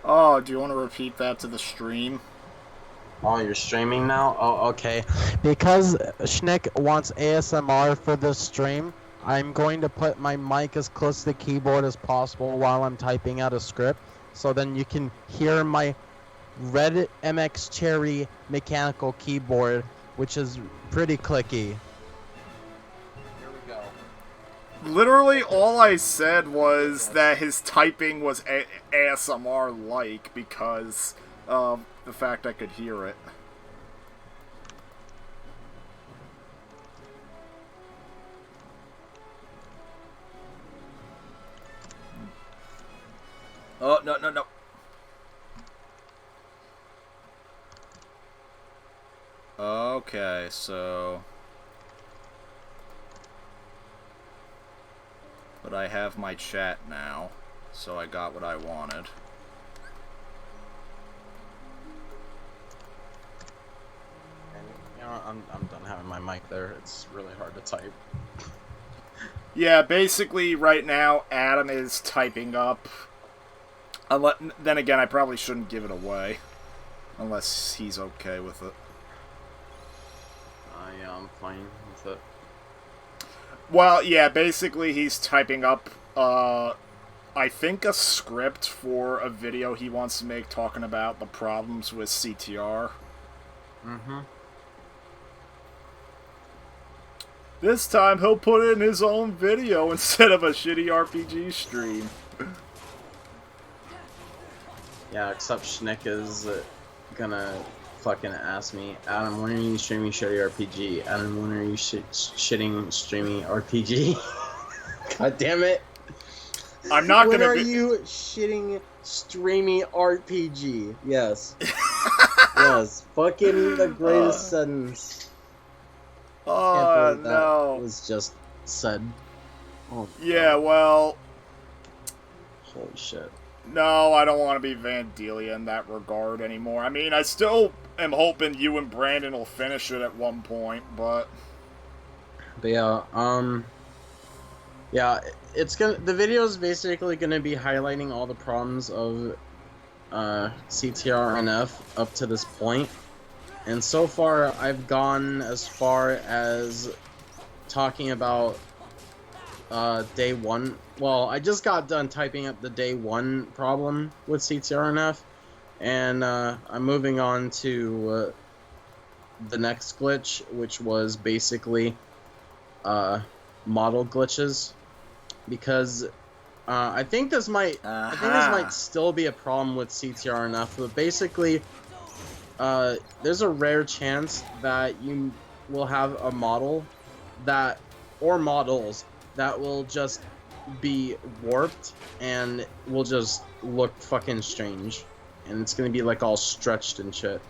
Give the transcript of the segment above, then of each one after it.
Oh, do you want to repeat that to the stream? Oh, you're streaming now? Oh, okay. Because Schnick wants ASMR for this stream, I'm going to put my mic as close to the keyboard as possible while I'm typing out a script, so then you can hear my red MX Cherry mechanical keyboard, which is pretty clicky. Here we go. Literally, all I said was that his typing was ASMR-like because of the fact I could hear it. Oh, no, no, no. Okay, so... But I have my chat now, so I got what I wanted. And, you know, I'm done having my mic there. It's really hard to type. Yeah, basically, right now, Adam is typing up. Then again, I probably shouldn't give it away. Unless he's okay with it. Yeah, I'm fine with it. Well, yeah, basically he's typing up, I think a script for a video he wants to make talking about the problems with CTR. Mm-hmm. This time he'll put in his own video instead of a shitty RPG stream. Yeah, except Schnick is gonna fucking ask me, Adam, when are you streaming Shitty RPG? Adam, when are you shitting streaming RPG? God damn it. I'm not when gonna are be- you shitting streaming RPG? Yes. Yes. Fucking the greatest sentence. Oh, no. That was just said. Oh, yeah, God. well... Holy shit. No, I don't want to be Van Delia in that regard anymore. I mean, I still am hoping you and Brandon will finish it at one point, but... But yeah, yeah, the video is basically gonna be highlighting all the problems of CTRNF up to this point. And so far, I've gone as far as talking about day one. Well, I just got done typing up the day one problem with CTRNF, and I'm moving on to the next glitch, which was basically model glitches, because I think this might still be a problem with CTRNF, but basically there's a rare chance that you will have a model that, or models that will just be warped and will just look fucking strange, and it's gonna be like all stretched and shit.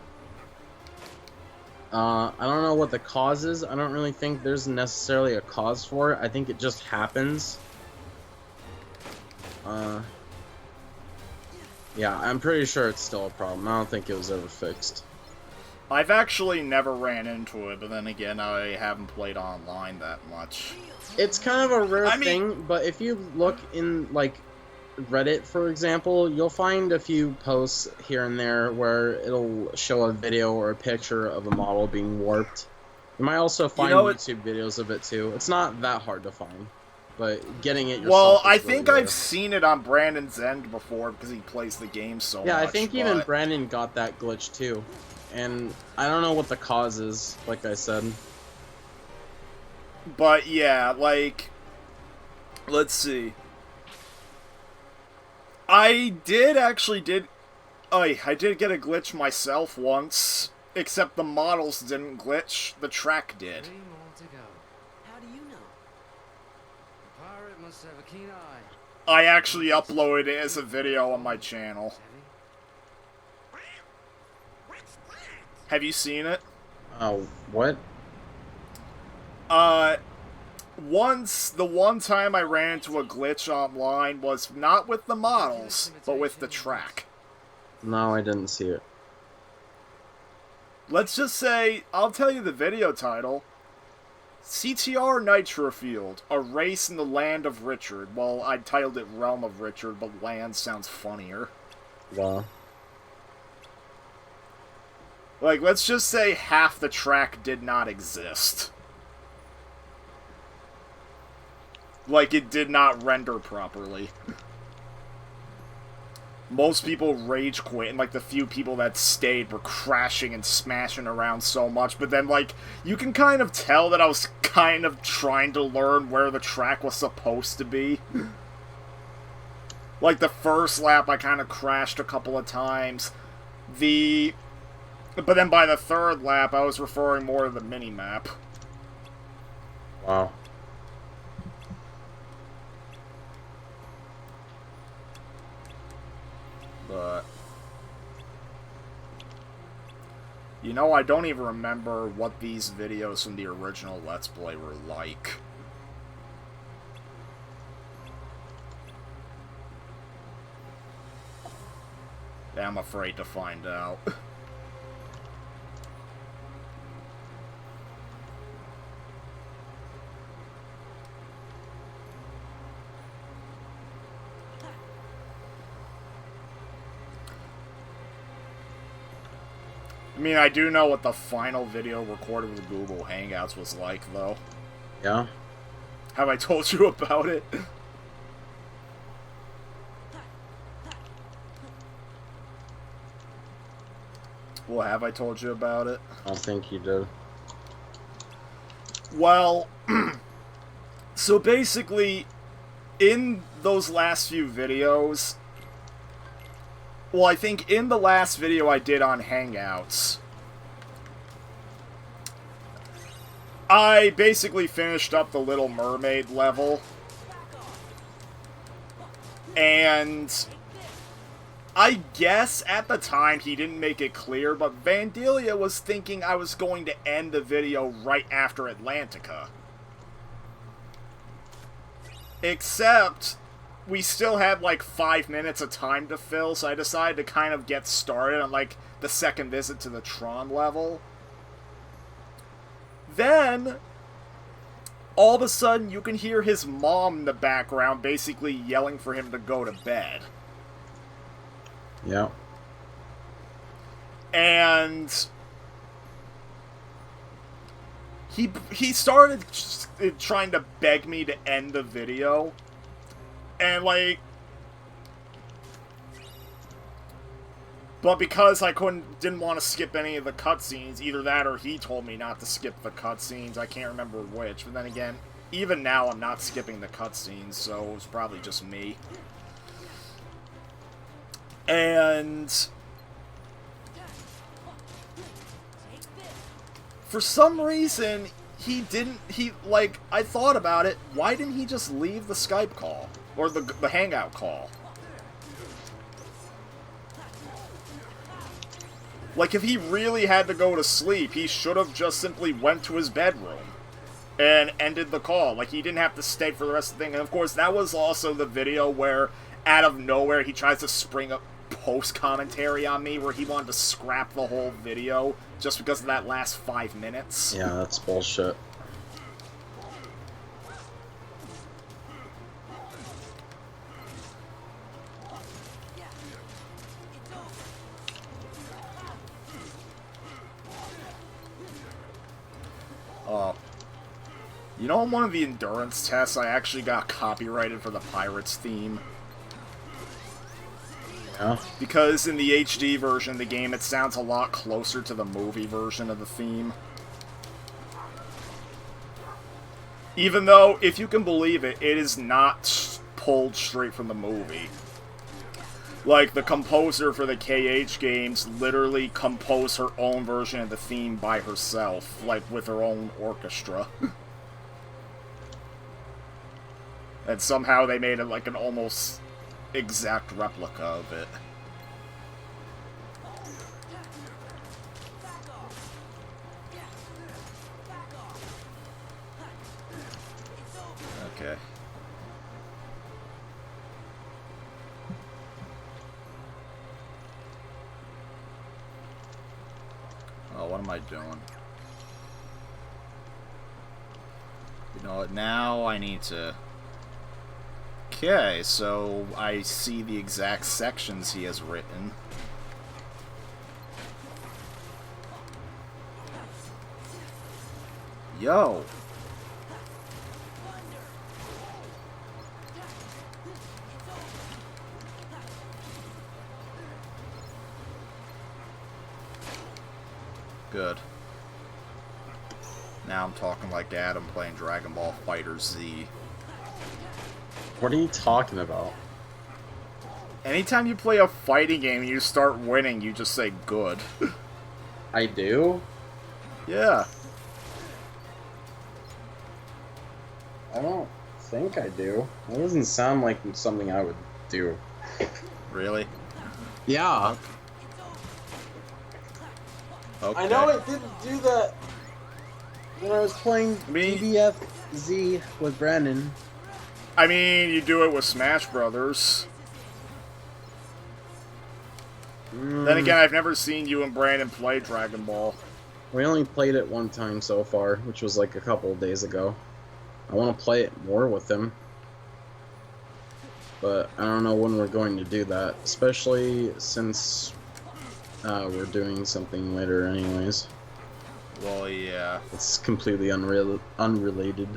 I don't know what the cause is. I don't really think there's necessarily a cause for it. I think it just happens. Yeah, I'm pretty sure it's still a problem. I don't think it was ever fixed. I've actually never ran into it, but then again, I haven't played online that much. It's kind of a rare thing, but if you look in, like, Reddit, for example, you'll find a few posts here and there where it'll show a video or a picture of a model being warped. You might also find YouTube videos of it, too. It's not that hard to find, but getting it yourself Well, is I really think rare. I've seen it on Brandon's end before, because he plays the game so much. Yeah, I think even Brandon got that glitch, too. And I don't know what the cause is, like I said. But yeah, like, let's see. I did get a glitch myself once, except the models didn't glitch, the track did. 3 more to go. How do you know? The pirate must have a keen eye. I actually uploaded it as a video on my channel. Have you seen it? Oh, what? The one time I ran into a glitch online was not with the models, but with the track. No, I didn't see it. Let's just say, I'll tell you the video title. CTR Nitro Field, a race in the land of Richard. Well, I titled it Realm of Richard, but land sounds funnier. Well, Like, let's just say half the track did not exist. Like, it did not render properly. Most people rage quit, and, like, the few people that stayed were crashing and smashing around so much, but then, like, you can kind of tell that I was kind of trying to learn where the track was supposed to be. Like, the first lap, I kind of crashed a couple of times. But then by the third lap, I was referring more to the mini-map. wow. But... You know, I don't even remember what these videos from the original Let's Play were like. Yeah, I'm afraid to find out. I mean, I do know what the final video recorded with Google Hangouts was like, though. Yeah? Have I told you about it? Well, have I told you about it? I don't think you did. Well, so basically, in those last few videos... Well, I think in the last video I did on Hangouts, I basically finished up the Little Mermaid level, and I guess at the time he didn't make it clear, but Vandalia was thinking I was going to end the video right after Atlantica. Except... we still had, like, 5 minutes of time to fill, so I decided to kind of get started on, like, the second visit to the Tron level. Then, all of a sudden, you can hear his mom in the background basically yelling for him to go to bed. Yeah. And... he started trying to beg me to end the video. And, like... But because I didn't want to skip any of the cutscenes, either that or he told me not to skip the cutscenes. I can't remember which. But then again, even now I'm not skipping the cutscenes, so it was probably just me. And... for some reason, I thought about it, why didn't he just leave the Skype call? Or the Hangout call? Like, if he really had to go to sleep, he should have just simply went to his bedroom and ended the call. Like, he didn't have to stay for the rest of the thing. And, of course, that was also the video where, out of nowhere, he tries to spring up post-commentary on me, where he wanted to scrap the whole video just because of that last 5 minutes. Yeah, that's bullshit. You know, on one of the endurance tests, I actually got copyrighted for the Pirates theme. Yeah? Because in the HD version of the game, it sounds a lot closer to the movie version of the theme. Even though, if you can believe it, it is not pulled straight from the movie. Like, the composer for the KH games literally composed her own version of the theme by herself, like, with her own orchestra. And somehow they made it like an almost exact replica of it. Okay. Oh, what am I doing? You know what, now I need to Okay, so I see the exact sections he has written. Yo! Good. Now I'm talking like Adam playing Dragon Ball Fighter Z. What are you talking about? Anytime you play a fighting game and you start winning, you just say good. I do? Yeah. I don't think I do. That doesn't sound like something I would do. Really? Yeah. Okay. I know it didn't do that when I was playing DBFZ with Brandon. I mean, you do it with Smash Brothers. Then again, I've never seen you and Brandon play Dragon Ball. We only played it one time so far, which was like a couple of days ago. I want to play it more with him. But I don't know when we're going to do that, especially since we're doing something later anyways. Well, yeah. It's completely unrelated.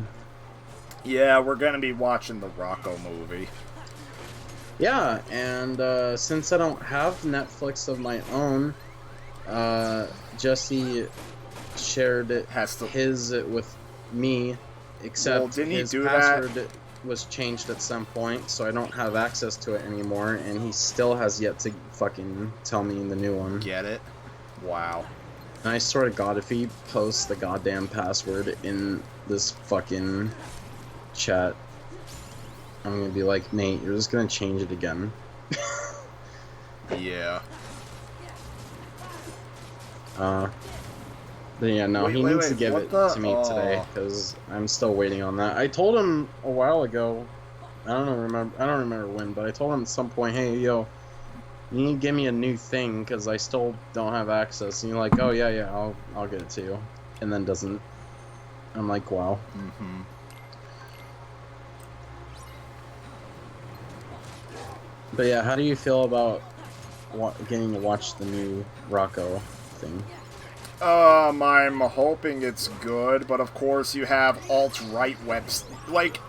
Yeah, we're gonna be watching the Rocco movie. Yeah, and since I don't have Netflix of my own, Jesse shared his with me, except Well, didn't he his do password was changed at some point, so I don't have access to it anymore, and he still has yet to fucking tell me the new one. Get it? Wow. And I swear to God, if he posts the goddamn password in this fucking chat, I'm gonna be like, Nate, you're just gonna change it again. Yeah. But yeah, no, he needs to give it to me today, because I'm still waiting on that. I told him a while ago, I don't remember when, but I told him at some point, hey, yo, you need to give me a new thing, because I still don't have access. And you're like, oh, yeah, I'll get it to you. And then doesn't. I'm like, wow. Mm-hmm. But yeah, how do you feel about getting to watch the new Rocco thing? I'm hoping it's good, but of course you have alt-right webs. Like,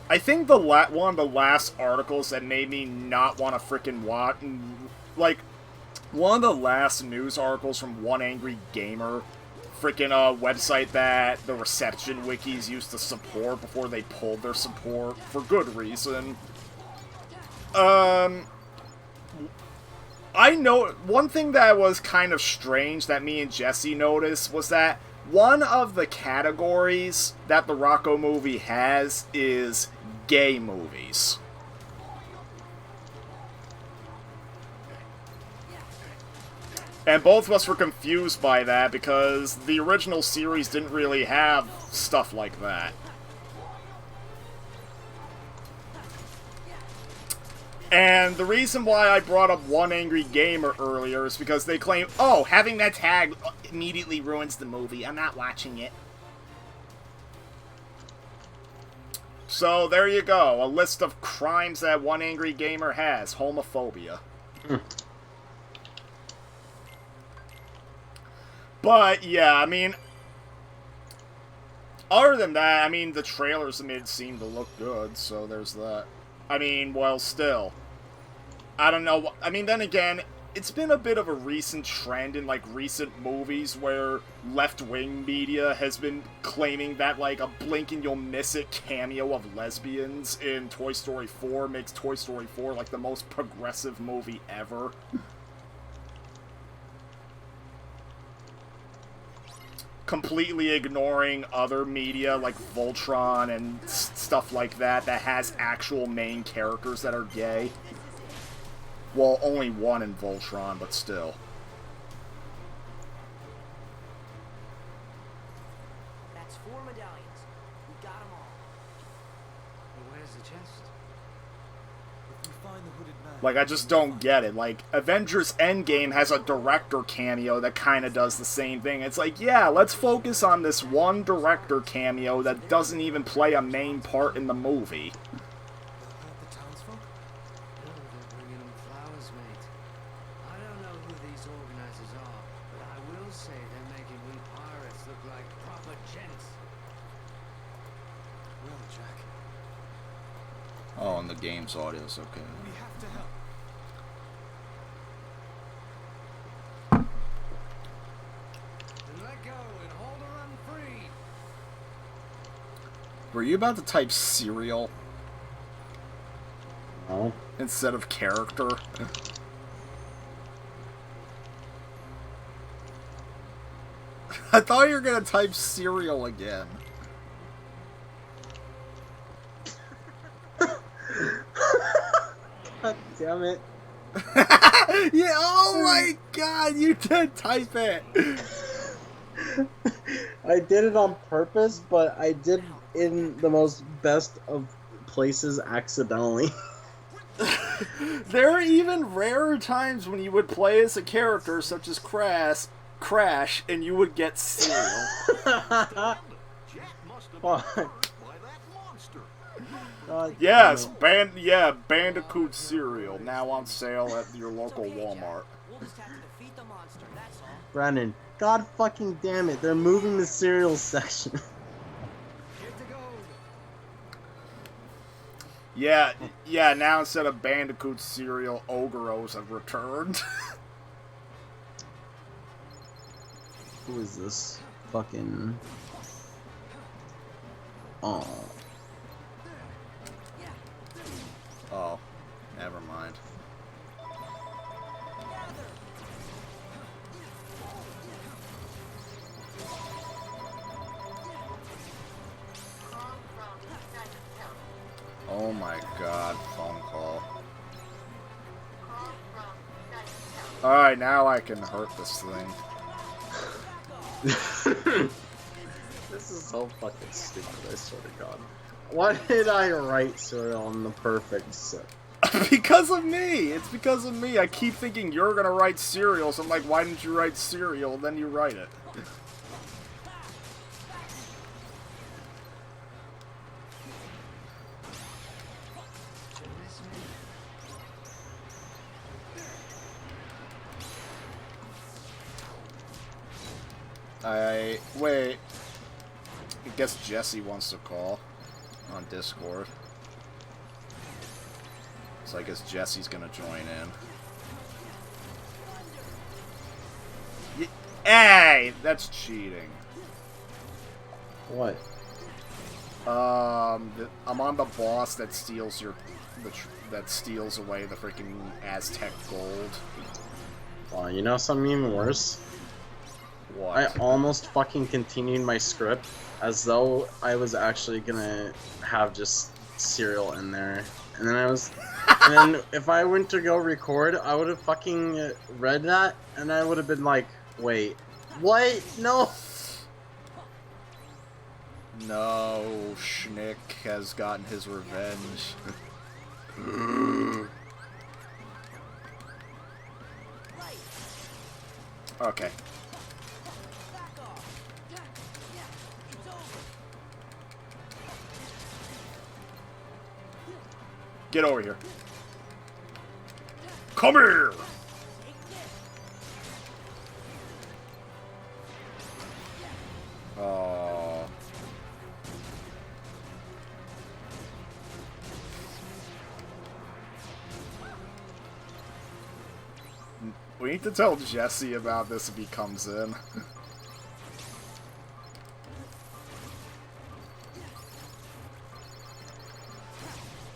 I think one of the last articles that made me not want to frickin' watch, like, one of the last news articles from One Angry Gamer, frickin' website that the reception wikis used to support before they pulled their support, for good reason. I know one thing that was kind of strange that me and Jesse noticed was that one of the categories that the Rocco movie has is gay movies. And both of us were confused by that because the original series didn't really have stuff like that. And the reason why I brought up One Angry Gamer earlier is because they claim, oh, having that tag immediately ruins the movie. I'm not watching it. So, there you go. A list of crimes that One Angry Gamer has. Homophobia. But, yeah, I mean, other than that, I mean, the trailers made it seem to look good, so there's that. I mean, well, still. I don't know. I mean, then again, it's been a bit of a recent trend in, like, recent movies where left-wing media has been claiming that, like, a blink-and-you'll-miss-it cameo of lesbians in Toy Story 4 makes Toy Story 4, like, the most progressive movie ever. Completely ignoring other media like Voltron and stuff like that that has actual main characters that are gay. Well, only one in Voltron, but still. That's 4 medallions. We got them all. Well, where's the chest? If we find the hooded man. Like, I just don't get it. Like, Avengers Endgame has a director cameo that kind of does the same thing. It's like, yeah, let's focus on this one director cameo that doesn't even play a main part in the movie. They'll have the town Oh, and the game's audio's okay. We have to help. And let go and hold her on free. Were you about to type cereal No. instead of character? I thought you were gonna type cereal again. God damn it. Yeah, oh my god, you did type it! I did it on purpose, but I did in the most best of places accidentally. There are even rarer times when you would play as a character such as Crash, and you would get cereal. Fuck. God Yes, damn it. Bandicoot cereal, now on sale at your local It's okay, Jack. Walmart. We'll just have to defeat the monster, that's all. Brennan, God fucking damn it, they're moving the cereal section. Here to go. Yeah, now instead of Bandicoot cereal, Ogeros have returned. Who is this? Fucking... Oh. Oh, never mind. Oh my god, phone call. Alright, now I can hurt this thing. This is so fucking stupid, I swear to God. Why did I write cereal on the perfect set? Because of me! It's because of me. I keep thinking you're gonna write cereal, so I'm like, why didn't you write cereal? Then you write it. Wait. I guess Jesse wants to call on Discord. So I guess Jesse's gonna join in. Hey! That's cheating. What? I'm on the boss that steals that steals away the freaking Aztec gold. Oh, you know something even worse? What? I almost fucking continued my script as though I was actually gonna have just cereal in there. And then and then if I went to go record, I would have fucking read that, and I would have been like, wait, what? No! No, Schnick has gotten his revenge. Okay. Get over here. Come here! Oh. We need to tell Jesse about this if he comes in.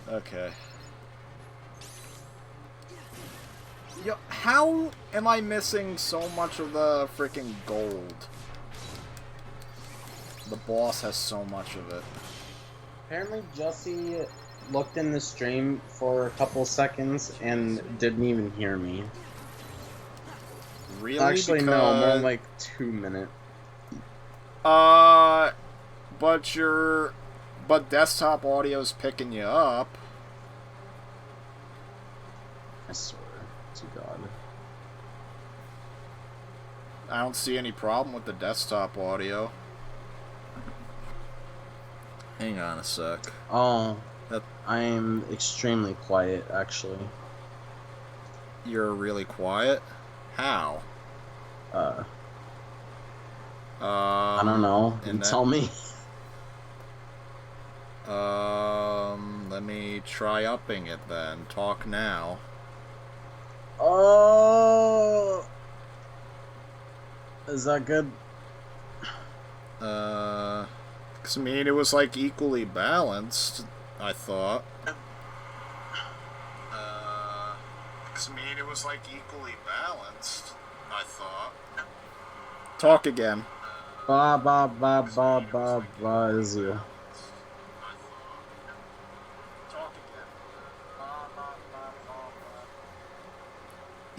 Okay. Yo, how am I missing so much of the freaking gold? The boss has so much of it. Apparently Jesse looked in the stream for a couple seconds and didn't even hear me. Really? Actually, because... no, more like 2 minutes. But desktop audio's picking you up. I swear to God. I don't see any problem with the desktop audio. Hang on a sec. Oh, That... I am extremely quiet, actually. You're really quiet? How? I don't know. You tell me. let me try upping it then. Talk now. Oh, is that good? 'Cause I mean, it was like equally balanced, I thought. 'Cause I mean, it was like equally balanced, I thought. Talk again. Ba ba ba ba ba ba is you.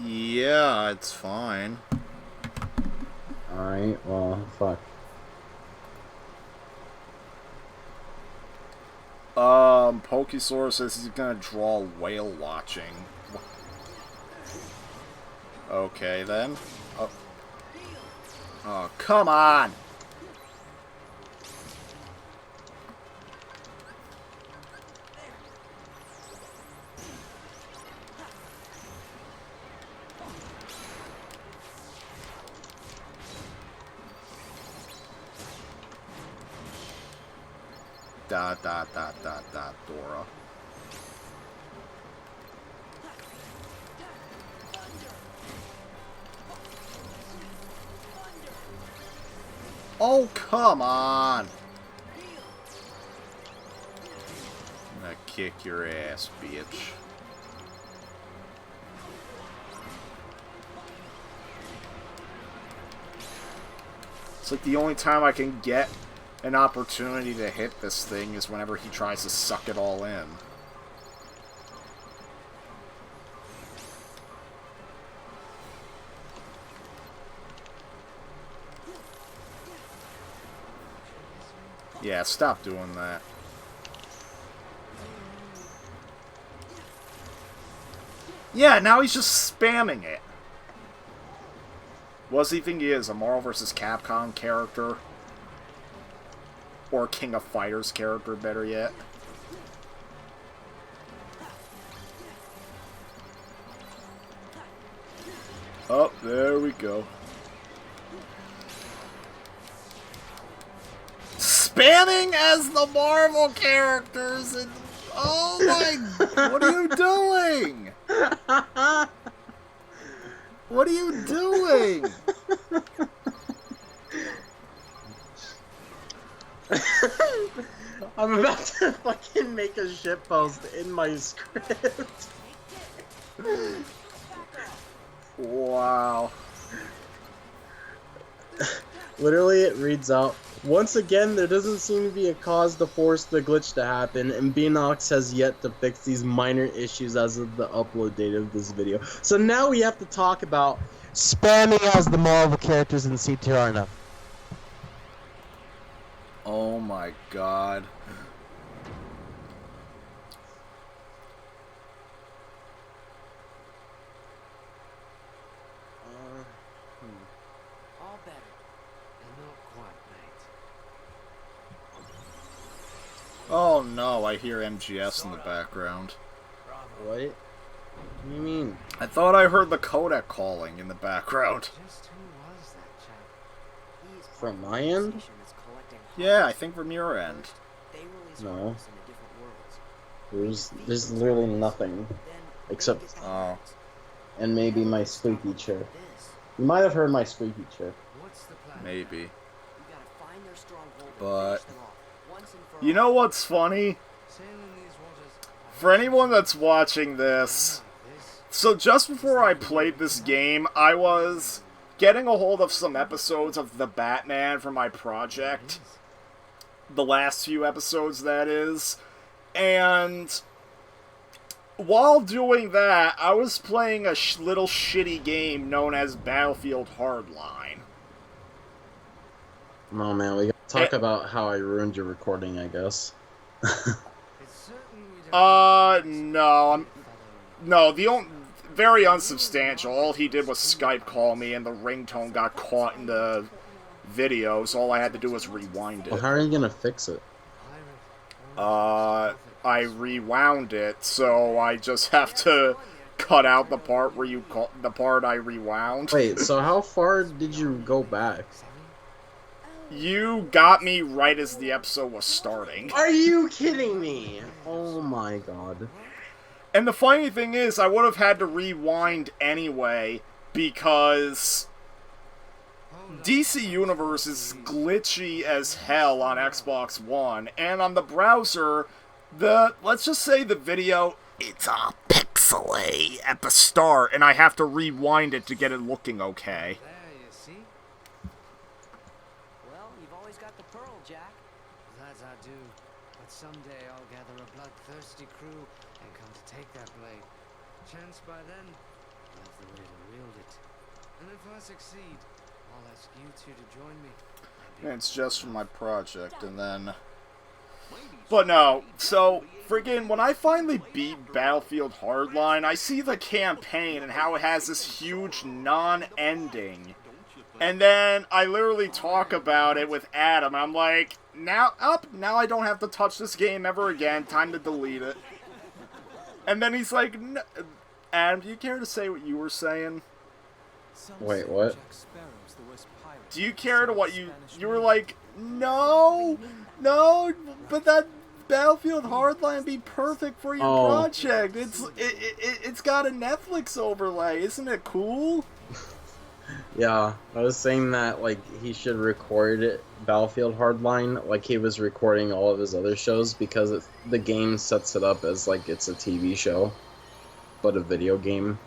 Yeah, it's fine. Alright, well, fuck. Pokesaur says he's gonna draw whale watching. Okay, then. Oh, come on! Dora. Oh, come on! I'm gonna kick your ass, bitch. It's like the only time I can get an opportunity to hit this thing is whenever he tries to suck it all in. Yeah, stop doing that. Yeah, now he's just spamming it. What does he think he is? A Marvel vs. Capcom character? Or a King of Fighters character, better yet? Oh, there we go. Spamming as the Marvel characters and... Oh my... What are you doing? What are you doing? I'm about to fucking make a shitpost in my script. Wow. Literally, it reads out, once again, there doesn't seem to be a cause to force the glitch to happen, and Beanox has yet to fix these minor issues as of the upload date of this video. So now we have to talk about spamming as the Marvel characters in CTR now. Oh my god. All better. And not quite, mate. Oh no, I hear MGS in the background. What? What do you mean? I thought I heard the codec calling in the background. Just who was that chap? He is From part of my an end? organization that's collecting Yeah, I think from your end. They release No. weapons into different worlds. There's literally nothing. Then Except- they get the Oh. weapons. And maybe my squeaky chair. You might have heard my squeaky chair. What's the plan? Maybe. You gotta find their stronghold and But- finish them off, once and for You all. know what's funny? Sailing these waters, For anyone that's watching this, so just before I played this game, I was getting a hold of some episodes of The Batman for my project. The last few episodes, that is. And while doing that, I was playing a little shitty game known as Battlefield Hardline. Oh man, we gotta talk about how I ruined your recording, I guess. No, very unsubstantial. All he did was Skype call me and the ringtone got caught in the video, so all I had to do was rewind Well, it. how are you gonna fix it? I rewound it, so I just have to cut out the part where the part I rewound. Wait, so how far did you go back? You got me right as the episode was starting. Are you kidding me? Oh my god. And the funny thing is, I would have had to rewind anyway, because DC Universe is glitchy as hell on Xbox One, and on the browser, let's just say the video, it's a pixely at the start, and I have to rewind it to get it looking okay. There, you see? Well, you've always got the pearl, Jack. That I do. But someday I'll gather a bloodthirsty crew and come to take that blade. Chance by then, I'll have the way to wield it. And if I succeed, I'll ask you two to join me. And it's just for my project, and then... But no, so, friggin' when I finally beat Battlefield Hardline, I see the campaign and how it has this huge non-ending. And then I literally talk about it with Adam, and I'm like, now I don't have to touch this game ever again, time to delete it. And then he's like, Adam, do you care to say what you were saying? Wait, what? Do you care to what you were like, no, but that Battlefield Hardline would be perfect for your project. It's got a Netflix overlay, isn't it cool? Yeah, I was saying that, like, he should record it, Battlefield Hardline, like he was recording all of his other shows, because the game sets it up as, like, it's a TV show, but a video game.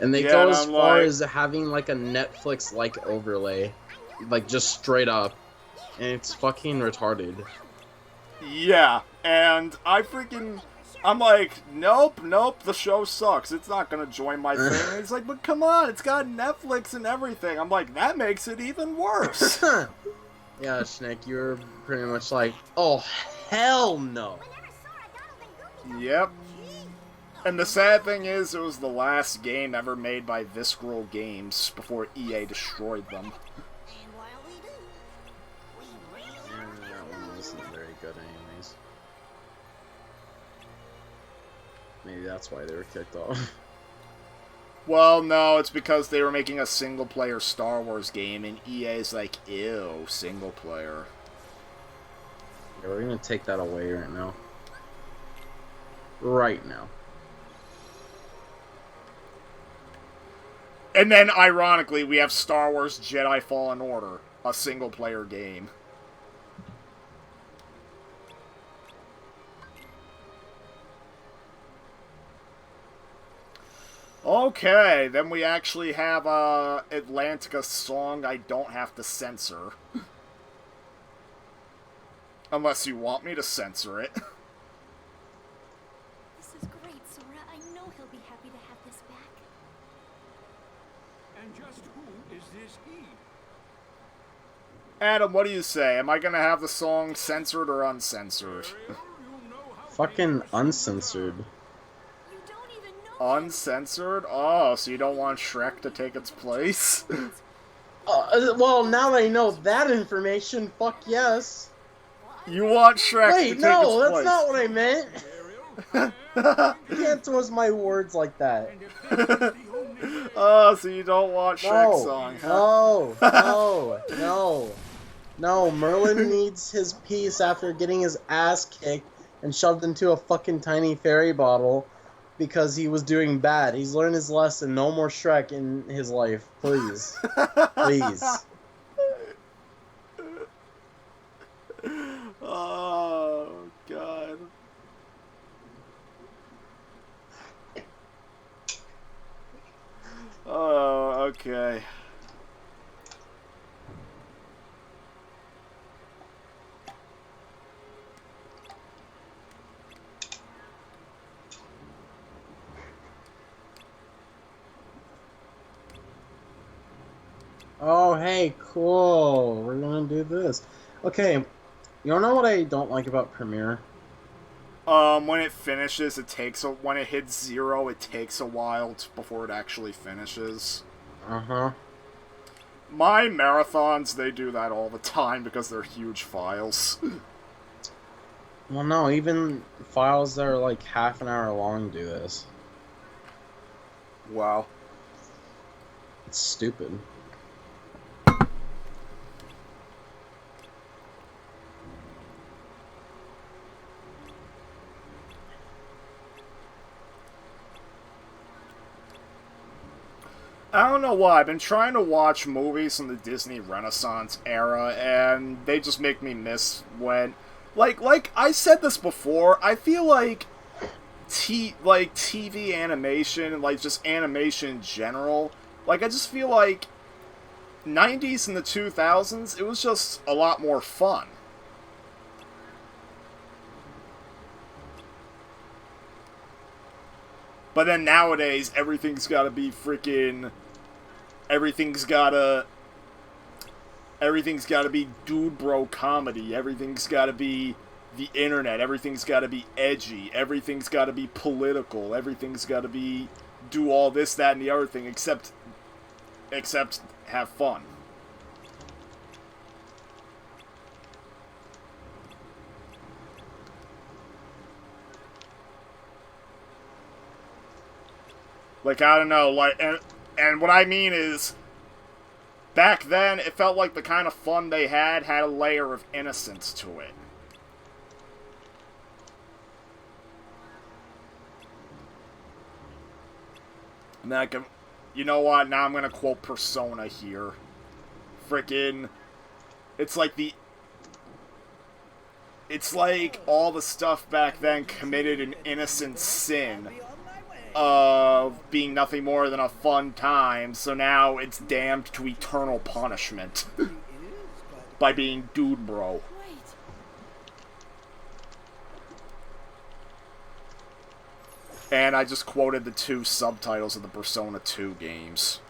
And they go as far as having, like, a Netflix-like overlay, like, just straight up, and it's fucking retarded. Yeah, and I'm like, nope, the show sucks. It's not gonna join my thing. And he's like, but come on, it's got Netflix and everything. I'm like, that makes it even worse. Yeah, Schnick, you're pretty much like, oh, hell no. Yep. And the sad thing is, it was the last game ever made by Visceral Games before EA destroyed them. That one wasn't very good anyways. Maybe that's why they were kicked off. Well, no, it's because they were making a single-player Star Wars game, and EA's like, ew, single-player. Yeah, we're gonna take that away right now. Right now. And then, ironically, we have Star Wars Jedi Fallen Order, a single-player game. Okay, then we actually have a Atlantica song I don't have to censor. Unless you want me to censor it. This is great, Sora. I know he'll be happy to have this back. And just who is this he? Adam, what do you say? Am I gonna have the song censored or uncensored? Fucking uncensored. You don't even know. Uncensored? Oh, so you don't want Shrek to take its place? Well, now that I know that information, fuck yes. You want Shrek to take its place? Wait, no, that's not what I meant. You can't twist my words like that. Oh, so you don't want Shrek's song, huh? No, Merlin needs his peace after getting his ass kicked and shoved into a fucking tiny fairy bottle because he was doing bad. He's learned his lesson. No more Shrek in his life. Please. Please. Oh, God. Oh, okay. Oh, hey, cool. We're gonna do this. Okay, you wanna know what I don't like about Premiere? When it finishes, when it hits 0, it takes a while before it actually finishes. Uh-huh. My marathons, they do that all the time because they're huge files. Well, no, even files that are like half an hour long do this. Wow. It's stupid. I don't know why. I've been trying to watch movies from the Disney Renaissance era, and they just make me miss when, like I said this before. I feel like TV animation, like just animation in general. Like I just feel like '90s and the 2000s, it was just a lot more fun. But then nowadays, everything's gotta be freaking... Everything's gotta be dude bro comedy. Everything's gotta be the internet. Everything's gotta be edgy. Everything's gotta be political. Everything's gotta be do all this, that, and the other thing, except have fun. Like, I don't know, like, and what I mean is, back then, it felt like the kind of fun they had a layer of innocence to it. And then I can, you know what, now I'm gonna quote Persona here. Frickin', it's like all the stuff back then committed an innocent sin of being nothing more than a fun time, so now it's damned to eternal punishment by being dude bro. And I just quoted the 2 subtitles of the Persona 2 games.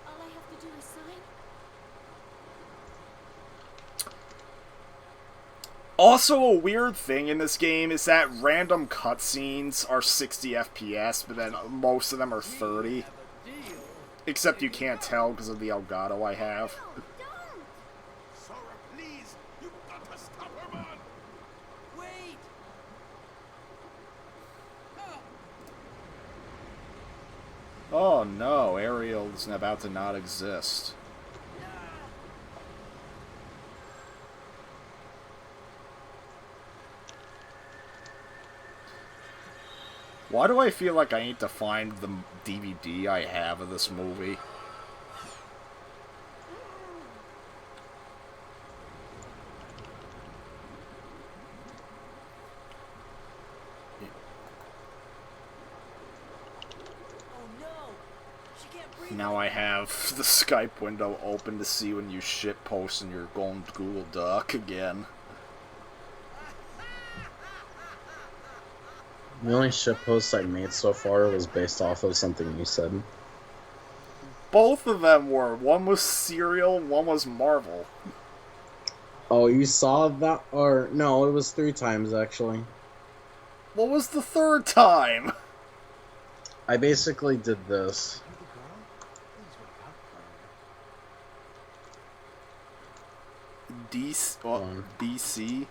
All I have to do is sign? Also, a weird thing in this game is that random cutscenes are 60 FPS, but then most of them are 30. Except you can't tell because of the Elgato I have. No, don't! Sora, please! You've got to stop her, man! Wait! Oh no, Ariel's about to not exist. Why do I feel like I need to find the DVD I have of this movie? Oh no! She can't breathe! Now I have the Skype window open to see when you shitpost and you're going to Google Doc again. The only shitpost I made so far was based off of something you said. Both of them were. One was Serial, one was Marvel. Oh, you saw that? Or, no, it was 3 times, actually. What was the third time? I basically did this. DC, DC?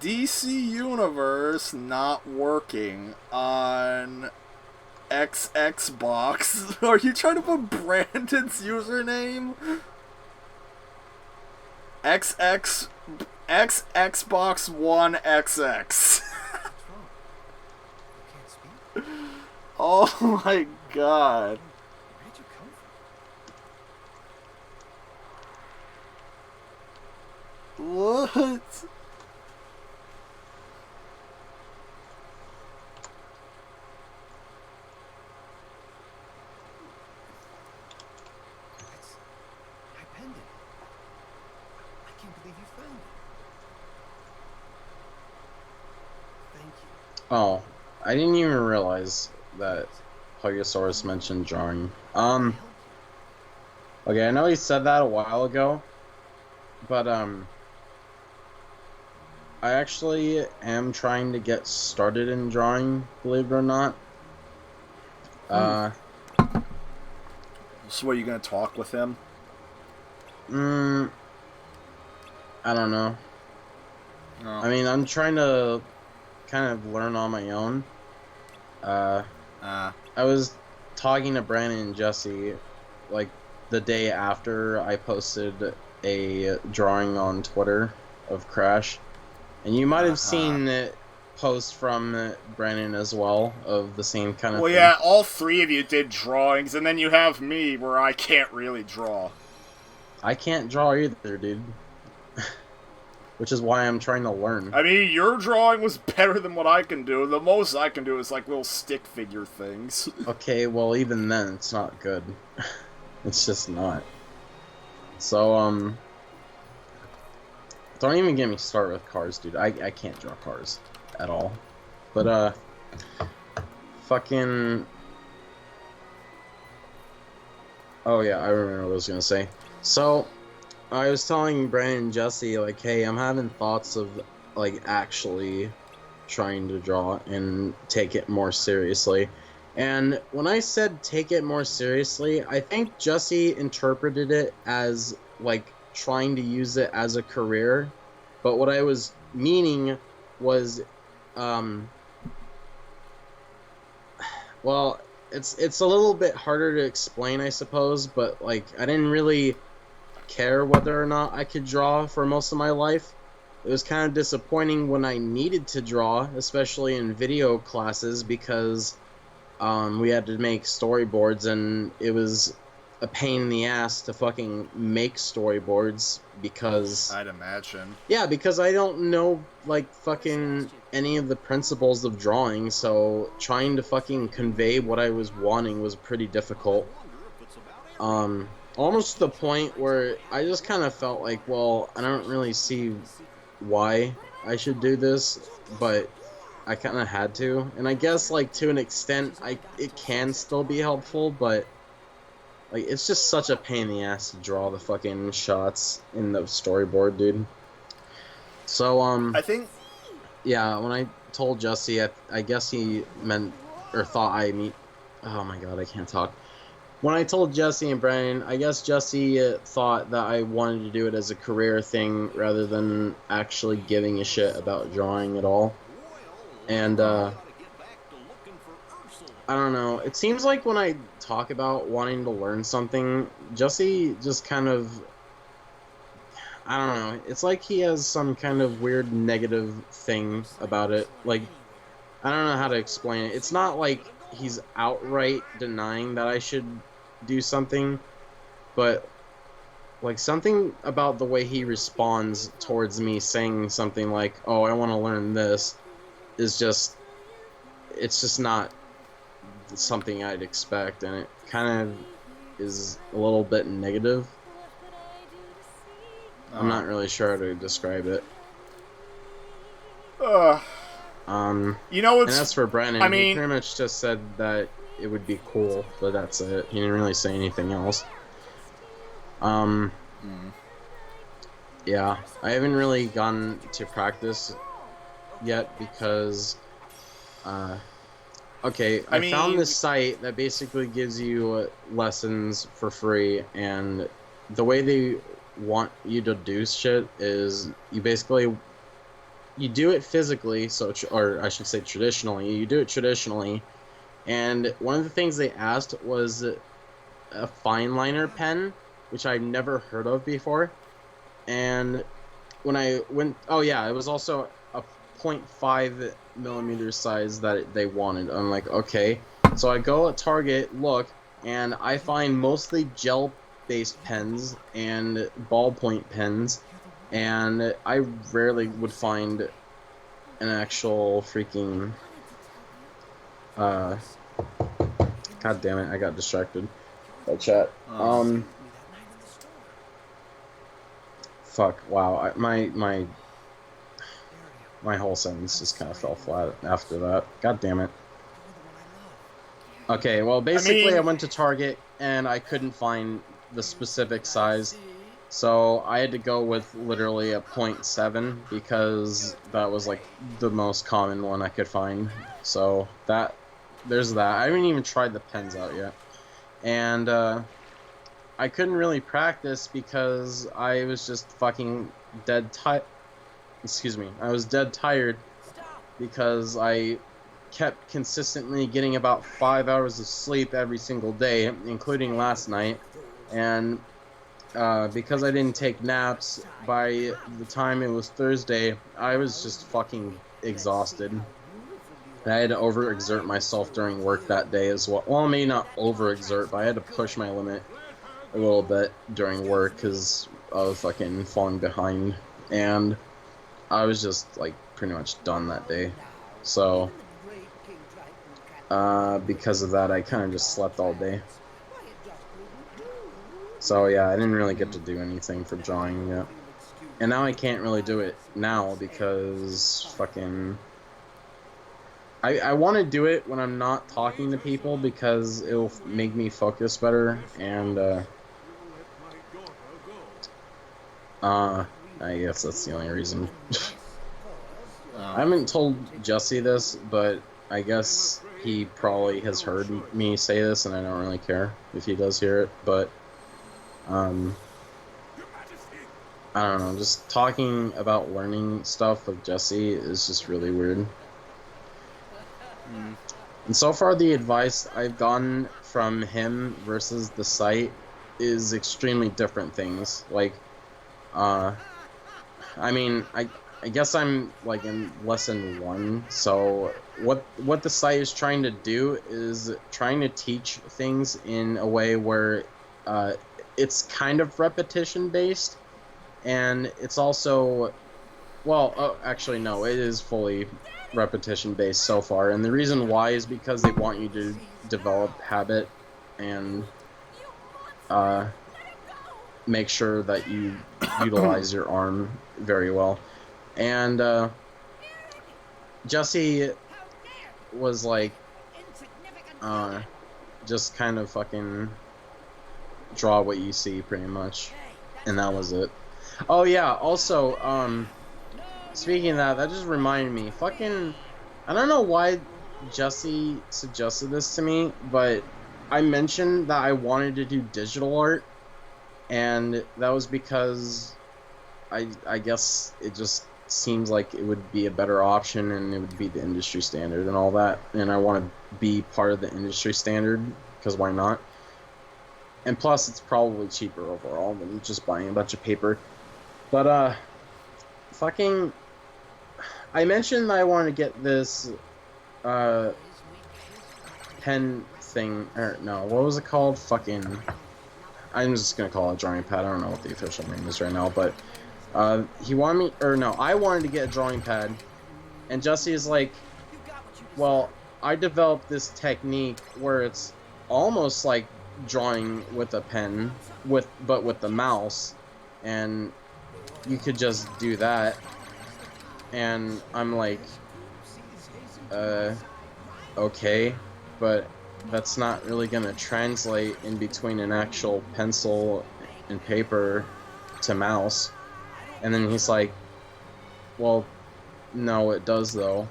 DC Universe not working on Xbox. Are you trying to put Brandon's username? Xbox One XX. Oh my god. Where did you come from? What? It's my pendant. I can't believe you found it. Thank you. Oh, I didn't even realize that Plesiosaurus mentioned drawing. Okay, I know he said that a while ago, but, I actually am trying to get started in drawing, believe it or not. So are you gonna talk with him? I don't know. No. I mean, I'm trying to kind of learn on my own. I was talking to Brandon and Jesse, like, the day after I posted a drawing on Twitter of Crash. And you might have seen post from Brandon as well of the same kind of Well, thing. yeah, all three of you did drawings, and then you have me where I can't really draw. I can't draw either, dude. Which is why I'm trying to learn. I mean, your drawing was better than what I can do. The most I can do is like little stick figure things. Okay, well, even then, it's not good. It's just not. So, don't even get me started with cars, dude. I can't draw cars at all. But, fucking... Oh, yeah, I remember what I was gonna say. So, I was telling Brandon and Jesse, like, hey, I'm having thoughts of, like, actually trying to draw and take it more seriously. And when I said take it more seriously, I think Jesse interpreted it as, like, trying to use it as a career. But what I was meaning was, well, it's a little bit harder to explain, I suppose, but, like, I didn't really care whether or not I could draw for most of my life. It was kind of disappointing when I needed to draw, especially in video classes, because we had to make storyboards, and it was a pain in the ass to fucking make storyboards because... I'd imagine. Yeah, because I don't know, like, fucking any of the principles of drawing, so trying to fucking convey what I was wanting was pretty difficult. Almost to the point where I just kind of felt like, well, I don't really see why I should do this, but I kind of had to. And I guess, like, to an extent, it can still be helpful, but, like, it's just such a pain in the ass to draw the fucking shots in the storyboard, dude. So, I think... yeah, when I told Jesse, I guess he meant, or thought I mean... Oh my god, I can't talk. When I told Jesse and Brandon, I guess Jesse thought that I wanted to do it as a career thing rather than actually giving a shit about drawing at all. And, I don't know. It seems like when I talk about wanting to learn something, Jesse just kind of... I don't know. It's like he has some kind of weird negative thing about it. Like, I don't know how to explain it. It's not like he's outright denying that I should do something, but like something about the way he responds towards me saying something like, oh, I want to learn this, is just, it's just not something I'd expect, and it kind of is a little bit negative. I'm not really sure how to describe it. You know, it's... And as for Brandon, I mean... he pretty much just said that it would be cool, but that's it. He didn't really say anything else. Yeah, I haven't really gone to practice yet because, okay, I mean... found this site that basically gives you lessons for free, and the way they want you to do shit is you basically... You do it physically, or I should say traditionally. You do it traditionally, and one of the things they asked was a fine liner pen, which I've never heard of before. And when I went, oh yeah, it was also a 0.5 millimeter size that they wanted. I'm like, okay. So I go at Target, look, and I find mostly gel-based pens and ballpoint pens. And I rarely would find an actual freaking... God damn it, I got distracted by chat. Fuck, wow, my whole sentence just kind of fell flat after that. God damn it. Okay, well, basically I went to Target, and I couldn't find the specific size. So I had to go with literally a 0.7 because that was like the most common one I could find. So there's that. I haven't even tried the pens out yet. And I couldn't really practice because I was just fucking dead tired. Excuse me. I was dead tired because I kept consistently getting about 5 hours of sleep every single day, including last night. And because I didn't take naps, by the time it was Thursday, I was just fucking exhausted. And I had to overexert myself during work that day as well. Well, maybe not overexert, but I had to push my limit a little bit during work because of fucking falling behind. And I was just, like, pretty much done that day. So, because of that, I kind of just slept all day. So, yeah, I didn't really get to do anything for drawing yet. And now I can't really do it now because fucking... I want to do it when I'm not talking to people because it'll make me focus better, and I guess that's the only reason. I haven't told Jesse this, but I guess he probably has heard me say this, and I don't really care if he does hear it, but I don't know, just talking about learning stuff with Jesse is just really weird. And so far, the advice I've gotten from him versus the site is extremely different things. Like, I mean, I guess I'm like in lesson 1. So what the site is trying to do is trying to teach things in a way where it's kind of repetition based, and it's also, well, actually no, it is fully repetition based so far, and the reason why is because they want you to develop habit and make sure that you utilize your arm very well. And Jesse was like just kind of fucking draw what you see pretty much, and that was it. Oh yeah, also speaking of that, that just reminded me, fucking, I don't know why Jesse suggested this to me, but I mentioned that I wanted to do digital art, and that was because I guess it just seems like it would be a better option, and it would be the industry standard and all that, and I want to be part of the industry standard, because why not? And plus, it's probably cheaper overall than just buying a bunch of paper. But, fucking... I mentioned that I wanted to get this, pen thing, or no, what was it called? Fucking... I'm just gonna call it a drawing pad, I don't know what the official name is right now, but, he wanted me, or no, I wanted to get a drawing pad, and Jesse is like, well, I developed this technique where it's almost like drawing with a pen, but with the mouse, and you could just do that. And I'm like, okay, but that's not really gonna translate in between an actual pencil and paper to mouse. And then he's like, well, no, it does though.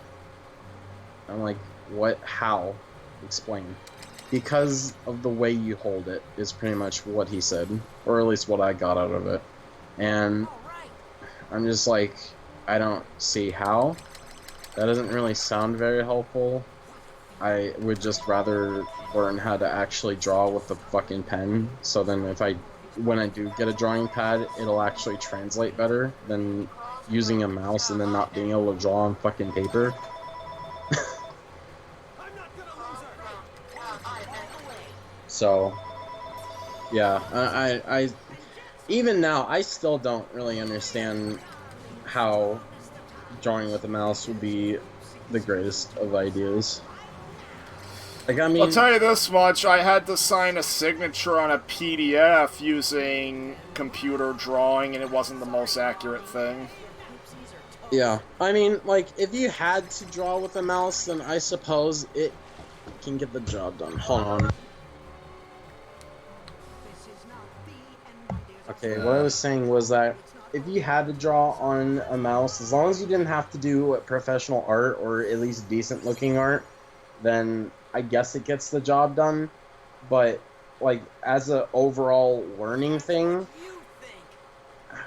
I'm like, what? How? Explain. Because of the way you hold it is pretty much what he said, or at least what I got out of it. And I'm just like, I don't see how. That doesn't really sound very helpful. I would just rather learn how to actually draw with the fucking pen, so then when I do get a drawing pad, it'll actually translate better than using a mouse and then not being able to draw on fucking paper. So, yeah, I even now, I still don't really understand how drawing with a mouse would be the greatest of ideas. Like, I mean... I'll tell you this much, I had to sign a signature on a PDF using computer drawing, and it wasn't the most accurate thing. Yeah, I mean, like, if you had to draw with a mouse, then I suppose it can get the job done. Hold on. Okay, what I was saying was that if you had to draw on a mouse, as long as you didn't have to do professional art, or at least decent looking art, then I guess it gets the job done. But, like, as an overall learning thing,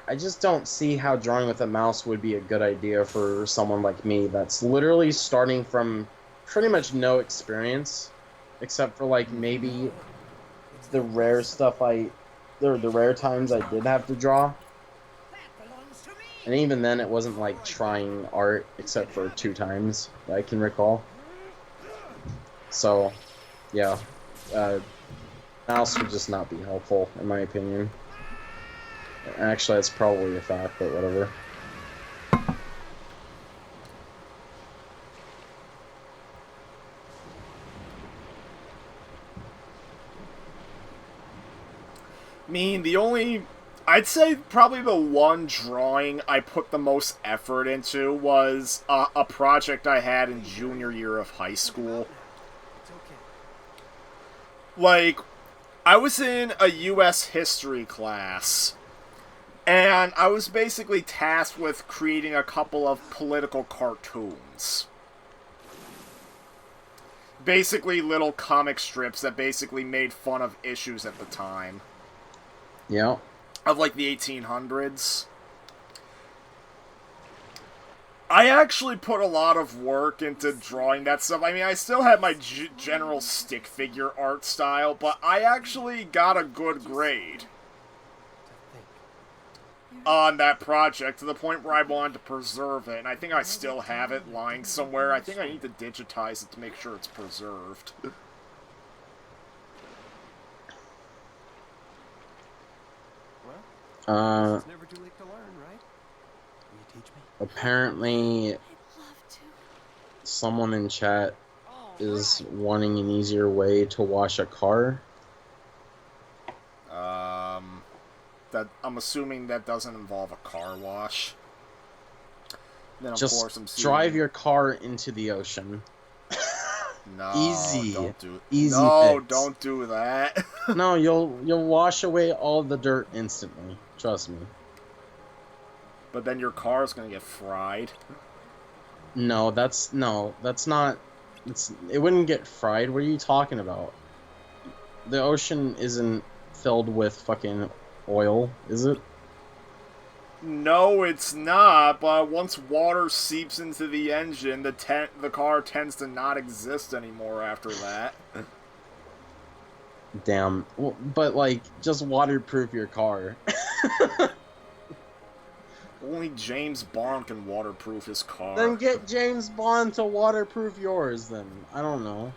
I just don't see how drawing with a mouse would be a good idea for someone like me that's literally starting from pretty much no experience, except for, like, maybe the rare stuff the rare times I did have to draw. And even then, it wasn't like trying art, except for 2 times that I can recall. So, yeah, mouse would just not be helpful, in my opinion. Actually, that's probably a fact, but whatever. I mean, I'd say probably the one drawing I put the most effort into was a project I had in junior year of high school. It's okay. Like, I was in a U.S. history class, and I was basically tasked with creating a couple of political cartoons. Basically little comic strips that basically made fun of issues at the time. Yeah. Of, like, the 1800s. I actually put a lot of work into drawing that stuff. I mean, I still had my general stick figure art style, but I actually got a good grade on that project, to the point where I wanted to preserve it, and I think I still have it lying somewhere. I think I need to digitize it to make sure it's preserved. It's never too late to learn, right? Will you teach me? Apparently, I'd love to. someone in chat is wanting an easier way to wash a car. That I'm assuming that doesn't involve a car wash. Then of Just course I'm drive your car into the ocean. No, Easy. don't do it. Easy No, fix. don't do that. No, you'll wash away all the dirt instantly. Trust me. But then your car's gonna get fried. No, that's not. It wouldn't get fried. What are you talking about? The ocean isn't filled with fucking oil, is it? No, it's not, but once water seeps into the engine, the car tends to not exist anymore after that. Damn. Well, but like, just waterproof your car. Only James Bond can waterproof his car. Then get James Bond to waterproof yours, then. I don't know.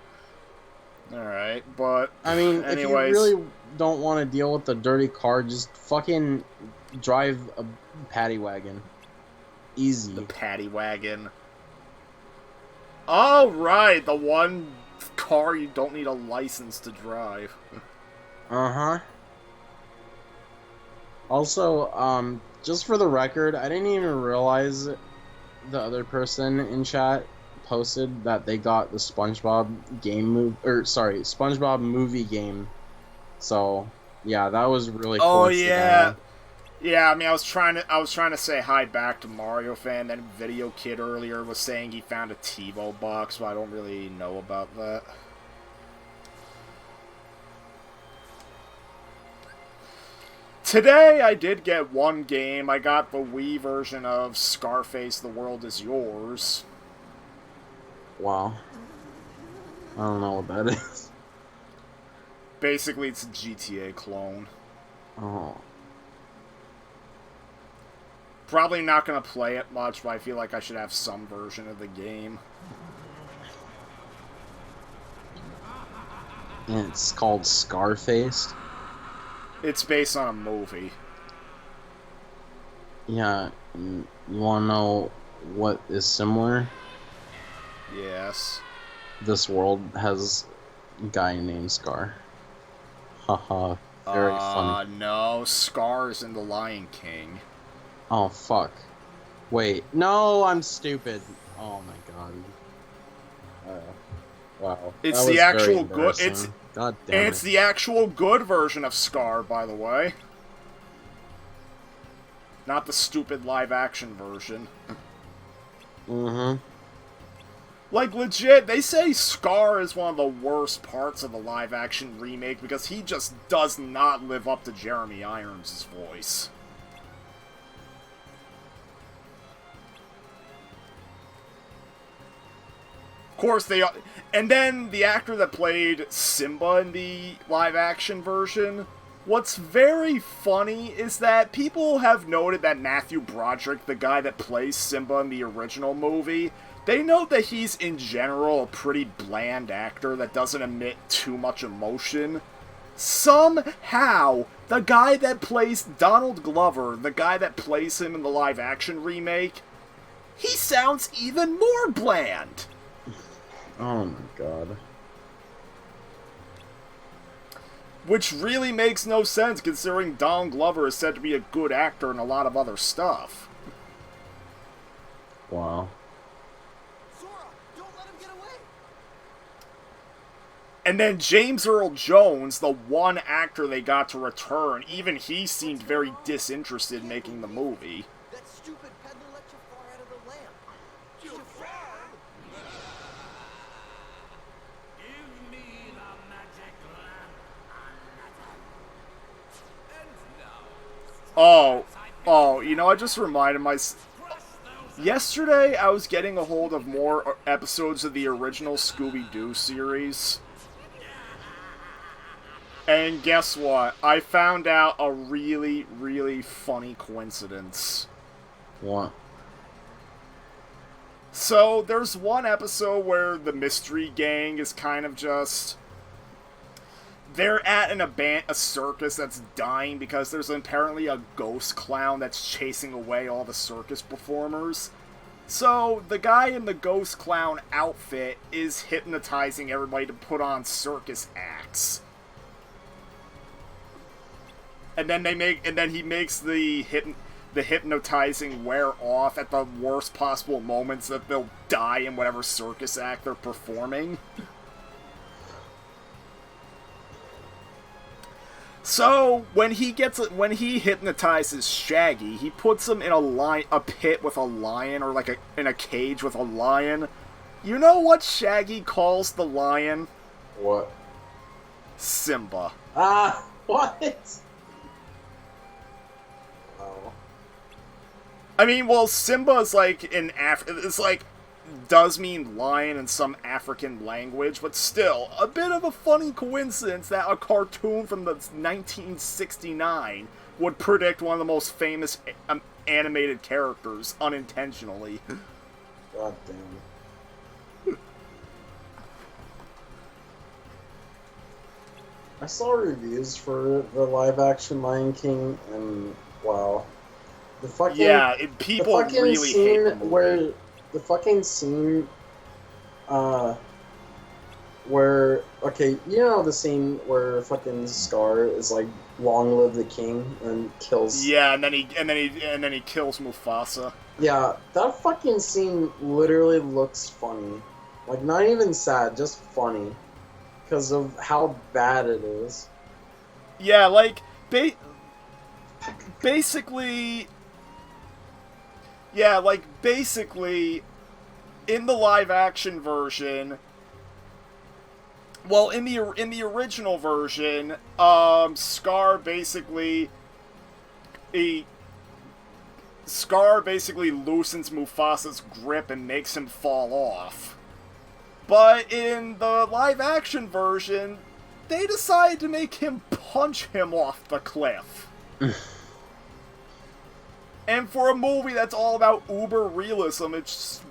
Alright, but... I mean, anyways, if you really don't want to deal with the dirty car, just fucking drive a paddy wagon. Easy. the paddy wagon. Oh, right, the one car you don't need a license to drive. Uh-huh. Also, just for the record, I didn't even realize the other person in chat posted that they got the SpongeBob SpongeBob movie game. So, yeah, that was really Oh, coincidental. yeah. Yeah, I mean, I was trying to say hi back to Mario Fan. That Video Kid earlier was saying he found a TiVo box, but I don't really know about that. Today, I did get one game. I got the Wii version of Scarface: The World Is Yours. Wow. I don't know what that is. Basically, it's a GTA clone. Oh. Probably not going to play it much, but I feel like I should have some version of the game. And it's called Scarface. It's based on a movie. Yeah, you wanna know what is similar? Yes. This world has a guy named Scar. Haha, very funny. No, Scar's in The Lion King. Oh, fuck. Wait, no, I'm stupid. Oh my god. Wow. It's That the was actual very good. embarrassing. God damn It's it. the actual good version of Scar, by the way. Not the stupid live-action version. Mm-hmm. Like, legit, they say Scar is one of the worst parts of the live-action remake because he just does not live up to Jeremy Irons' voice. Of course, and then the actor that played Simba in the live-action version, What's very funny is that people have noted that Matthew Broderick, the guy that plays Simba in the original movie, they note that he's in general a pretty bland actor that doesn't emit too much emotion. Somehow, the guy that plays Donald Glover, the guy that plays him in the live-action remake, he sounds even more bland. Oh my god. Which really makes no sense considering Donald Glover is said to be a good actor in a lot of other stuff. Wow. Sora, don't let him get away. And then James Earl Jones, the one actor they got to return, even he seemed very disinterested in making the movie. That stupid peddler let Jafar out of the lamp. Jafar! Give me the magic lamp, Aladdin. And now, Oh, you know, I just reminded myself. Yesterday, I was getting a hold of more episodes of the original Scooby-Doo series. And guess what? I found out a really, really funny coincidence. What? So, there's one episode where the Mystery Gang is kind of just... They're at a circus that's dying because there's apparently a ghost clown that's chasing away all the circus performers. So, the guy in the ghost clown outfit is hypnotizing everybody to put on circus acts. And then he makes the hypnotizing wear off at the worst possible moments that they'll die in whatever circus act they're performing. So, when he hypnotizes Shaggy, he puts him in a pit with a lion, or like in a cage with a lion. You know what Shaggy calls the lion? What? Simba. Ah, what? Oh. I mean, well, Simba is like does mean lion in some African language, but still, a bit of a funny coincidence that a cartoon from the 1969 would predict one of the most famous animated characters unintentionally. God damn. I saw reviews for the live-action Lion King, and wow, people really hate the movie. The fucking scene, where, okay, you know the scene where fucking Scar is like, "Long live the king," and kills. Yeah, and then he kills Mufasa. Yeah, that fucking scene literally looks funny, like not even sad, just funny, because of how bad it is. Yeah, like basically. Yeah, like, basically, in the live-action version... Well, in the original version, Scar basically loosens Mufasa's grip and makes him fall off. But in the live-action version, they decided to make him punch him off the cliff. And for a movie that's all about uber realism, it just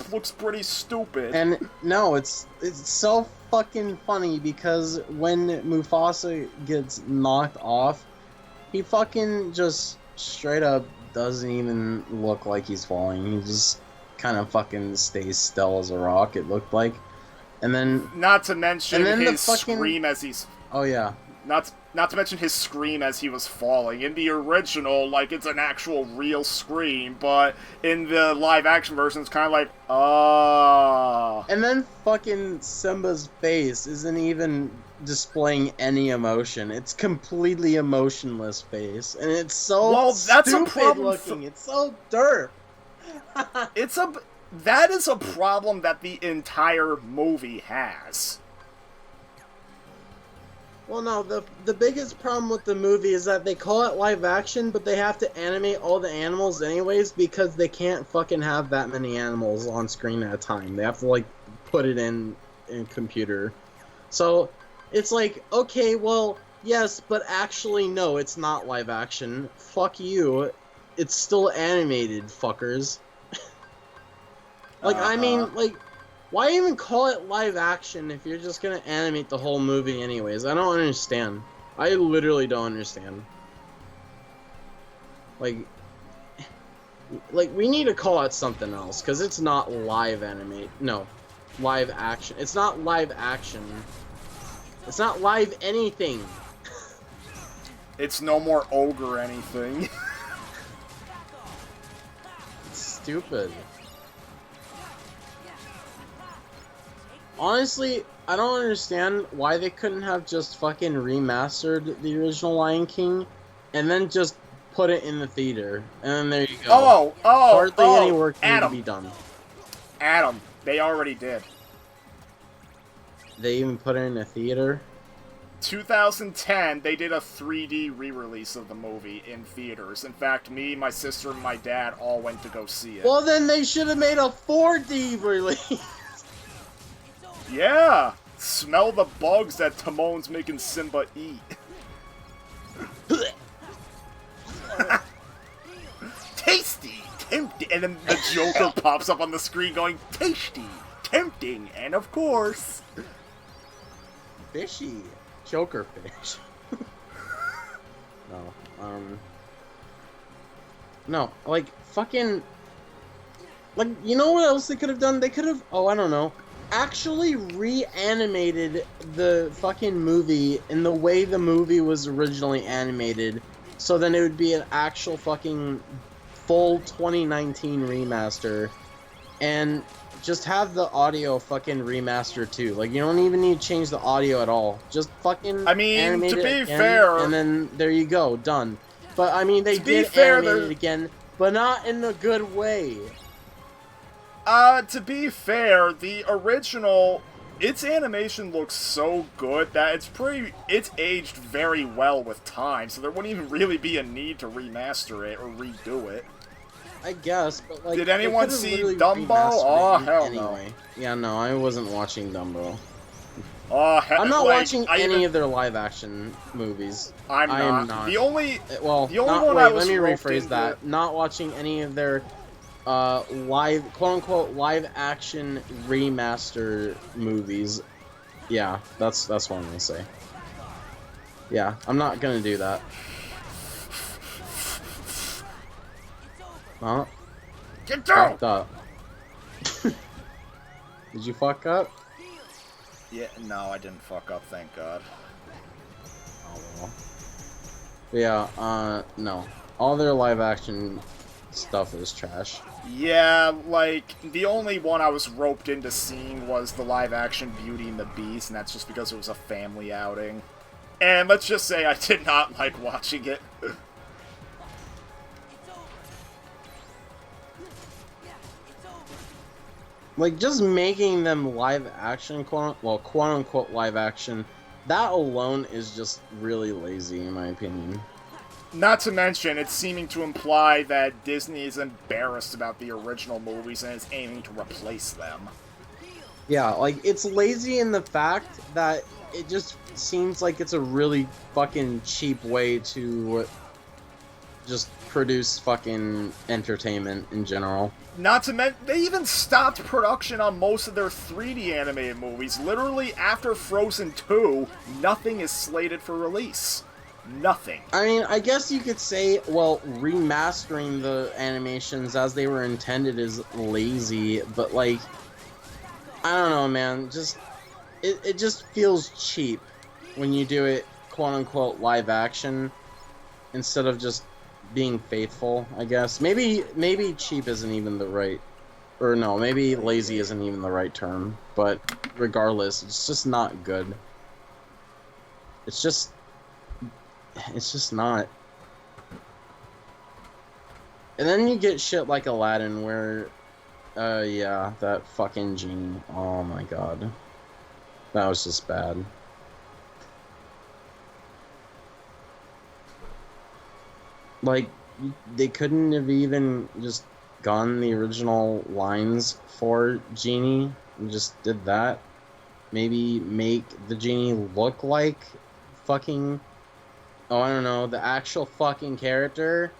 looks pretty stupid. And no, it's so fucking funny because when Mufasa gets knocked off, he fucking just straight up doesn't even look like he's falling. He just kind of fucking stays still as a rock, it looked like. And then... Not to mention his scream as he's... Oh, yeah. Not to mention his scream as he was falling. In the original, like, it's an actual real scream, but in the live-action version, it's kind of like, ah. And then fucking Simba's face isn't even displaying any emotion. It's completely emotionless face, and it's so that's stupid a problem looking. It's so derp. That is a problem that the entire movie has. Well, no, the biggest problem with the movie is that they call it live action, but they have to animate all the animals anyways because they can't fucking have that many animals on screen at a time. They have to, like, put it in computer. So, it's like, okay, well, Yes, but actually, no, it's not live action. Fuck you. It's still animated, fuckers. Like, I mean, like, why even call it live action if you're just gonna animate the whole movie anyways? I don't understand. I literally don't understand. Like, we need to call it something else, because it's not live animate. No, live action. It's not live action. It's not live anything. It's no more ogre anything. It's stupid. Honestly, I don't understand why they couldn't have just fucking remastered the original Lion King and then just put it in the theater. And then there you go. Hardly any work needed to be done. Adam, they already did. They even put it in a theater? 2010, they did a 3D re-release of the movie in theaters. In fact, me, my sister, and my dad all went to go see it. Well, then they should have made a 4D release. Yeah! Smell the bugs that Timon's making Simba eat. Tasty! Tempting! And then the Joker pops up on the screen going, tasty! Tempting! And of course... Fishy. Joker fish. No, like, fucking... Like, you know what else they could have done? They could have, I don't know, actually reanimated the fucking movie in the way the movie was originally animated, so then it would be an actual fucking full 2019 remaster, and just have the audio fucking remaster too. Like, you don't even need to change the audio at all. Just fucking animate to it be again, fair, and then there you go, done. But I mean, they did animate it again, but not in a good way. To be fair, the original, its animation looks so good that it's aged very well with time, so there wouldn't even really be a need to remaster it or redo it. I guess, but like... Did anyone see Dumbo? Oh, hell no. Yeah, no, I wasn't watching Dumbo. Oh, I'm not watching any of their live-action movies. I am not. The only one I was... Let me rephrase that. Not watching any of their quote-unquote live-action remaster movies. Yeah, that's what I'm gonna say. Yeah, I'm not gonna do that. Huh? Get down! Fucked up. Did you fuck up? Yeah, no, I didn't fuck up, thank God. Oh well. Yeah, no. All their live-action stuff is trash. Yeah, like, the only one I was roped into seeing was the live-action Beauty and the Beast, and that's just because it was a family outing. And let's just say I did not like watching it. Like, just making them live-action, quote-unquote live-action, that alone is just really lazy, in my opinion. Not to mention, it's seeming to imply that Disney is embarrassed about the original movies and is aiming to replace them. Yeah, like, it's lazy in the fact that it just seems like it's a really fucking cheap way to just produce fucking entertainment in general. Not to mention, they even stopped production on most of their 3D animated movies. Literally, after Frozen 2, nothing is slated for release. Nothing. I mean, I guess you could say, well, remastering the animations as they were intended is lazy, but, like, I don't know, man. Just, it just feels cheap when you do it, quote-unquote, live action, instead of just being faithful, I guess. Maybe cheap isn't even the right... Or no, maybe lazy isn't even the right term, but regardless, it's just not good. It's just not. And then you get shit like Aladdin where, yeah, that fucking genie. Oh my god. That was just bad. Like, they couldn't have even just gone the original lines for Genie and just did that. Maybe make the Genie look like fucking Oh, I don't know, the actual fucking character.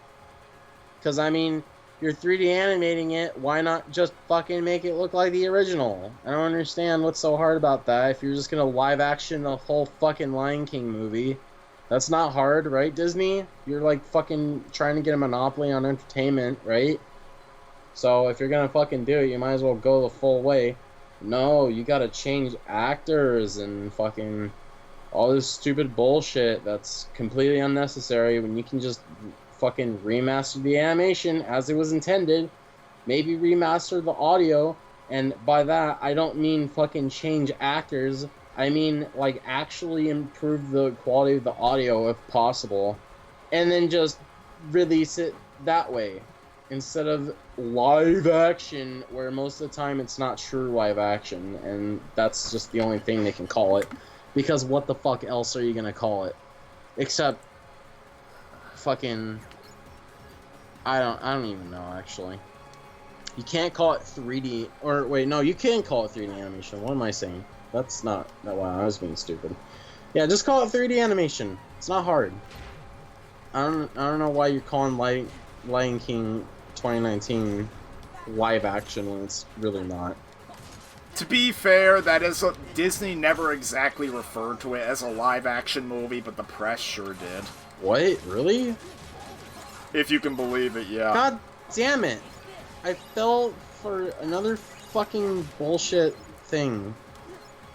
Because, I mean, you're 3D animating it, why not just fucking make it look like the original? I don't understand what's so hard about that. If you're just gonna live action the whole fucking Lion King movie, that's not hard, right, Disney? You're like fucking trying to get a monopoly on entertainment, right? So if you're gonna fucking do it, you might as well go the full way. No, you gotta change actors and fucking all this stupid bullshit that's completely unnecessary when you can just fucking remaster the animation as it was intended, maybe remaster the audio, and by that I don't mean fucking change actors, I mean like actually improve the quality of the audio if possible, and then just release it that way instead of live action where most of the time it's not true live action, and that's just the only thing they can call it, because what the fuck else are you gonna call it except fucking I don't even know, actually. You can't call it 3D, or wait, no, you can call it 3D animation. What am I saying? That's not, no, wow, I was being stupid. Yeah, just call it 3D animation. It's not hard. I don't know why you're calling Lion King 2019 live action when it's really not. To be fair, Disney never exactly referred to it as a live-action movie, but the press sure did. What? Really? If you can believe it, yeah. God damn it! I fell for another fucking bullshit thing.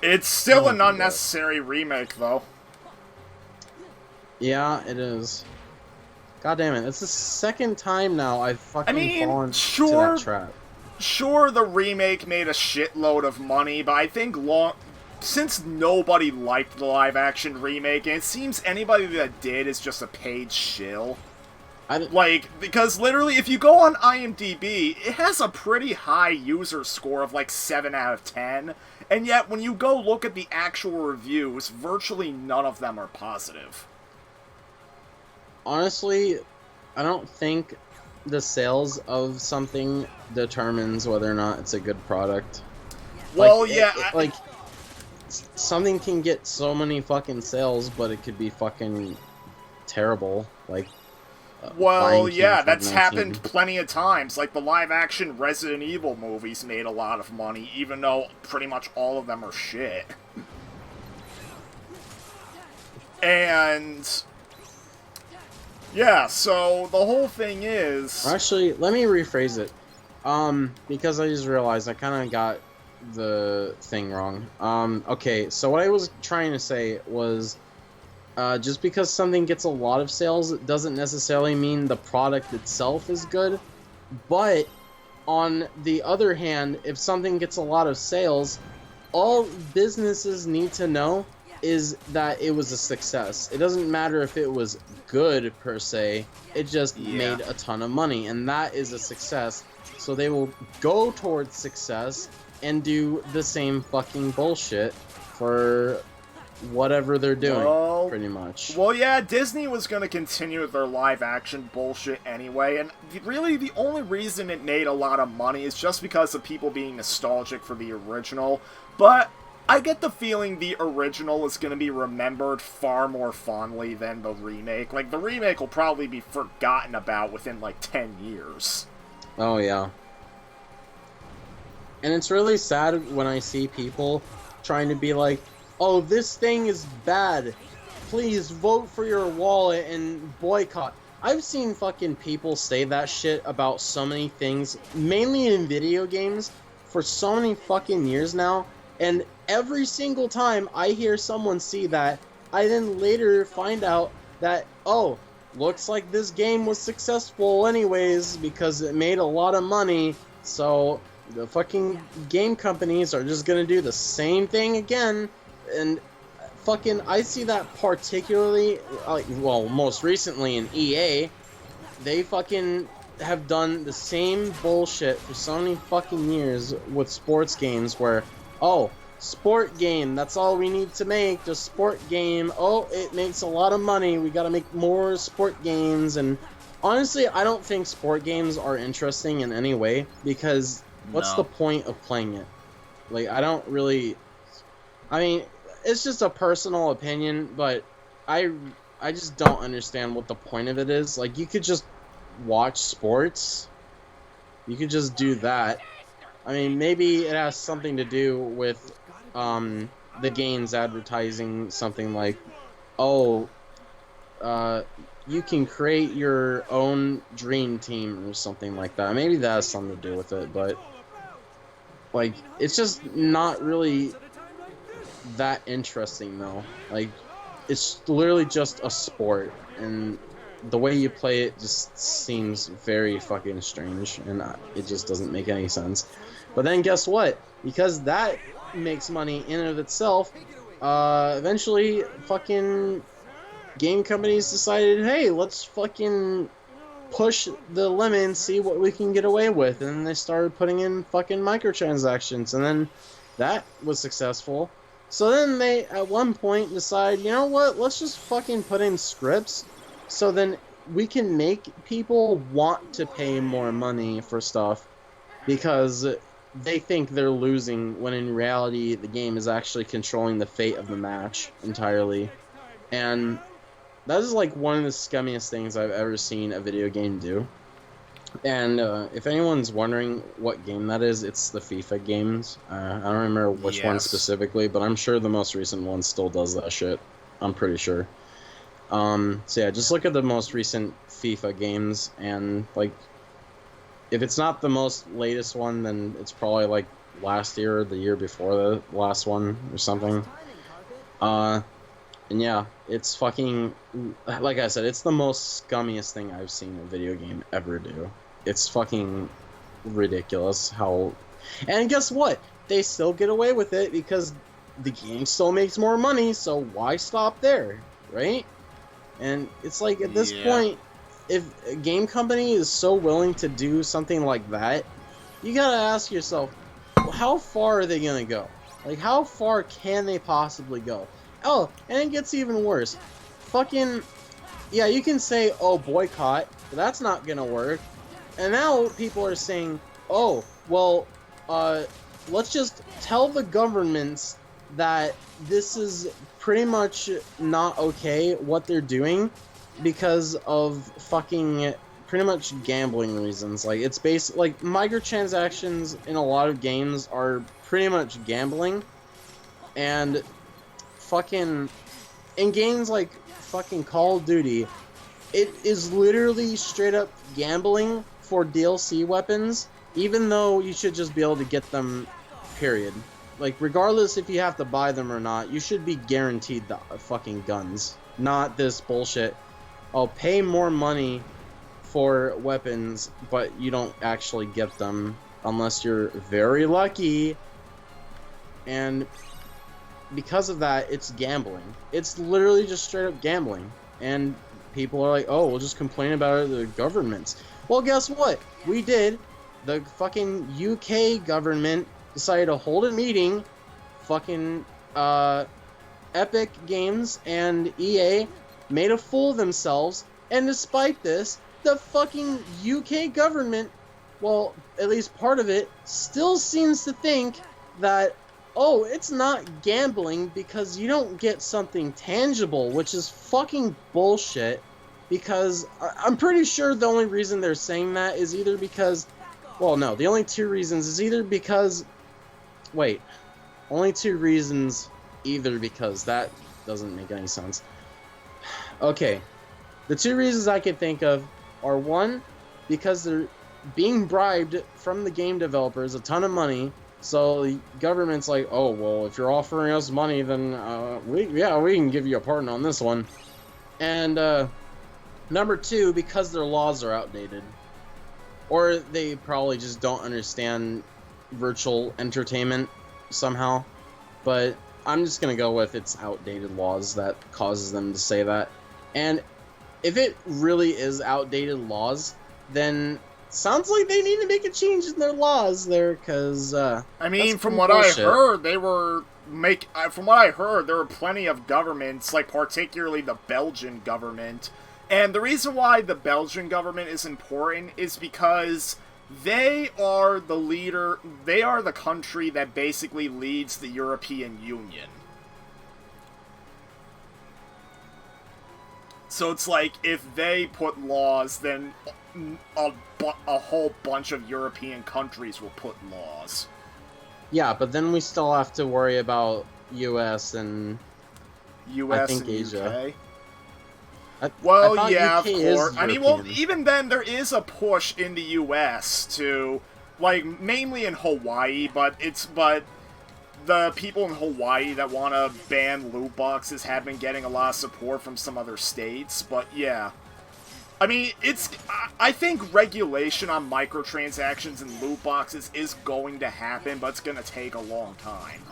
It's still an unnecessary remake, though. Yeah, it is. God damn it! It's the second time now I've fucking fallen to that trap. Sure, the remake made a shitload of money, but I think since nobody liked the live-action remake, and it seems anybody that did is just a paid shill. Because literally, if you go on IMDb, it has a pretty high user score of like 7 out of 10, and yet when you go look at the actual reviews, virtually none of them are positive. Honestly, I don't think the sales of something determines whether or not it's a good product. Well, something can get so many fucking sales, but it could be fucking terrible. Well, yeah, that's happened plenty of times. Like, the live-action Resident Evil movies made a lot of money, even though pretty much all of them are shit. And yeah, so the whole thing is... Actually, let me rephrase it. Because I just realized I kind of got the thing wrong. Okay, so what I was trying to say was... just because something gets a lot of sales, it doesn't necessarily mean the product itself is good. But, on the other hand, if something gets a lot of sales, all businesses need to know is that it was a success. It doesn't matter if it was good, per se. It just made a ton of money, and that is a success. So they will go towards success and do the same fucking bullshit for... whatever they're doing, pretty much. Well, yeah, Disney was going to continue with their live-action bullshit anyway, and really the only reason it made a lot of money is just because of people being nostalgic for the original, but I get the feeling the original is going to be remembered far more fondly than the remake. Like, the remake will probably be forgotten about within, like, 10 years. Oh, yeah. And it's really sad when I see people trying to be like, oh, this thing is bad. Please vote for your wallet and boycott. I've seen fucking people say that shit about so many things, mainly in video games, for so many fucking years now. And every single time I hear someone see that, I then later find out that, oh, looks like this game was successful anyways because it made a lot of money. So the fucking game companies are just gonna do the same thing again. And fucking, I see that particularly, well, most recently in EA, they fucking have done the same bullshit for so many fucking years with sports games where, oh, sport game, that's all we need to make, just sport game, oh, it makes a lot of money, we gotta make more sport games, and honestly, I don't think sport games are interesting in any way, because what's the point of playing it? Like, I don't really, I mean, it's just a personal opinion, but I I just don't understand what the point of it is. Like, you could just watch sports. You could just do that. I mean, maybe it has something to do with the games advertising something like, oh, uh, you can create your own dream team or something like that. Maybe that has something to do with it, but like, it's just not really that interesting though. Like, it's literally just a sport, and the way you play it just seems very fucking strange, and it just doesn't make any sense. But then guess what? Because that makes money in and of itself, eventually fucking game companies decided, hey, let's fucking push the limit and see what we can get away with. And then they started putting in fucking microtransactions, and then that was successful. So then they, at one point, decide, you know what, let's just fucking put in scripts so then we can make people want to pay more money for stuff because they think they're losing when in reality the game is actually controlling the fate of the match entirely. And that is like one of the scummiest things I've ever seen a video game do. And if anyone's wondering what game that is, it's the FIFA games. I don't remember which one specifically, but I'm sure the most recent one still does that shit. I'm pretty sure. So yeah, just look at the most recent FIFA games, and like, if it's not the most latest one, then it's probably like last year or the year before the last one or something. And yeah, it's fucking, like I said, it's the most scummiest thing I've seen a video game ever do. It's fucking ridiculous how... And guess what? They still get away with it because the game still makes more money, so why stop there, right? And it's like, at this point, if a game company is so willing to do something like that, you gotta ask yourself, how far are they gonna go? Like, how far can they possibly go? Oh, and it gets even worse. Fucking, yeah, you can say, oh, boycott, but that's not gonna work. And now people are saying, oh, well, let's just tell the governments that this is pretty much not okay, what they're doing, because of fucking pretty much gambling reasons. Like, it's like, microtransactions in a lot of games are pretty much gambling, and fucking, in games like fucking Call of Duty, it is literally straight up gambling for DLC weapons, even though you should just be able to get them, period. Like, regardless if you have to buy them or not, you should be guaranteed the fucking guns. Not this bullshit, I'll pay more money for weapons, but you don't actually get them unless you're very lucky. And because of that, it's gambling. It's literally just straight up gambling. And people are like, oh, we'll just complain about it to the governments. Well, guess what? We did. The fucking UK government decided to hold a meeting. Fucking Epic Games and EA made a fool of themselves. And despite this, the fucking UK government, well, at least part of it, still seems to think that, oh, it's not gambling because you don't get something tangible, which is fucking bullshit. Because I'm pretty sure the only reason they're saying that is either because, well, no, the only two reasons is either because, wait, only two reasons, either because that doesn't make any sense. Okay, the two reasons I can think of are, one, because they're being bribed from the game developers a ton of money. So the government's like, oh, well, if you're offering us money, then we can give you a pardon on this one. And number two, because their laws are outdated. Or they probably just don't understand virtual entertainment somehow. But I'm just going to go with it's outdated laws that causes them to say that. And if it really is outdated laws, then sounds like they need to make a change in their laws there, because I mean, from what I heard, there were plenty of governments, like particularly the Belgian government. And the reason why the Belgian government is important is because they are the country that basically leads the European Union. So it's like, if they put laws, then a whole bunch of European countries will put laws. Yeah, but then we still have to worry about US and US I think and Asia. UK. Well, I thought yeah, UK of is course. I mean, well, European. even then, there is a push in the US to, like, mainly in Hawaii, but the people in Hawaii that want to ban loot boxes have been getting a lot of support from some other states, but yeah. I mean, I think regulation on microtransactions and loot boxes is going to happen, but it's going to take a long time.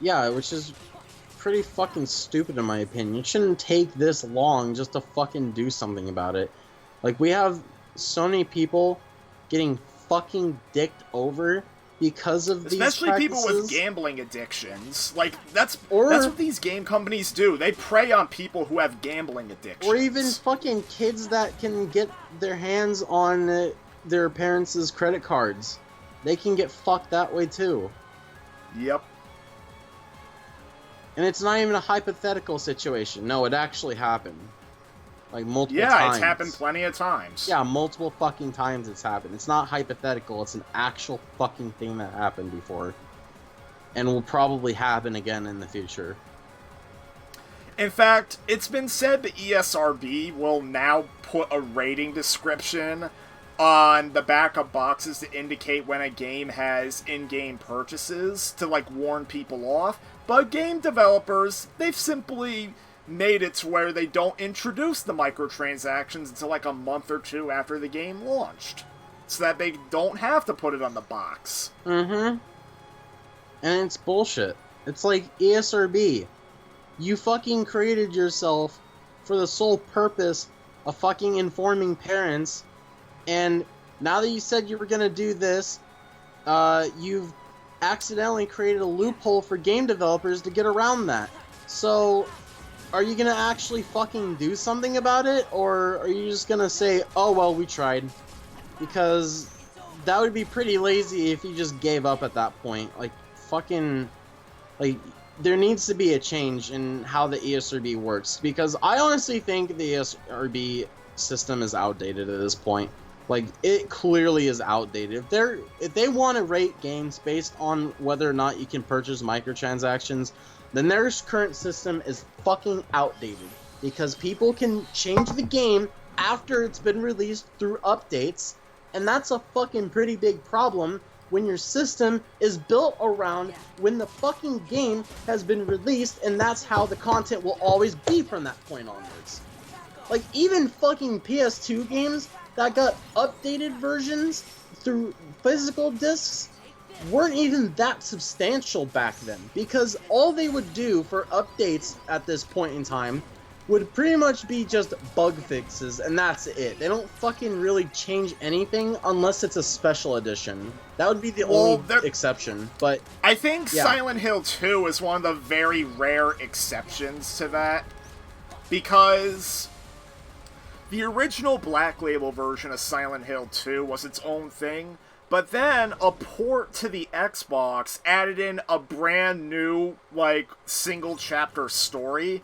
Yeah, which is pretty fucking stupid in my opinion. It shouldn't take this long just to fucking do something about it. Like, we have so many people getting fucking dicked over because of these practices. Especially people with gambling addictions. Like, that's what these game companies do. They prey on people who have gambling addictions. Or even fucking kids that can get their hands on their parents' credit cards. They can get fucked that way too. Yep. And it's not even a hypothetical situation. No, it actually happened. Like, multiple times. Yeah, it's happened plenty of times. Yeah, multiple fucking times it's happened. It's not hypothetical, it's an actual fucking thing that happened before. And will probably happen again in the future. In fact, it's been said the ESRB will now put a rating description on the back of boxes to indicate when a game has in-game purchases to, like, warn people off. But game developers, they've simply made it to where they don't introduce the microtransactions until like a month or two after the game launched. So that they don't have to put it on the box. Mm-hmm. And it's bullshit. It's like, ESRB, you fucking created yourself for the sole purpose of fucking informing parents, and now that you said you were gonna do this, you've accidentally created a loophole for game developers to get around that. So, are you gonna actually fucking do something about it, or are you just gonna say, oh well, we tried? Because that would be pretty lazy if you just gave up at that point. Like, fucking, like, there needs to be a change in how the ESRB works, because I honestly think the ESRB system is outdated at this point. Like, it clearly is outdated. If they want to rate games based on whether or not you can purchase microtransactions, then their current system is fucking outdated. Because people can change the game after it's been released through updates, and that's a fucking pretty big problem when your system is built around when the fucking game has been released, and that's how the content will always be from that point onwards. Like, even fucking PS2 games that got updated versions through physical discs weren't even that substantial back then, because all they would do for updates at this point in time would pretty much be just bug fixes, and that's it. They don't fucking really change anything unless it's a special edition. That would be the only exception, but I think yeah. Silent Hill 2 is one of the very rare exceptions to that, because the original Black Label version of Silent Hill 2 was its own thing, but then a port to the Xbox added in a brand new, like, single chapter story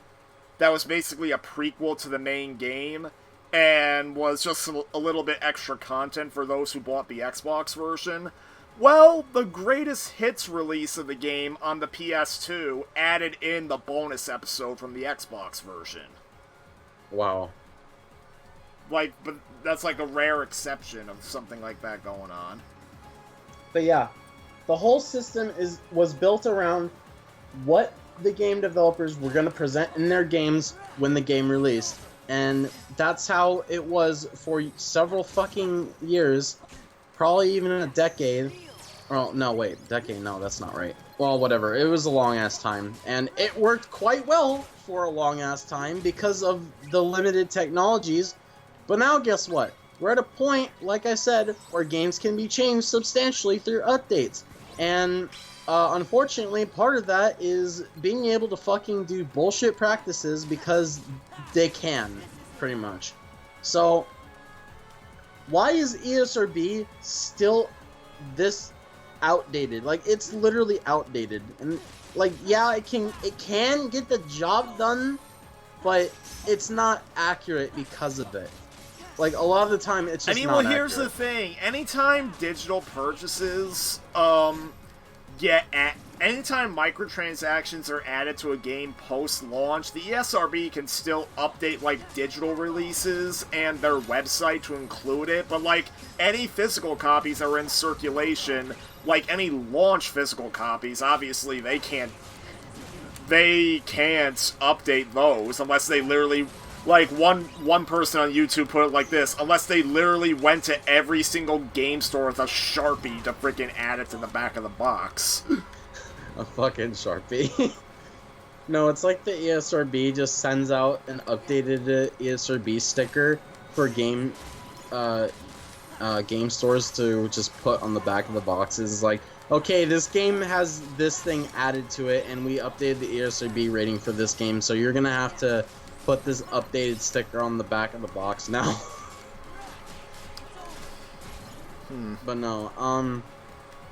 that was basically a prequel to the main game, and was just a little bit extra content for those who bought the Xbox version. Well, the greatest hits release of the game on the PS2 added in the bonus episode from the Xbox version. Wow. Like, but that's like a rare exception of something like that going on. But yeah, the whole system was built around what the game developers were going to present in their games when the game released. And that's how it was for several fucking years, probably even a decade. Oh, no, wait, decade, no, that's not right. Well, whatever, it was a long-ass time. And it worked quite well for a long-ass time because of the limited technologies. But now, guess what? We're at a point, like I said, where games can be changed substantially through updates. And, unfortunately, part of that is being able to fucking do bullshit practices because they can, pretty much. So, why is ESRB still this outdated? Like, it's literally outdated. And, like, yeah, it can get the job done but it's not accurate because of it. Like, a lot of the time, it's just not here's accurate. the thing. Anytime digital purchases, anytime microtransactions are added to a game post-launch, the ESRB can still update, like, digital releases and their website to include it, but, like, any physical copies that are in circulation, like any launch physical copies, obviously they can't update those unless they literally... Like, one person on YouTube put it like this, unless they literally went to every single game store with a Sharpie to freaking add it to the back of the box. A fucking Sharpie. No, it's like the ESRB just sends out an updated ESRB sticker for game stores to just put on the back of the boxes. Like, okay, this game has this thing added to it, and we updated the ESRB rating for this game, so you're gonna have to put this updated sticker on the back of the box now. But no,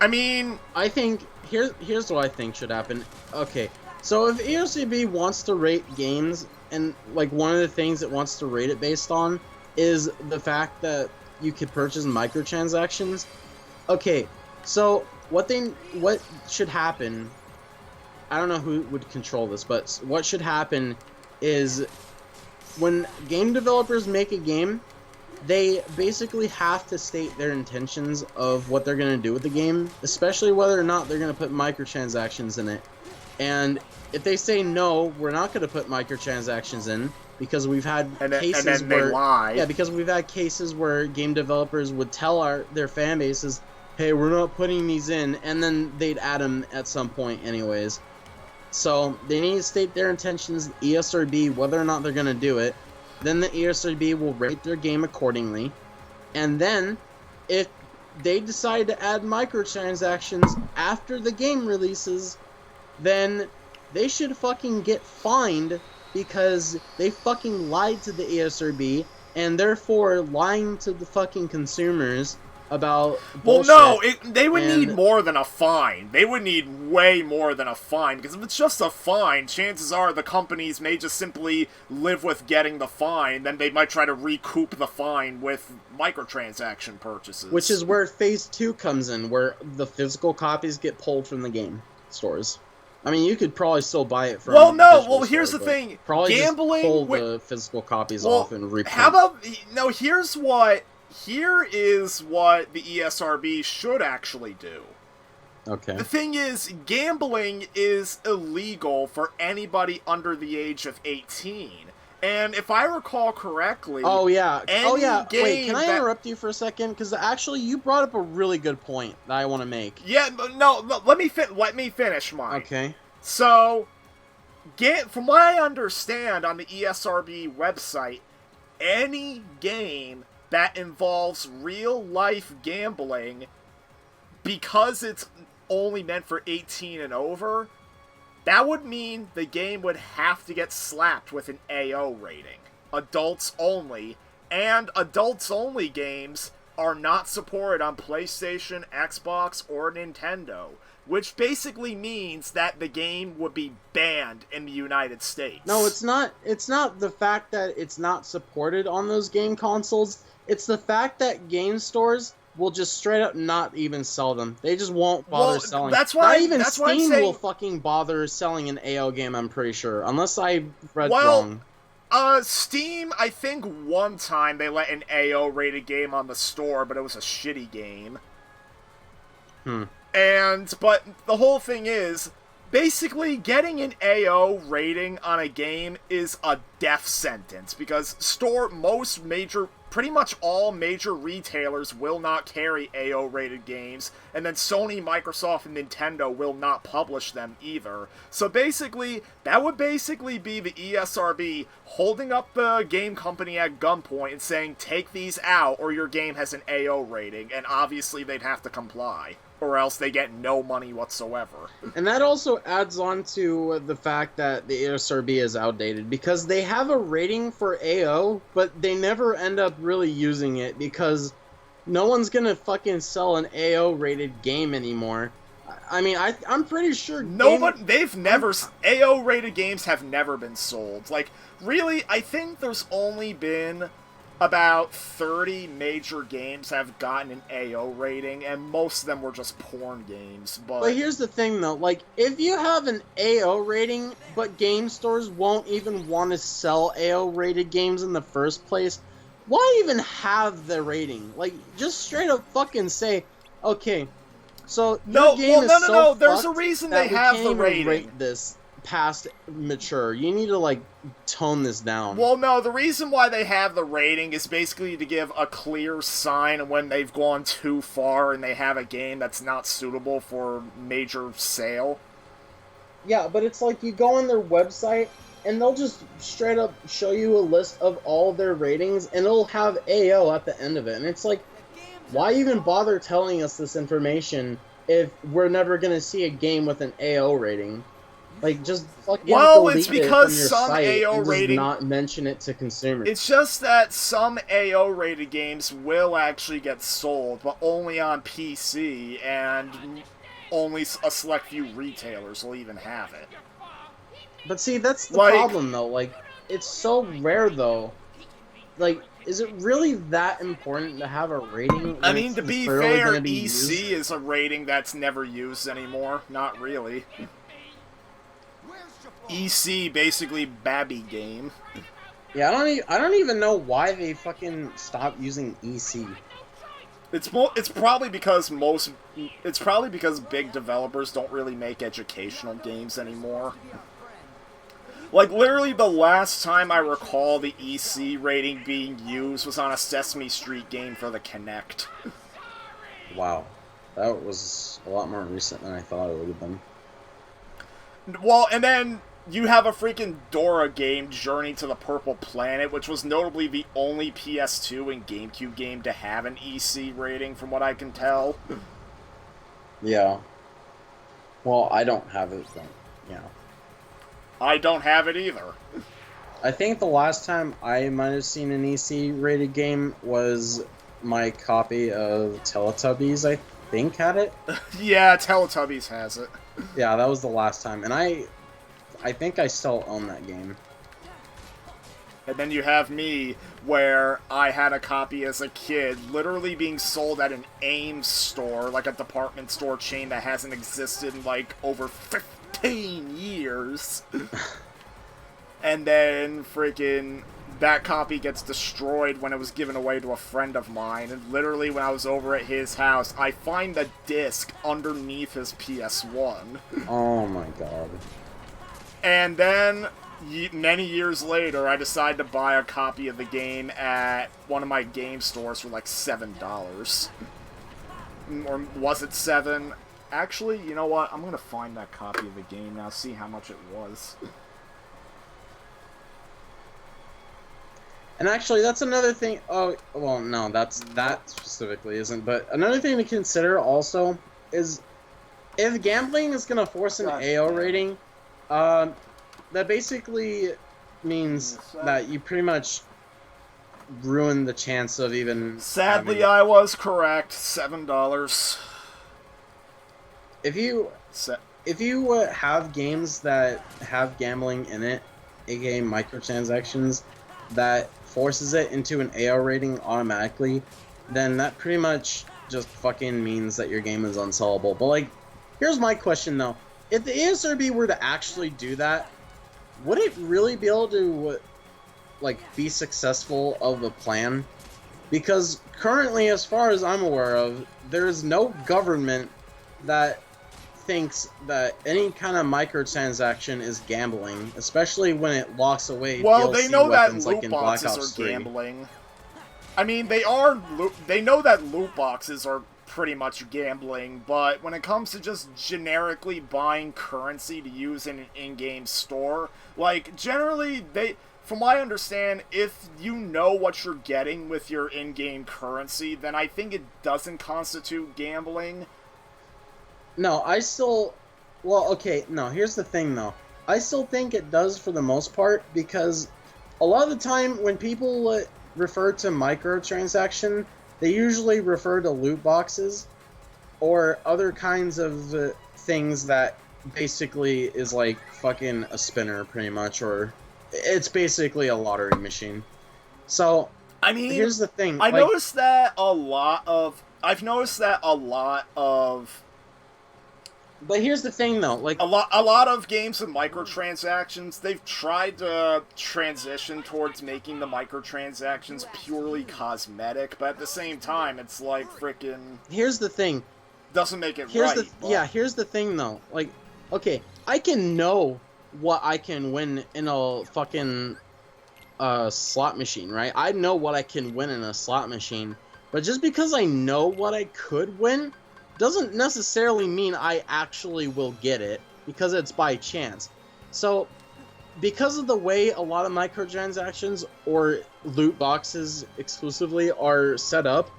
I mean... I think, here's what I think should happen. Okay, so if ESRB wants to rate games, and, like, one of the things it wants to rate it based on is the fact that you could purchase microtransactions. Okay, so what should happen, I don't know who would control this, but what should happen is when game developers make a game, they basically have to state their intentions of what they're going to do with the game, especially whether or not they're going to put microtransactions in it. And if they say, no, we're not going to put microtransactions in, because we've had cases where... lie. Yeah, because we've had cases where game developers would tell their fan bases, hey, we're not putting these in, and then they'd add them at some point anyways. So they need to state their intentions, ESRB, whether or not they're going to do it. Then the ESRB will rate their game accordingly. And then, if they decide to add microtransactions after the game releases, then they should fucking get fined because they fucking lied to the ESRB, and therefore lying to the fucking consumers about bullshit. Well, no, they would need more than a fine. They would need way more than a fine, because if it's just a fine, chances are the companies may just simply live with getting the fine, then they might try to recoup the fine with microtransaction purchases. Which is where Phase 2 comes in, where the physical copies get pulled from the game stores. I mean, you could probably still buy it from... Well, no, well, here's the thing. Probably Gambling... just pull the physical copies off and reprint. How about... No, here is what the ESRB should actually do. Okay. The thing is, gambling is illegal for anybody under the age of 18. And if I recall correctly... Oh, yeah. Wait, can I that... interrupt you for a second? Because actually, you brought up a really good point that I want to make. Yeah, no, let me finish mine. Okay. So, from what I understand on the ESRB website, any game that involves real-life gambling, because it's only meant for 18 and over, that would mean the game would have to get slapped with an AO rating. Adults only, and adults-only games are not supported on PlayStation, Xbox, or Nintendo, which basically means that the game would be banned in the United States. No, it's not the fact that it's not supported on those game consoles. It's the fact that game stores will just straight up not even sell them. They just won't bother selling. That's why. Not even that's Steam why will fucking bother selling an AO game, I'm pretty sure. Unless I read wrong. Steam, I think one time they let an AO rated game on the store, but it was a shitty game. But the whole thing is, basically, getting an AO rating on a game is a death sentence, because pretty much all major retailers will not carry AO-rated games, and then Sony, Microsoft, and Nintendo will not publish them either. So basically, that would basically be the ESRB holding up the game company at gunpoint and saying, take these out or your game has an AO rating, and obviously they'd have to comply, or else they get no money whatsoever. And that also adds on to the fact that the ESRB is outdated, because they have a rating for AO, but they never end up really using it, because no one's gonna fucking sell an AO rated game anymore. I mean, I'm pretty sure. No, but they've never. AO rated games have never been sold. Like, really, I think there's only been about 30 major games have gotten an AO rating, and most of them were just porn games. But here's the thing, though. Like, if you have an AO rating, but game stores won't even want to sell AO rated games in the first place, why even have the rating? Like, just straight up fucking say, okay, so your game is so there's a fucked reason that they have the we can't even rating. rate this past mature. You need to, like, tone this down. Well, no, the reason why they have the rating is basically to give a clear sign when they've gone too far and they have a game that's not suitable for major sale. Yeah, but it's like you go on their website and they'll just straight up show you a list of all their ratings and it'll have AO at the end of it. And it's like, why even bother telling us this information if we're never going to see a game with an AO rating? Like, just fucking delete it's because it from your some site AO and rating, just not mention it to consumers. It's just that some AO rated games will actually get sold, but only on PC, and only a select few retailers will even have it. But see, that's the problem, though. Like, it's so rare, though. Like, is it really that important to have a rating? I mean, to be fair, EC is a rating that's never used anymore. Not really. EC, basically Babby game. Yeah, I don't even know why they fucking stopped using EC. It's probably because big developers don't really make educational games anymore. Like, literally the last time I recall the EC rating being used was on a Sesame Street game for the Kinect. Wow. That was a lot more recent than I thought it would have been. Well, and then you have a freaking Dora game, Journey to the Purple Planet, which was notably the only PS2 and GameCube game to have an EC rating, from what I can tell. Yeah. Well, I don't have it, but, yeah. I don't have it either. I think the last time I might have seen an EC rated game was my copy of Teletubbies, I think, had it. Yeah, Teletubbies has it. Yeah, that was the last time, and I think I still own that game. And then you have me, where I had a copy as a kid, literally being sold at an Ames store, like a department store chain that hasn't existed in, like, over 15 years. And then, freaking, that copy gets destroyed when it was given away to a friend of mine. And literally, when I was over at his house, I find the disc underneath his PS1. Oh my god. And then, many years later, I decided to buy a copy of the game at one of my game stores for like $7. Or was it 7? Actually, you know what? I'm gonna find that copy of the game now, see how much it was. And actually, that's another thing. Oh, well, no, that specifically isn't. But another thing to consider also is if gambling is going to force an AO rating, that basically means that you pretty much ruin the chance of even. Sadly, I was correct. $7. If you have games that have gambling in it, aka microtransactions, that forces it into an AO rating automatically, then that pretty much just fucking means that your game is unsellable. But, like, here's my question, though. If the ASRB were to actually do that, would it really be able to, like, be successful of a plan? Because currently, as far as I'm aware of, there is no government that thinks that any kind of microtransaction is gambling, especially when it locks away well, DLC they know that weapons loot like in boxes Black Ops are 3. gambling. I mean, they know that loot boxes are pretty much gambling, but when it comes to just generically buying currency to use in an in-game store, like, generally, from what I understand, if you know what you're getting with your in-game currency, then I think it doesn't constitute gambling. No, well, okay, no, here's the thing, though. I still think it does for the most part, because a lot of the time when people refer to microtransaction, they usually refer to loot boxes or other kinds of things that basically is like fucking a spinner, pretty much, or it's basically a lottery machine. So, I mean, here's the thing. I've noticed that a lot of. But here's the thing, though. Like a lot of games with microtransactions, they've tried to transition towards making the microtransactions purely cosmetic, but at the same time, it's like freaking. Here's the thing. Doesn't make it here's right. Yeah, here's the thing, though. Like, okay, I can know what I can win in a fucking slot machine, right? I know what I can win in a slot machine, but just because I know what I could win doesn't necessarily mean I actually will get it, because it's by chance. So, because of the way a lot of microtransactions or loot boxes exclusively are set up,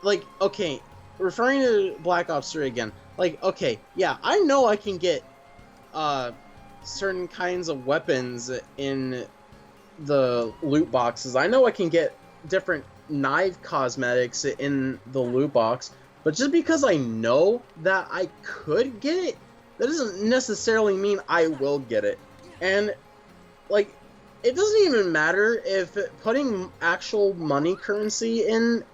like, okay, referring to Black Ops 3 again, like, okay, yeah, I know I can get certain kinds of weapons in the loot boxes. I know I can get different knife cosmetics in the loot box, but just because I know that I could get it, that doesn't necessarily mean I will get it. And, like, it doesn't even matter if putting actual money currency in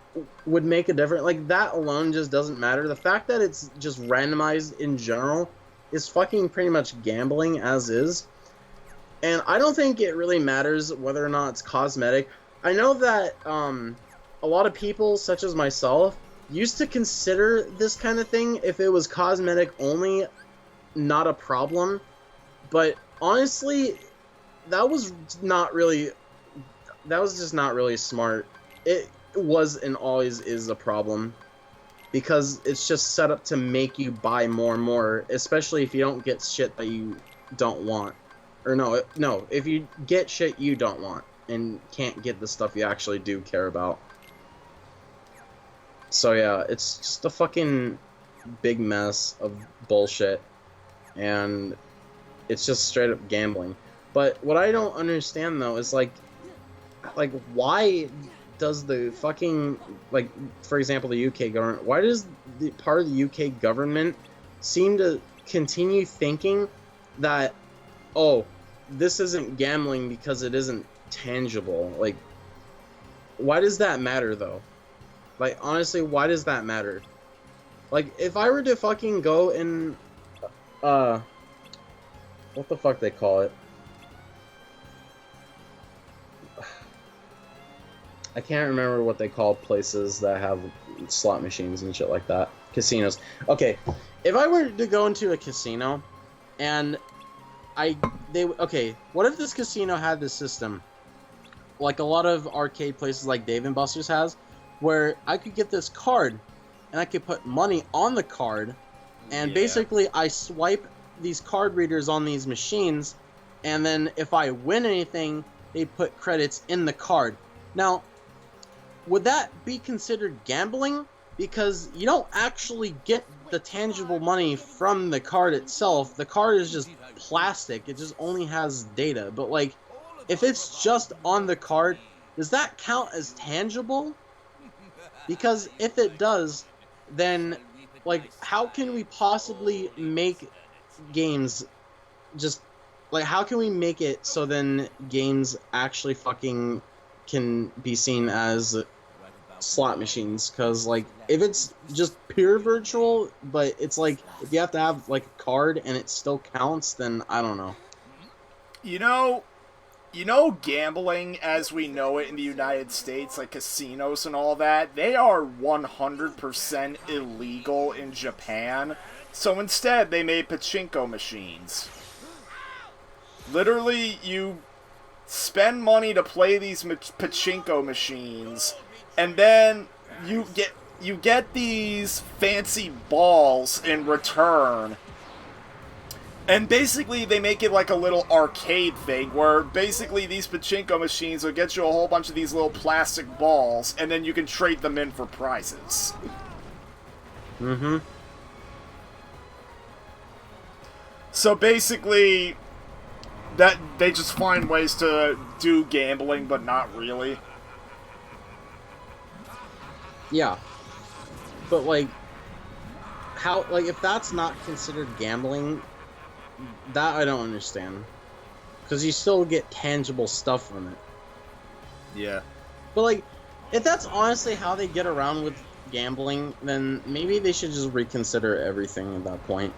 would make a difference. Like, that alone just doesn't matter. The fact that it's just randomized in general is fucking pretty much gambling as is. And I don't think it really matters whether or not it's cosmetic. I know that a lot of people, such as myself, used to consider this kind of thing, if it was cosmetic only, not a problem. But honestly, that was just not really smart. It was and always is a problem, because it's just set up to make you buy more and more, especially if you don't get shit that you don't want. Or no, if you get shit you don't want and can't get the stuff you actually do care about. So yeah, it's just a fucking big mess of bullshit, and it's just straight up gambling. But what I don't understand, though, is like why does the fucking, like, for example, the UK government, why does the part of the UK government seem to continue thinking that, oh, this isn't gambling because it isn't tangible? Like, why does that matter, though? Like, honestly, why does that matter? Like, if I were to fucking go in, what the fuck they call it? I can't remember what they call places that have slot machines and shit like that. Casinos. Okay, if I were to go into a casino, and what if this casino had this system, like a lot of arcade places like Dave & Buster's has, where I could get this card, and I could put money on the card, and basically I swipe these card readers on these machines, and then if I win anything, they put credits in the card. Now, would that be considered gambling? Because you don't actually get the tangible money from the card itself. The card is just plastic. It just only has data. But, like, if it's just on the card, does that count as tangible? Because if it does, then, like, how can we possibly make games just, like, how can we make it so then games actually fucking can be seen as slot machines? Because, like, if it's just pure virtual, but it's like, if you have to have, like, a card and it still counts, then I don't know. You know, gambling as we know it in the United States, like casinos and all that, they are 100% illegal in Japan. So instead, they made pachinko machines. Literally, you spend money to play these pachinko machines, and then you get these fancy balls in return. And basically, they make it like a little arcade thing, where basically these pachinko machines will get you a whole bunch of these little plastic balls, and then you can trade them in for prizes. Mm-hmm. So basically, that they just find ways to do gambling, but not really. Yeah. But, like, how, like, if that's not considered gambling, that I don't understand. Because you still get tangible stuff from it. Yeah. But, like, if that's honestly how they get around with gambling, then maybe they should just reconsider everything at that point.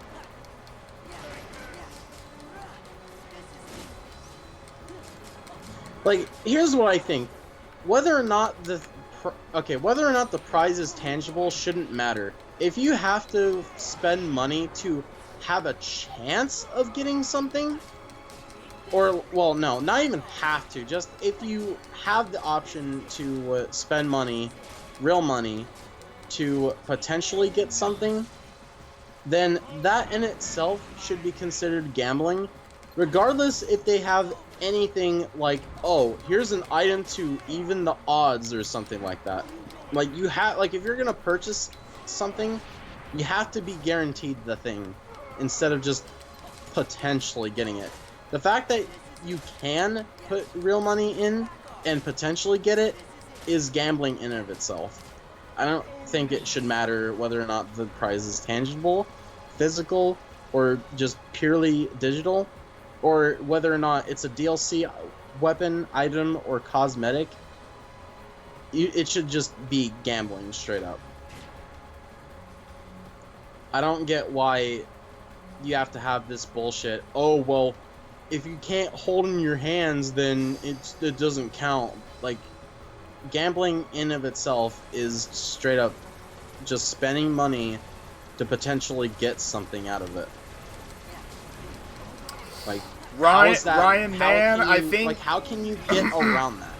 Like, here's what I think. Whether or not the prize is tangible shouldn't matter. If you have to spend money to have a chance of getting something, or, well, no, not even have to, just if you have the option to spend money, real money, to potentially get something, then that in itself should be considered gambling, regardless if they have anything like, oh, here's an item to even the odds or something like that. Like, you have, like, if you're gonna purchase something, you have to be guaranteed the thing instead of just potentially getting it. The fact that you can put real money in and potentially get it is gambling in and of itself. I don't think it should matter whether or not the prize is tangible, physical, or just purely digital, or whether or not it's a DLC weapon, item, or cosmetic. It should just be gambling straight up. I don't get why you have to have this bullshit. Oh, well, if you can't hold in your hands, then it doesn't count. Like, gambling in of itself is straight up just spending money to potentially get something out of it. Like, Ryan Mann, I think... Like, how can you get around that?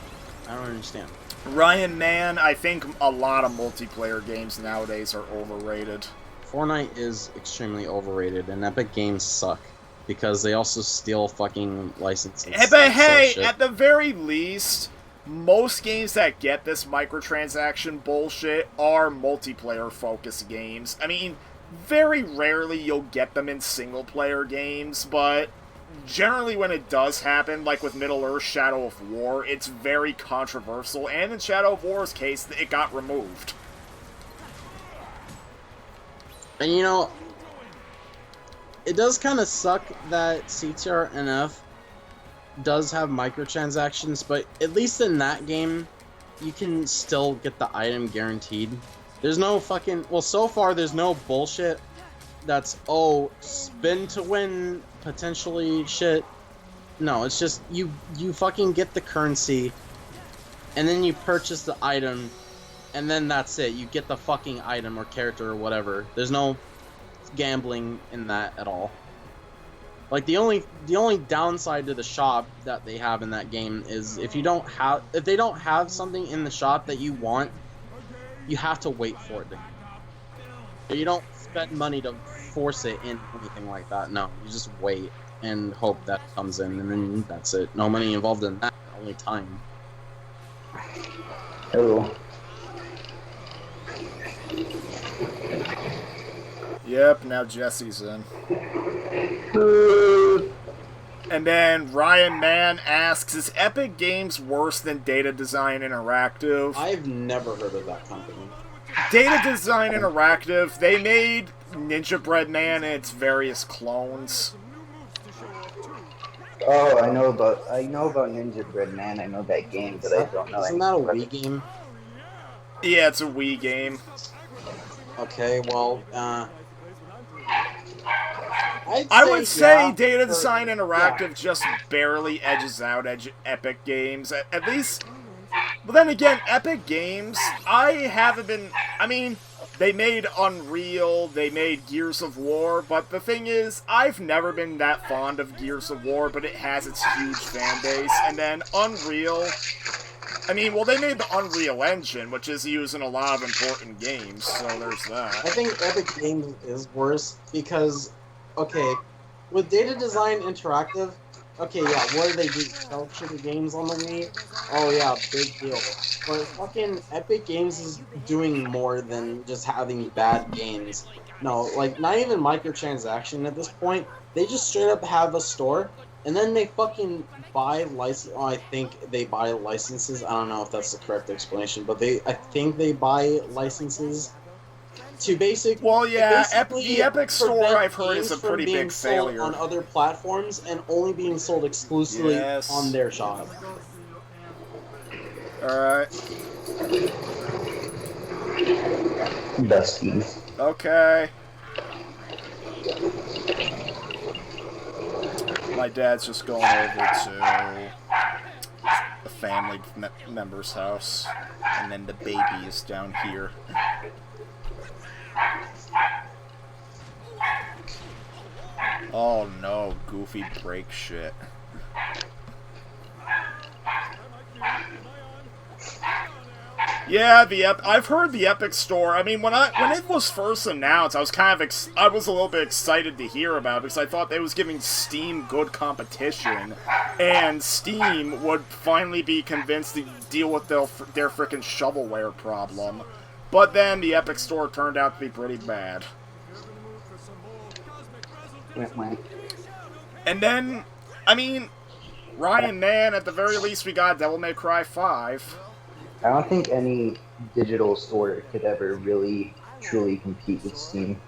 I don't understand. Ryan Mann, I think a lot of multiplayer games nowadays are overrated. Fortnite is extremely overrated, and Epic Games suck. Because they also steal fucking licenses. But hey, at the very least, most games that get this microtransaction bullshit are multiplayer-focused games. I mean, very rarely you'll get them in single-player games, but generally when it does happen, like with Middle-earth Shadow of War, it's very controversial, and in Shadow of War's case, it got removed. And you know, it does kind of suck that CTR NF does have microtransactions, but at least in that game, you can still get the item guaranteed. There's no fucking... Well, so far, there's no bullshit that's, oh, spin to win, potentially shit. No, it's just, you fucking get the currency, and then you purchase the item, and then that's it. You get the fucking item or character or whatever. There's no gambling in that at all. Like, the only downside to the shop that they have in that game is if they don't have something in the shop that you want, you have to wait for it. You don't spend money to force it in anything like that. No, you just wait and hope that comes in, and then that's it. No money involved in that. Only time. Oh. Yep, now Jesse's in. And then Ryan Mann asks, is Epic Games worse than Data Design Interactive? I've never heard of that company. Data Design Interactive, they made Ninja Bread Man and its various clones. Oh, I know about Ninja Bread Man. I know that game, but I don't know. Isn't that a Wii game? Yeah, it's a Wii game. Okay, well, I would say Data Design Interactive just barely edges out Epic Games. At least... But then again, Epic Games, I mean, they made Unreal, they made Gears of War, but the thing is, I've never been that fond of Gears of War, but it has its huge fan base. And then Unreal, I mean, well, they made the Unreal Engine, which is used in a lot of important games, so there's that. I think Epic Games is worse because, okay, with Data Design Interactive, okay, yeah, what do they do? Sell shitty games on the Wii? Oh yeah, big deal. But fucking Epic Games is doing more than just having bad games. No, like, not even microtransaction at this point. They just straight up have a store, and then they fucking buy license. Oh, I think they buy licenses. I don't know if that's the correct explanation, but I think they buy licenses to Well, yeah, basically the Epic Store, prevent I've heard, is games a from pretty being big sold failure. on other platforms and only being sold exclusively Yes. on their shop. Alright. Dusty. Okay. My dad's just going over to a family member's house, and then the baby is down here. Oh no, Goofy break shit. Yeah, I've heard the Epic Store. I mean, when it was first announced, I was kind of I was a little bit excited to hear about it because I thought they was giving Steam good competition, and Steam would finally be convinced to deal with their frickin' shovelware problem. But then the Epic Store turned out to be pretty bad. And then, I mean, Ryan, man, at the very least we got Devil May Cry 5. I don't think any digital store could ever really truly compete with Steam.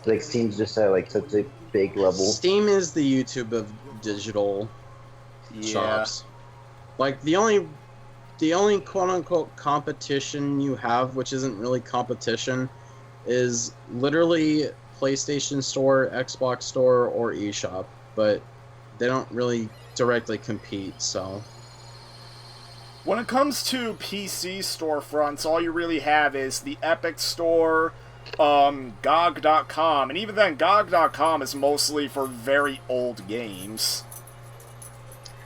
Like Steam's just at like such a big level. Steam is the YouTube of digital shops. Like the only quote unquote competition you have, which isn't really competition, is literally PlayStation Store, Xbox Store, or eShop. But they don't really directly compete, so. When it comes to PC storefronts, all you really have is the Epic Store, GOG.com, and even then, GOG.com is mostly for very old games.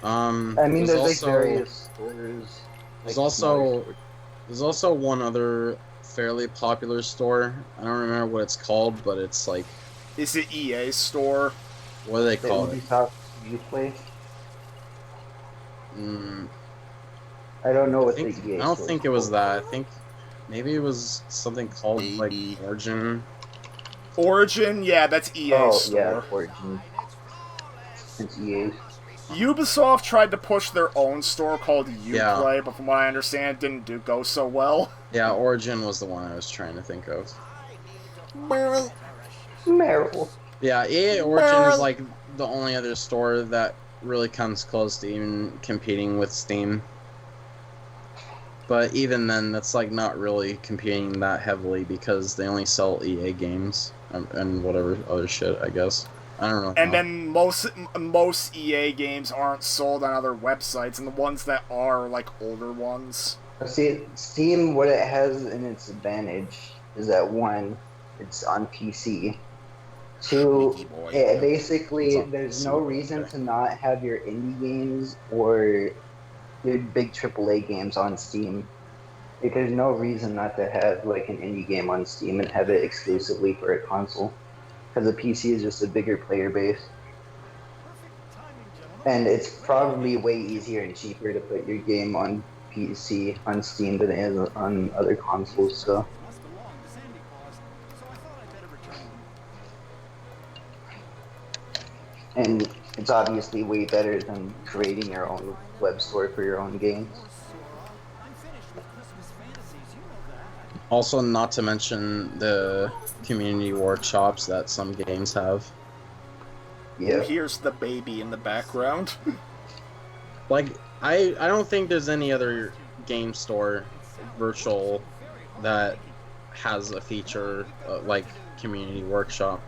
I mean, there's like various stores. There's also one other fairly popular store. I don't remember what it's called, but it's like. Is it EA Store? What do they call it? Ubisoft Uplay. I don't know what the EA. I don't think it was that. I think maybe it was something called like Origin. Origin, yeah, that's EA Store. Yeah, Origin. It's EA. Ubisoft tried to push their own store called Uplay, but from what I understand, it didn't go so well. Yeah, Origin was the one I was trying to think of. Meryl. Yeah, EA Origin is like the only other store that really comes close to even competing with Steam. But even then, that's like not really competing that heavily because they only sell EA games and whatever other shit, I guess. I don't know. And then most EA games aren't sold on other websites, and the ones that are like older ones. See, Steam, what it has in its advantage is that one, it's on PC. Two, basically, there's no reason to not have your indie games or your big AAA games on Steam. Like, there's no reason not to have like an indie game on Steam and have it exclusively for a console. Because the PC is just a bigger player base. And it's probably way easier and cheaper to put your game on PC, on Steam, than it is on other consoles, so. And it's obviously way better than creating your own web store for your own games. Also, not to mention the community workshops that some games have. Yeah. Here's the baby in the background. Like, I don't think there's any other game store virtual that has a feature like community workshop.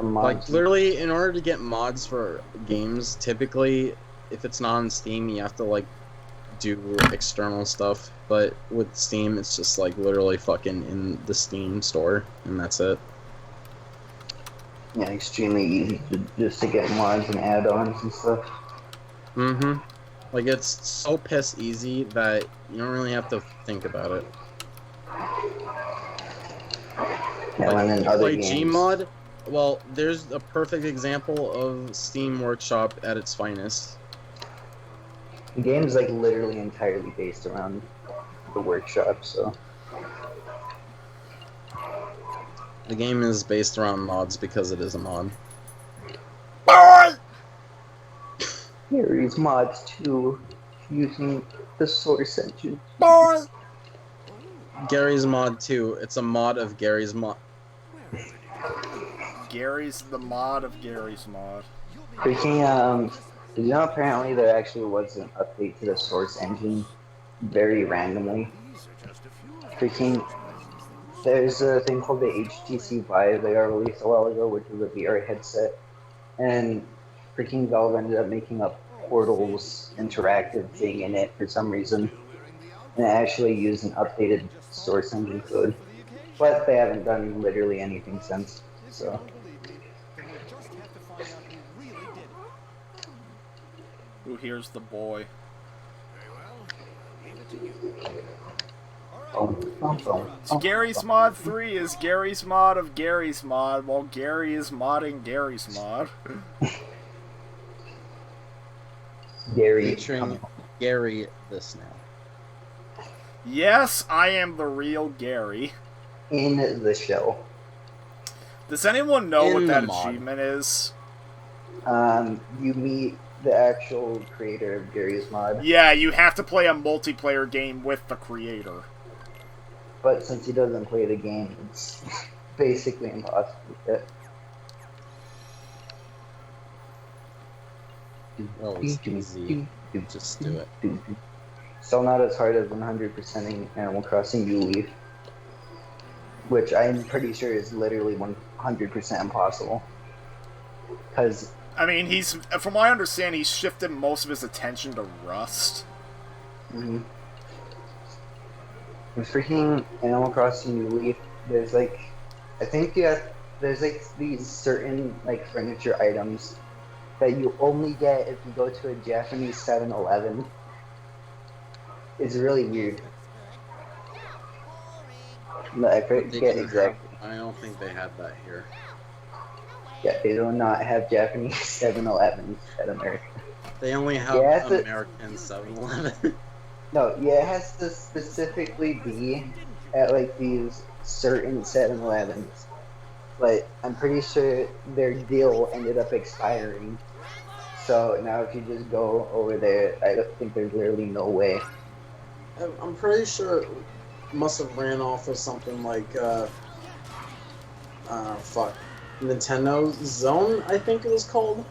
Like, literally, in order to get mods for games, typically, if it's not on Steam, you have to, like, do external stuff. But with Steam, it's just, like, literally fucking in the Steam store, and that's it. Yeah, extremely easy just to get mods and add-ons and stuff. Mm-hmm. Like, it's so piss easy that you don't really have to think about it. Yeah, like, and then you other play games. Gmod. Well, there's a perfect example of Steam Workshop at its finest. The game's like literally entirely based around the workshop, so. The game is based around mods because it is a mod. Here is mods too, using the source engine. Gary's Mod 2. It's a mod of Gary's Mod. Gary's the mod of Gary's mod. Freaking, you know, apparently there actually was an update to the source engine very randomly. Freaking, there's a thing called the HTC Vive they got released a while ago, which is a VR headset. And freaking Valve ended up making a Portals interactive thing in it for some reason. And it actually used an updated source engine code. But they haven't done literally anything since, so. Ooh, here's the boy. Gary's Mod 3 is Gary's mod of Gary's mod, while Gary is modding Gary's mod. Gary. Featuring Gary this now. Yes, I am the real Gary. In the show. Does anyone know what In that the mod. achievement is? You meet the actual creator of Gary's mod. Yeah, you have to play a multiplayer game with the creator. But since he doesn't play the game, it's basically impossible to get. Oh, it's easy. Just do it. Still not as hard as 100%ing Animal Crossing U Leaf, which I'm pretty sure is literally 100% impossible. Because I mean, from what I understand, he's shifted most of his attention to Rust. with freaking Animal Crossing U Leaf, there's like, I think there's like these certain like furniture items that you only get if you go to a Japanese 7-Eleven. It's really weird. No, I forget exactly. I don't think they had that here. Yeah, they do not have Japanese 7-Elevens at America. They only have American 7-Eleven. No, yeah, it has to specifically be at like these certain 7-Elevens. But I'm pretty sure their deal ended up expiring. So now if you just go over there, I don't think there's literally no way. I'm pretty sure it must have ran off of something like, Nintendo Zone, I think it was called.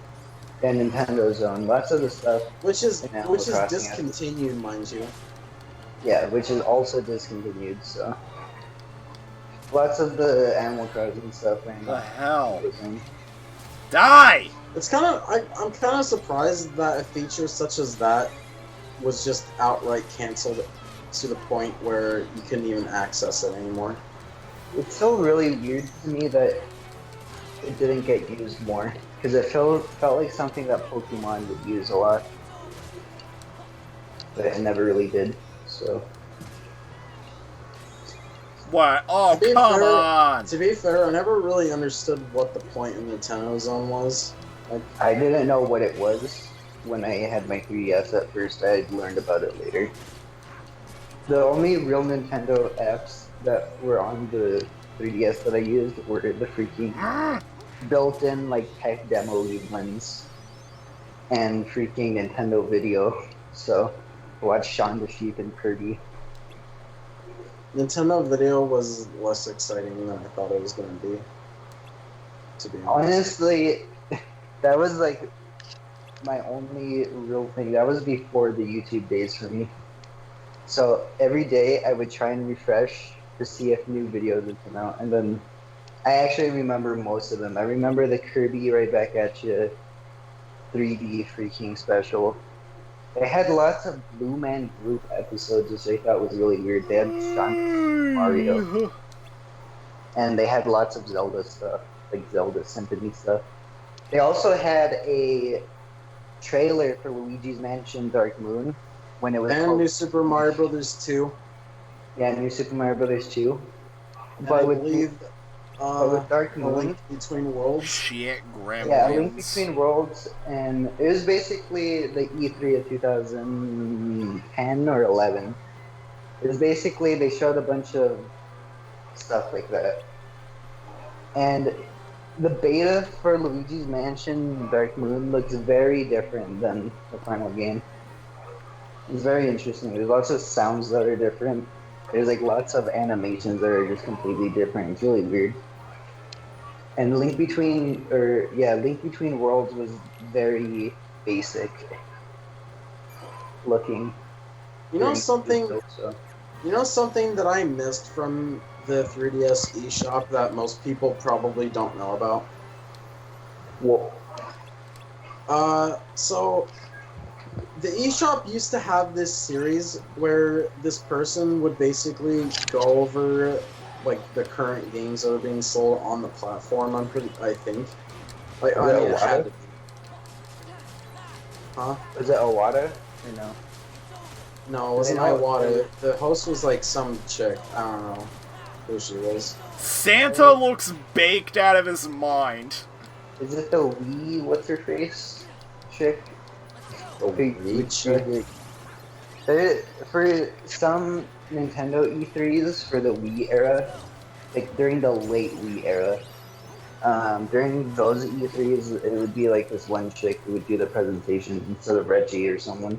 And Nintendo Zone, lots of the stuff. Which is Crossing discontinued, mind you. Yeah, which is also discontinued, so. Lots of the Animal Crossing stuff ran The off. hell? Die! It's I'm kind of surprised that a feature such as that was just outright canceled to the point where you couldn't even access it anymore. It's still really weird to me that it didn't get used more, because it felt like something that Pokemon would use a lot, but it never really did. So What? Oh, come on! To be fair, I never really understood what the point of Nintendo Zone was. I didn't know what it was when I had my 3DS at first. I learned about it later. The only real Nintendo apps that were on the 3DS that I used were the freaking built-in like tech demo ones and freaking Nintendo Video. So watch Shaun the Sheep and Kirby. Nintendo Video was less exciting than I thought it was going to be. To be honest. Honestly, that was like my only real thing. That was before the YouTube days for me. So every day I would try and refresh to see if new videos would come out, and then I actually remember most of them. I remember the Kirby Right Back at You 3D freaking special. They had lots of Blue Man Group episodes, which I thought was really weird. They had Sonic, Mario, and they had lots of Zelda stuff, like Zelda Symphony stuff. They also had a trailer for Luigi's Mansion Dark Moon when it was and New Super Mario Brothers 2. Yeah, New Super Mario Brothers 2. And But I with, believe with Dark A Moon, Link Between Worlds. Shit, Gremlins. yeah, A Link Between Worlds, and it was basically the E3 of 2010 or 11. It was basically, they showed a bunch of stuff like that. And the beta for Luigi's Mansion Dark Moon looks very different than the final game. It's very interesting. There's lots of sounds that are different. There's like lots of animations that are just completely different. It's really weird. And Link Between Worlds was very basic looking You know during something? so. You know something that I missed from the 3DS eShop that most people probably don't know about? Well, So the eShop used to have this series where this person would basically go over like the current games that are being sold on the platform. I think. Like, was I it mean, it had Awada? to be. Huh? Was it Awada or no? No, it 'Cause I wasn't know Iwata. The host was like some chick. I don't know who she was. Santa looks baked out of his mind. is it the Wii? What's her face? Chick. The weed chick. For some Nintendo E3s for the Wii era, like during the late Wii era, during those E3s, it would be like this one chick who would do the presentation instead of Reggie or someone.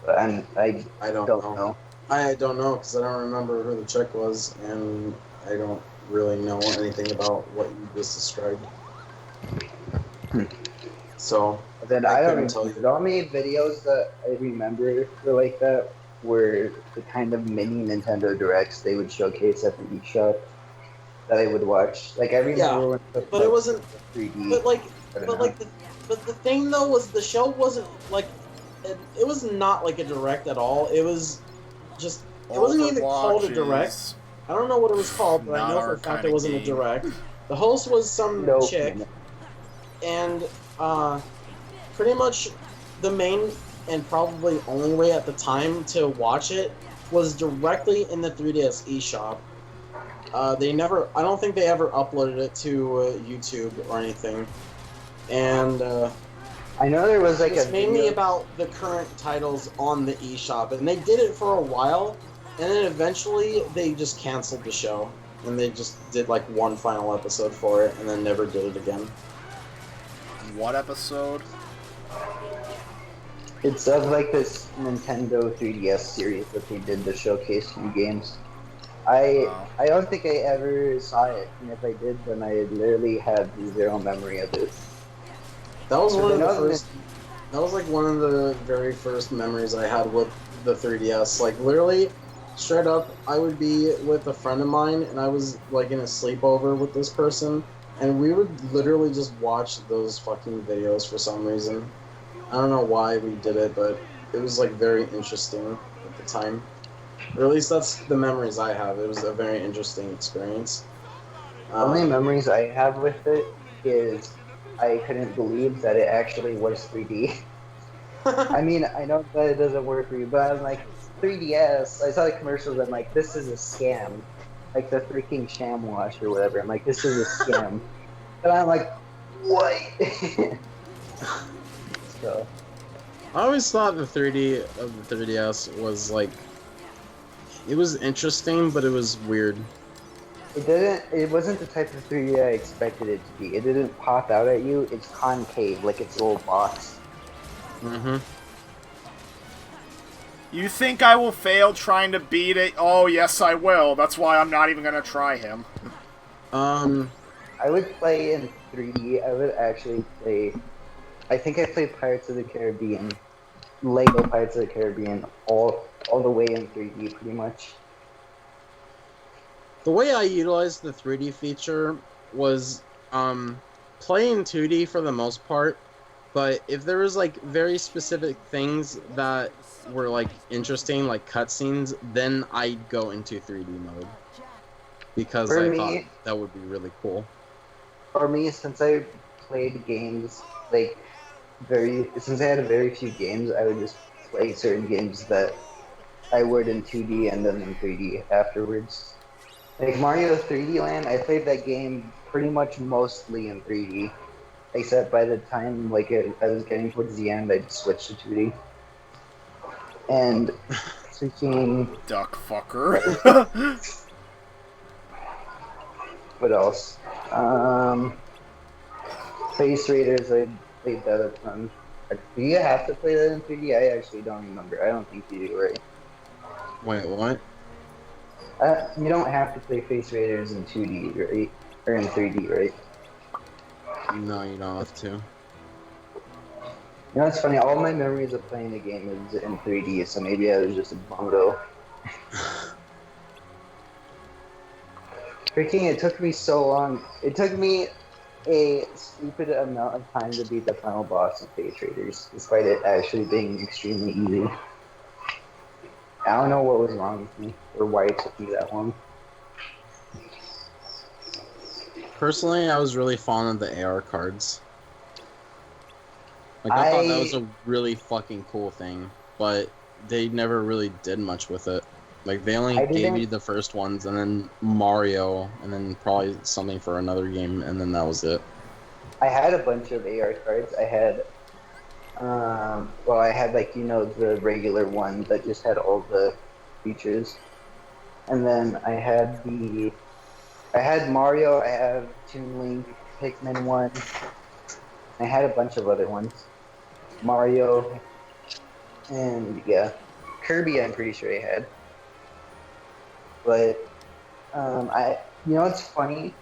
But I don't don't know. know. I don't know because I don't remember who the chick was, and I don't really know anything about what you just described. So But then I I don't couldn't tell remember. you. The only videos that I remember were like that were the kind of mini Nintendo Directs they would showcase at the eShop that I would watch. Like I Yeah, remember when it but it like wasn't. 3D. But like, I don't but know. like the thing though was the show wasn't like it was not like a direct at all. It was just it wasn't even called a direct. Overwatch I don't know what it was called, but I not know for our a fact kind it of wasn't a game. direct. The host was some No chick, canon. and pretty much the main and probably only way at the time to watch it was directly in the 3DS eShop. They never, I don't think they ever uploaded it to YouTube or anything. And I know there was like it's a mainly video. about the current titles on the eShop, and they did it for a while, and then eventually they just canceled the show, and they just did like one final episode for it, and then never did it again. What episode? It's of like this Nintendo 3DS series that they did to showcase new games. Oh. I don't think I ever saw it, and if I did, then I literally had zero memory of it. That was one I of the know first. That was like one of the very first memories I had with the 3DS. Like literally, straight up, I would be with a friend of mine, and I was like in a sleepover with this person, and we would literally just watch those fucking videos for some reason. I don't know why we did it, but it was like very interesting at the time. Or at least that's the memories I have. It was a very interesting experience. only memories I have with it is I couldn't believe that it actually was 3D. I mean, I know that it doesn't work for you, but I'm like, 3DS. I saw the commercials. I'm like, this is a scam, like the freaking sham wash or whatever. I'm like, this is a scam, and I'm like, what? So I always thought the 3D of the 3DS was like, it was interesting, but it was weird. it wasn't the type of 3D I expected it to be. It didn't pop out at you. It's concave, like its little box. Mm-hmm. You think I will fail trying to beat it? Oh, yes, I will. That's why I'm not even gonna try him. I would play in 3D. I would actually play. I think I played Pirates of the Caribbean, Lego Pirates of the Caribbean, all the way in 3D, pretty much. The way I utilized the 3D feature was playing 2D for the most part, but if there was like very specific things that were like interesting, like cutscenes, then I'd go into 3D mode because For I me, thought that would be really cool. For me, since I played games like since I had very few games, I would just play certain games that I would in 2D and then in 3D afterwards. Like Mario 3D Land, I played that game pretty much mostly in 3D, except by the time I was getting towards the end, I just switched to 2D. And freaking Duck fucker. what else? Space Raiders, I played that a ton. Do you have to play that in 3D? I actually don't remember. I don't think you do, right? Wait, what? You don't have to play Face Raiders in 2D, right? Or in 3D, right? No, you don't have to. You know, it's funny. All my memories of playing the game is in 3D, so maybe I was just a bungo. Freaking! It took me so long. It took me a stupid amount of time to beat the final boss of Face Raiders, despite it actually being extremely easy. I don't know what was wrong with me, or why it took me that long. Personally, I was really fond of the AR cards. Like, I thought that was a really fucking cool thing, but they never really did much with it. Like, they only gave you the first ones, and then Mario, and then probably something for another game, and then that was it. I had a bunch of AR cards. I had, well, I had, like, you know, the regular one that just had all the features. And then I had Mario, I have Toon Link, Pikmin 1. I had a bunch of other ones. Mario, and yeah, Kirby I'm pretty sure I had. But, you know what's funny?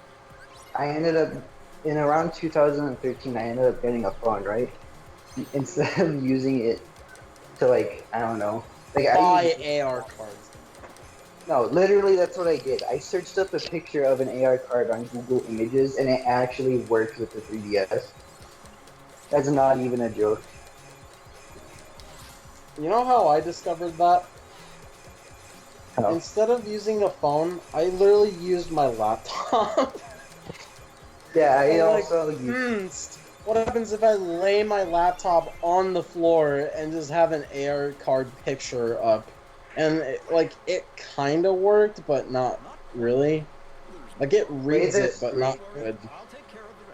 I ended up, in around 2013, I ended up getting a phone, right? Instead of using it to, like, I don't know. Like, Buy AR cards. No, literally that's what I did. I searched up a picture of an AR card on Google Images, and it actually works with the 3DS. That's not even a joke. You know how I discovered that? How? Instead of using a phone, I literally used my laptop. Yeah, I like, also used... what happens if I lay my laptop on the floor and just have an AR card picture up? And, it kind of worked, but not really. Like, it reads it, but not good.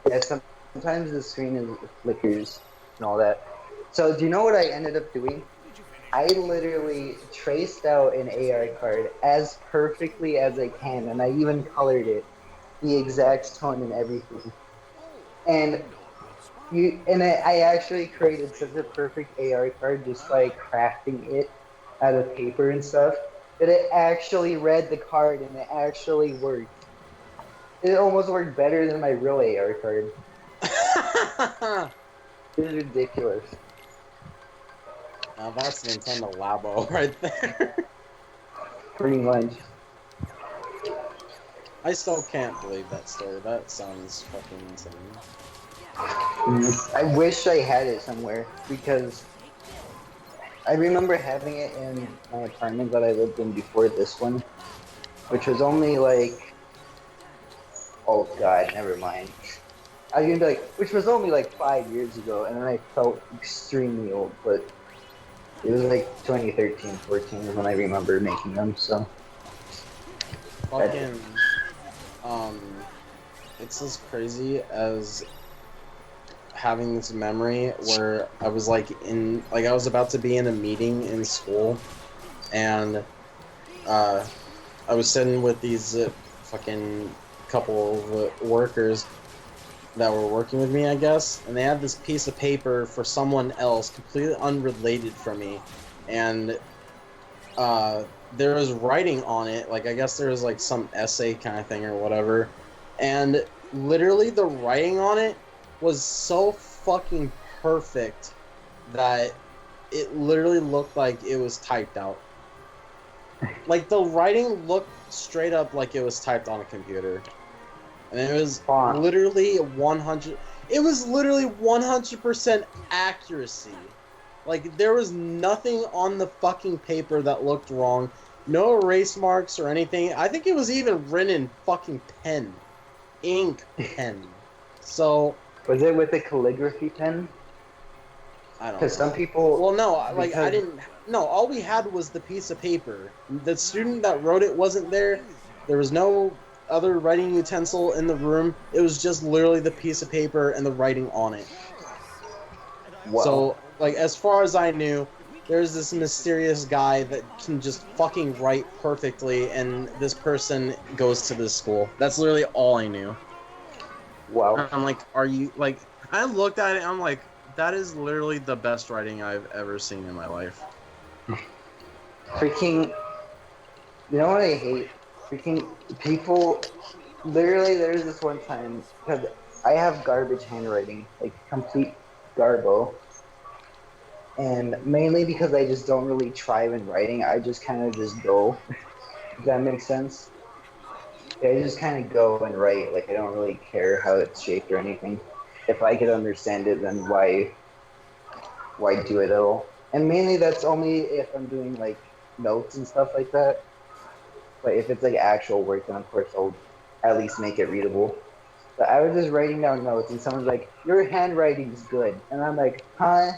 Yeah, sometimes the screen is flickers and all that. So, do you know what I ended up doing? I literally traced out an AR card as perfectly as I can, and I even colored it the exact tone and everything. And I actually created such a perfect AR card just by crafting it out of paper and stuff that it actually read the card and it actually worked. It almost worked better than my real AR card. It was ridiculous. Now that's Nintendo Labo right there. Pretty much. I still can't believe that story. That sounds fucking insane. I wish I had it somewhere because I remember having it in my apartment that I lived in before this one, which was only like, oh god, never mind. I was gonna be like, which was only like 5 years ago, and then I felt extremely old, but it was like 2013, 14 is when I remember making them, so. Fucking, it's as crazy as having this memory where I was I was about to be in a meeting in school, and I was sitting with these fucking couple of workers that were working with me, I guess, and they had this piece of paper for someone else completely unrelated from me, and there was writing on it, I guess there was some essay kind of thing or whatever, and literally the writing on it was so fucking perfect that it literally looked like it was typed out. The writing looked straight up like it was typed on a computer. And it was literally 100... It was literally 100% accuracy. There was nothing on the fucking paper that looked wrong. No erase marks or anything. I think it was even written in fucking pen. Ink pen. So... Was it with a calligraphy pen? I don't know. Because some people... Well, no, I didn't... No, all we had was the piece of paper. The student that wrote it wasn't there. There was no other writing utensil in the room. It was just literally the piece of paper and the writing on it. Wow. So, as far as I knew, there's this mysterious guy that can just fucking write perfectly, and this person goes to this school. That's literally all I knew. Wow. I'm like, are you... I looked at it, and I'm like, that is literally the best writing I've ever seen in my life. Freaking... You know what I hate? Freaking people. Literally, there's this one time because I have garbage handwriting, like complete garbo, and mainly because I just don't really try when writing. I just kind of just go. Does that make sense? Yeah, I just kind of go and write. Like I don't really care how it's shaped or anything. If I could understand it, then why do it at all? And mainly that's only if I'm doing like notes and stuff like that. But if it's like actual work, then of course I'll at least make it readable. But I was just writing down notes, and someone's like, "Your handwriting's good," and I'm like, "Huh?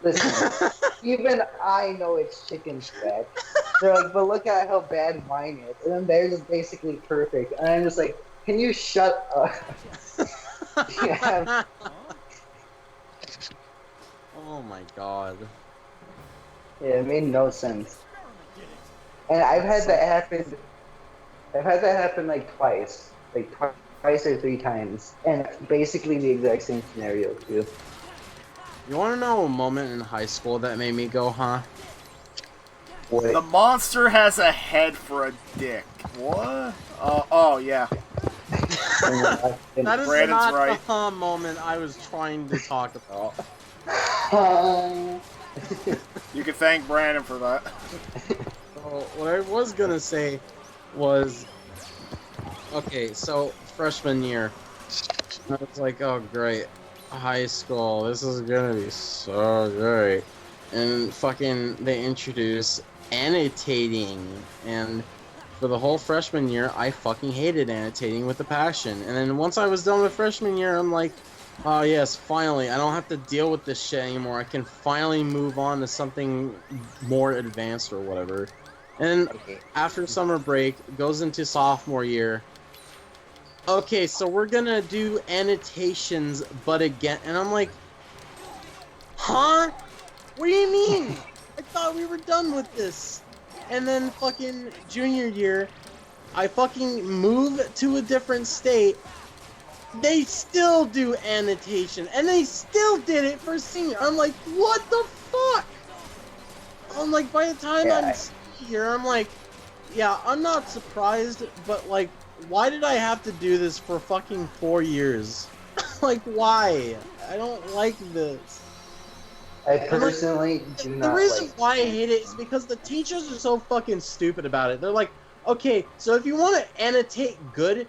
Listen, even I know it's chicken scratch." They're like, "But look at how bad mine is," and then theirs is basically perfect, and I'm just like, "Can you shut up?" Yeah, Oh my god. yeah, it made no sense. And I've had that happen. I've had that happen like twice, twice or three times, and basically the exact same scenario too. You wanna know a moment in high school that made me go, huh? The monster has a head for a dick. What? Oh, yeah. That is Brandon's not right. the moment I was trying to talk about. You can thank Brandon for that. So, what I was gonna say was, okay, so freshman year, I was like, oh great, high school, this is gonna be so great. And fucking, they introduce annotating, and for the whole freshman year, I fucking hated annotating with a passion. And then once I was done with freshman year, I'm like, oh yes, finally, I don't have to deal with this shit anymore. I can finally move on to something more advanced or whatever. And after summer break, goes into sophomore year. Okay, so we're gonna do annotations, but again, and I'm like, huh? What do you mean? I thought we were done with this. And then fucking junior year, I fucking move to a different state. They still do annotation, and they still did it for senior. I'm like, what the fuck? I'm like, by the time I'm here, I'm like, yeah, I'm not surprised, but like, why did I have to do this for fucking 4 years? Like, why? I don't like this. I personally do not. The reason why I hate it is because the teachers are so fucking stupid about it. They're like, okay, so if you want to annotate good,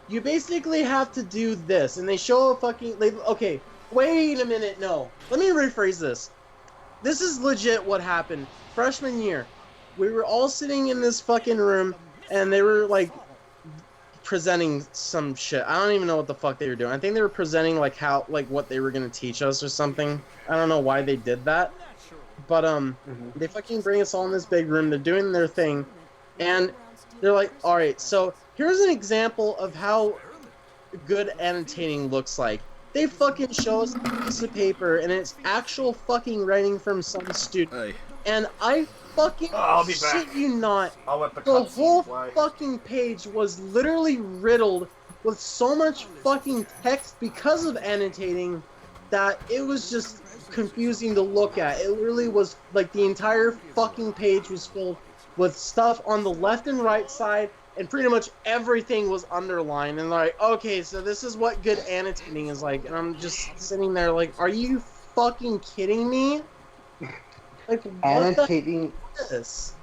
you basically have to do this, and they show a fucking. Okay, wait a minute, no. Let me rephrase this. This is legit what happened. Freshman year, we were all sitting in this fucking room, and they were like presenting some shit. I don't even know what the fuck they were doing. I think they were presenting like what they were gonna teach us or something. I don't know why they did that. But they fucking bring us all in this big room. They're doing their thing, and they're like, "All right, so here's an example of how good annotating looks like." They fucking show us a piece of paper, and it's actual fucking writing from some student. And I fucking I'll be shit back. you not, I'll let the the cutscene whole play. fucking page was literally riddled with so much fucking text because of annotating that it was just confusing to look at. It literally was like the entire fucking page was filled with stuff on the left and right side, and pretty much everything was underlined. And like, okay, so this is what good annotating is like. And I'm just sitting there like, are you fucking kidding me? Like, Annotating. what the this?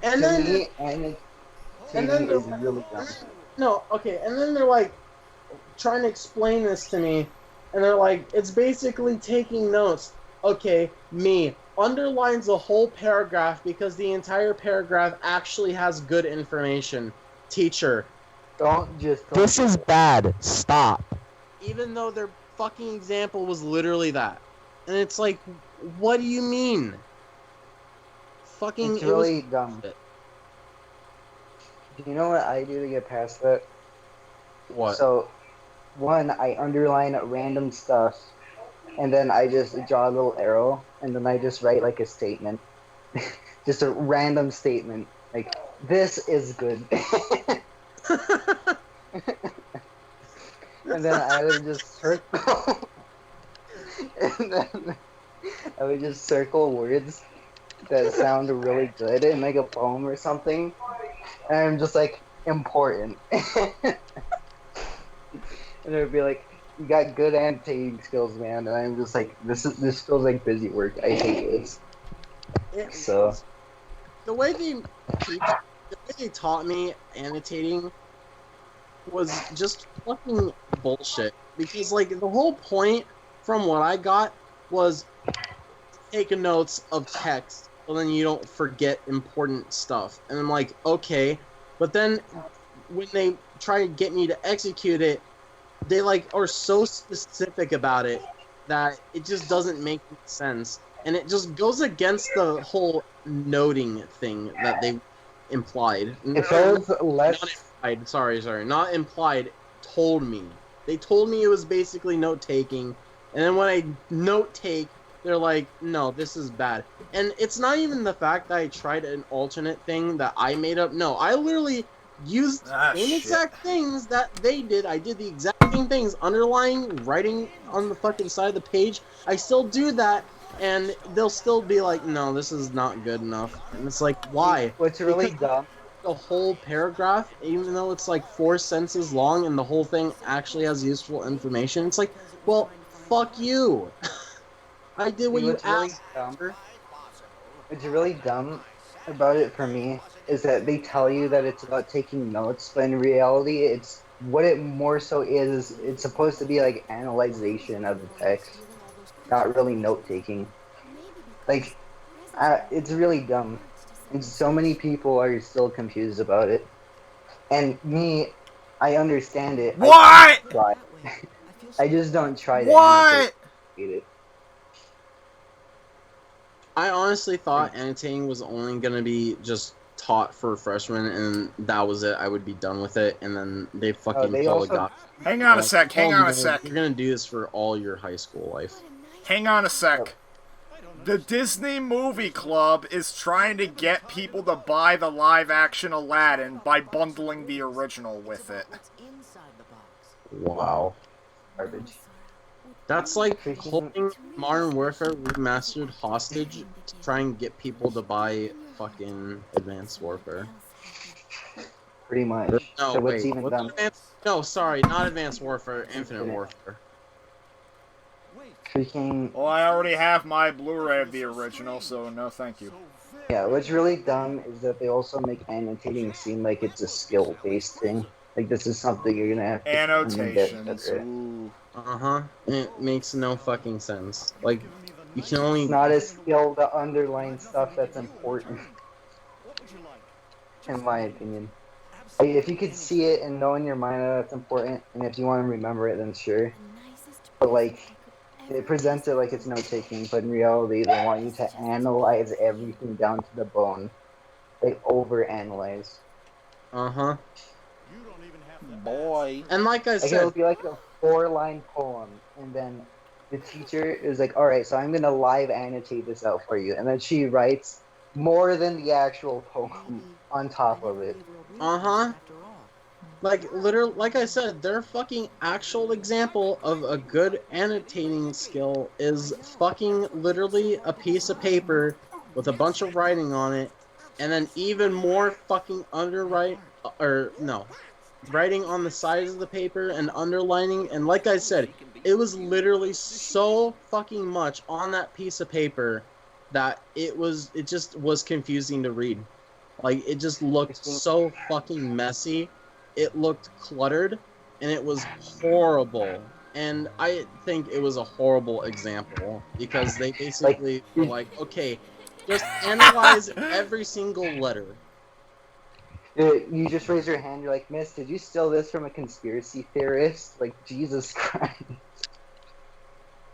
To And then, me, annotating is really dumb. no, okay, and then they're like trying to explain this to me, and they're like, it's basically taking notes. Okay, me underlines the whole paragraph because the entire paragraph actually has good information. Teacher, this is bad. Stop. Even though their fucking example was literally that, and it's like, what do you mean? Fucking, It's really dumb. Do you know what I do to get past that? What? So, one, I underline random stuff, and then I just draw a little arrow, and then I just write like a statement. Just a random statement. Like, this is good. And then I would just circle. And then I would just circle words that sound really good in like a poem or something. And I'm just like, important. And they'd be like, you got good annotating skills, man. And I'm just like, this feels like busy work. I hate this. It So was the way the way they taught me annotating was just fucking bullshit. Because like the whole point from what I got was take notes of text so then you don't forget important stuff. And I'm like, okay. But then when they try to get me to execute it, they like are so specific about it that it just doesn't make sense. And it just goes against the whole noting thing that they implied. if there was Not less, implied, sorry, not implied, told me. They told me it was basically note taking, and then when I note take, they're like, no, this is bad. And it's not even the fact that I tried an alternate thing that I made up. No, I literally used same exact things that they did. I did the exact same things, underlying, writing on the fucking side of the page. I still do that, and they'll still be like, no, this is not good enough. And it's like, why? what's really dumb. The whole paragraph, even though it's like 4 sentences long and the whole thing actually has useful information, it's like, well, fuck you. I did what you What's really asked. dumb. What's really dumb about it for me is that they tell you that it's about taking notes, but in reality, it's what it more so is. It's supposed to be like analyzation of the text, not really note taking. Like, it's really dumb, and so many people are still confused about it. And me, I understand it. What? I try. I just don't try to annotate it. I honestly thought annotating was only going to be just taught for freshmen, and that was it. I would be done with it, and then they fucking They probably also got... Hang on a sec, hang on a no, sec. You're going to do this for all your high school life. Hang on a sec. The Disney Movie Club is trying to get people to buy the live-action Aladdin by bundling the original with it. Wow. Garbage. That's like holding Modern Warfare Remastered hostage to try and get people to buy fucking Advanced Warfare. Pretty much. No, So what's wait. even dumb? No, sorry, not Advanced Warfare, Infinite Warfare. Freaking. Well, I already have my Blu-ray of the original, so no thank you. Yeah, what's really dumb is that they also make annotating seem like it's a skill-based thing. Like, this is something you're gonna have to come and get Annotations. better at. Ooh. Uh-huh. It makes no fucking sense. Like, you can only... It's not a skill to underline stuff that's important. In my opinion. Like, if you could see it and know in your mind that that's important, and if you want to remember it, then sure. But, like, they present it like it's note-taking, but in reality, they want you to analyze everything down to the bone. They overanalyze. Uh-huh. Boy. And like I Like, said... it'll be like a 4-line poem, and then the teacher is like, alright, so I'm gonna live annotate this out for you. And then she writes more than the actual poem on top of it. Uh-huh. Like, literally, like I said, their fucking actual example of a good annotating skill is fucking literally a piece of paper with a bunch of writing on it, and then even more fucking writing on the sides of the paper and underlining, and like I said, it was literally so fucking much on that piece of paper that it just was confusing to read. Like, it just looked so fucking messy. It looked cluttered, and it was horrible. And I think it was a horrible example, because they basically were like, okay, just analyze every single letter. You just raise your hand, you're like, Miss, did you steal this from a conspiracy theorist? Like, Jesus Christ.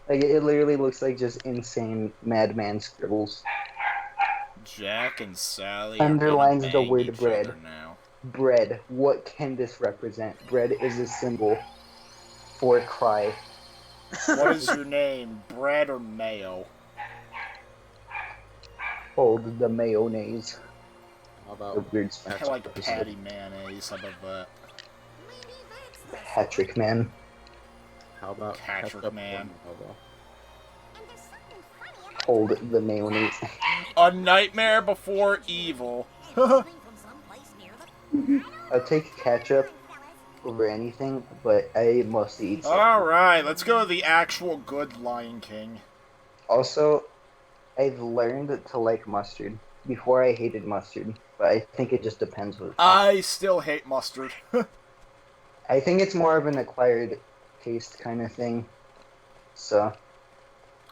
Like, it literally looks like just insane madman scribbles. Jack and Sally Underlines are the bang word each bread. other now. Bread. What can this represent? Bread is a symbol for cry. What is your name, bread or mayo? Hold the mayonnaise. How The about weird I Spanish like person. patty mayonnaise. How about that? Patrick, man. how about Patrick, ketchup man. or Nova? Hold the mayonnaise. A Nightmare Before Evil. I'll take ketchup over anything, but I mostly eat salt. Alright, let's go to the actual good Lion King. Also, I've learned to like mustard. Before I hated mustard, but I think it just depends what it's on. I still hate mustard. I think it's more of an acquired taste kind of thing. So,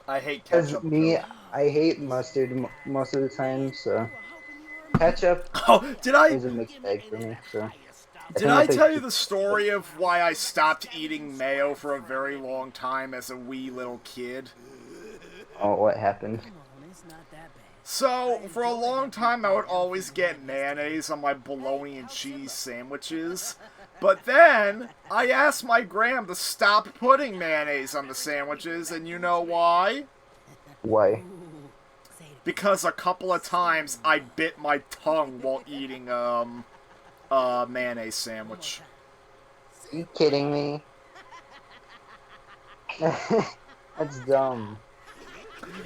I hate because ketchup. me, I hate mustard most of the time. So, ketchup Oh, did I is a mixed bag for me. So, did I tell you the story of why I stopped eating mayo for a very long time as a wee little kid? Oh, what happened? So, for a long time, I would always get mayonnaise on my bologna and cheese sandwiches. But then, I asked my gram to stop putting mayonnaise on the sandwiches, and you know why? Why? Because a couple of times I bit my tongue while eating, a mayonnaise sandwich. Are you kidding me? That's dumb.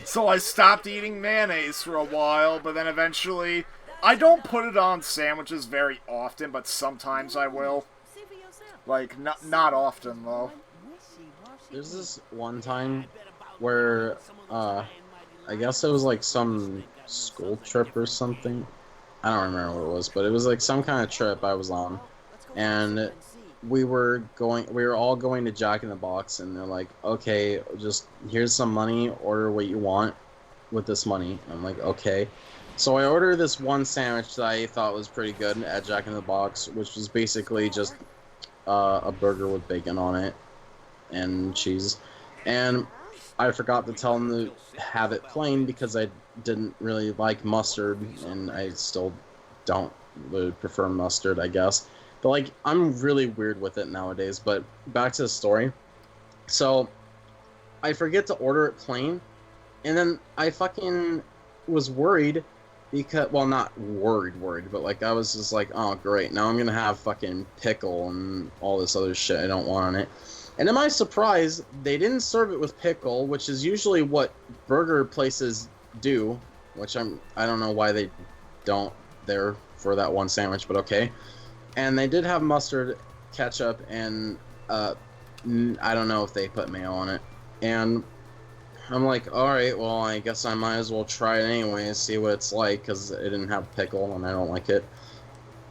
So I stopped eating mayonnaise for a while, but then eventually... I don't put it on sandwiches very often, but sometimes I will. Like, not often, though. There's this one time where, I guess it was like some school trip or something. I don't remember what it was, but it was like some kind of trip I was on. And we were all going to Jack in the Box, and they're like, okay, just here's some money, order what you want with this money. I'm like, okay. So I ordered this one sandwich that I thought was pretty good at Jack in the Box, which was basically just a burger with bacon on it and cheese. And I forgot to tell them to have it plain because I didn't really like mustard, and I still don't really prefer mustard, I guess. But, like, I'm really weird with it nowadays. But back to the story. So, I forget to order it plain, and then I fucking was worried because, well, not worried, but, like, I was just like, oh, great, now I'm gonna have fucking pickle and all this other shit I don't want on it. And to my surprise, they didn't serve it with pickle, which is usually what burger places do, which I don't know why they don't there for that one sandwich, but okay. And they did have mustard, ketchup, and I don't know if they put mayo on it. And I'm like, alright, well, I guess I might as well try it anyway and see what it's like, because it didn't have pickle, and I don't like it.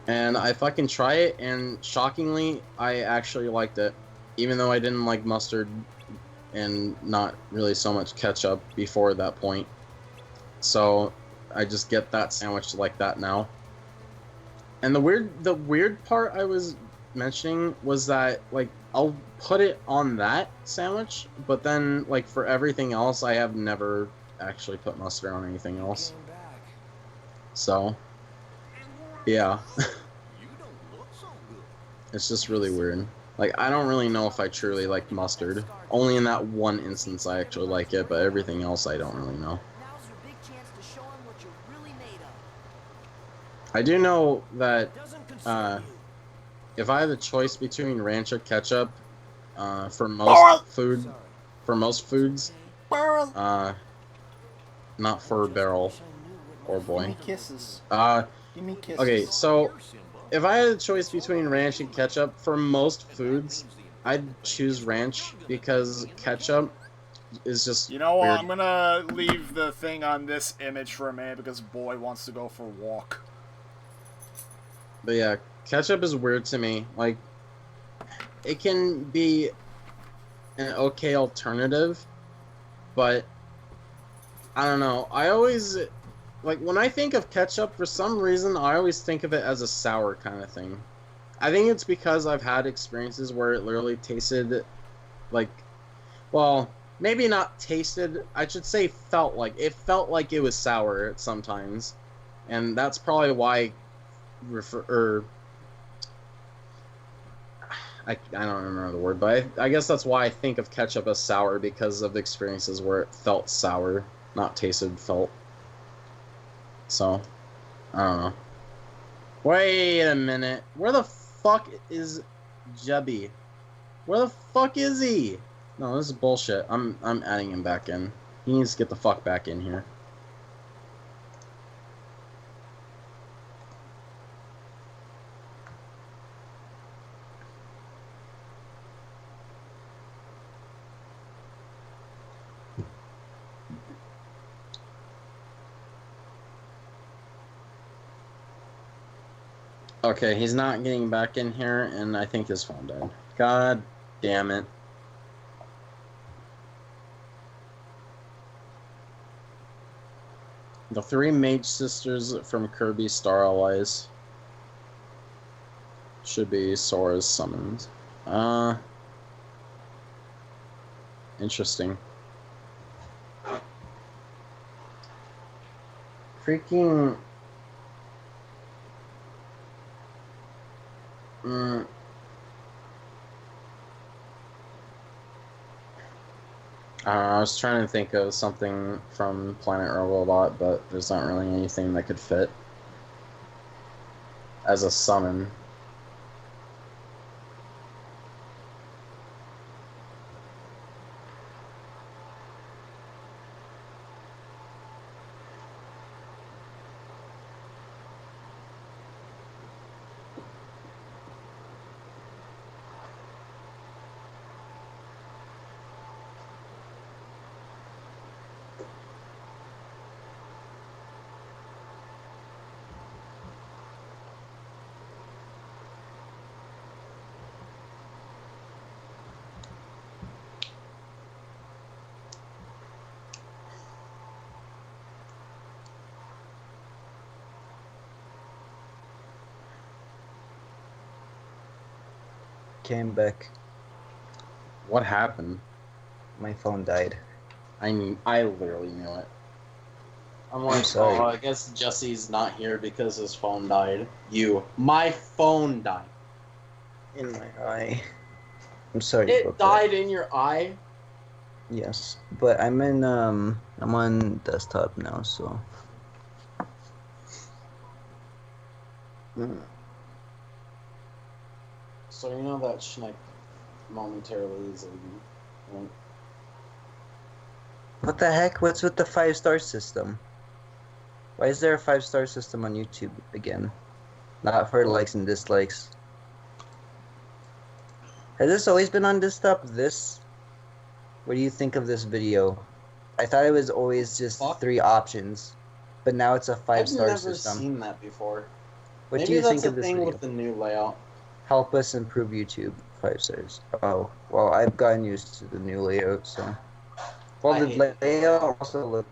And I fucking try it, and shockingly, I actually liked it. Even though I didn't like mustard, and not really so much ketchup before that point. So, I just get that sandwich like that now. And the weird part I was mentioning was that, like, I'll put it on that sandwich, but then, like, for everything else, I have never actually put mustard on anything else. So, yeah. It's just really weird. Like, I don't really know if I truly like mustard. Only in that one instance I actually like it, but everything else I don't really know. Now's your big chance to show 'em what you're really made of. I do know that Doesn't concern you. if I had a choice between ranch or ketchup, for most foods, not for Barrel or Boy. Kisses. Give me kisses. Okay, so if I had a choice between ranch and ketchup, for most foods, I'd choose ranch because ketchup is just You know what? weird. I'm gonna leave the thing on this image for a minute because Boy wants to go for a walk. But yeah, ketchup is weird to me. Like, it can be an okay alternative, but I don't know. I always, like, when I think of ketchup, for some reason, I always think of it as a sour kind of thing. I think it's because I've had experiences where it literally tasted like, well, maybe not tasted, I should say felt like it was sour sometimes. And that's probably why I don't remember the word, but I guess that's why I think of ketchup as sour, because of the experiences where it felt sour, not tasted, felt. So, I don't know. Wait a minute. Where the fuck is Jebby? Where the fuck is he? No, this is bullshit. I'm adding him back in. He needs to get the fuck back in here. Okay, he's not getting back in here, and I think his phone died. God damn it. The 3 mage sisters from Kirby Star Allies should be Sora's summons. Interesting. Freaking... I was trying to think of something from Planet Robobot, but there's not really anything that could fit as a summon. Came back. What happened? My phone died. I literally knew it. I'm like, sorry. oh, I guess Jesse's not here because his phone died. My phone died. In my eye. I'm sorry. It died in your eye? Yes, but I'm on desktop now, so. So you know that Schneck momentarily is leaving, right? What the heck? What's with the 5-star system? Why is there a 5-star system on YouTube again? Not for likes and dislikes. Has this always been on desktop? What do you think of this video? I thought it was always just 3 options, but now it's a 5-star system. I've never seen that before. What Maybe do you that's think of this thing video? with the new layout. Help us improve YouTube. 5 stars. Oh, well, I've gotten used to the new layout, so. Well, the layout also look.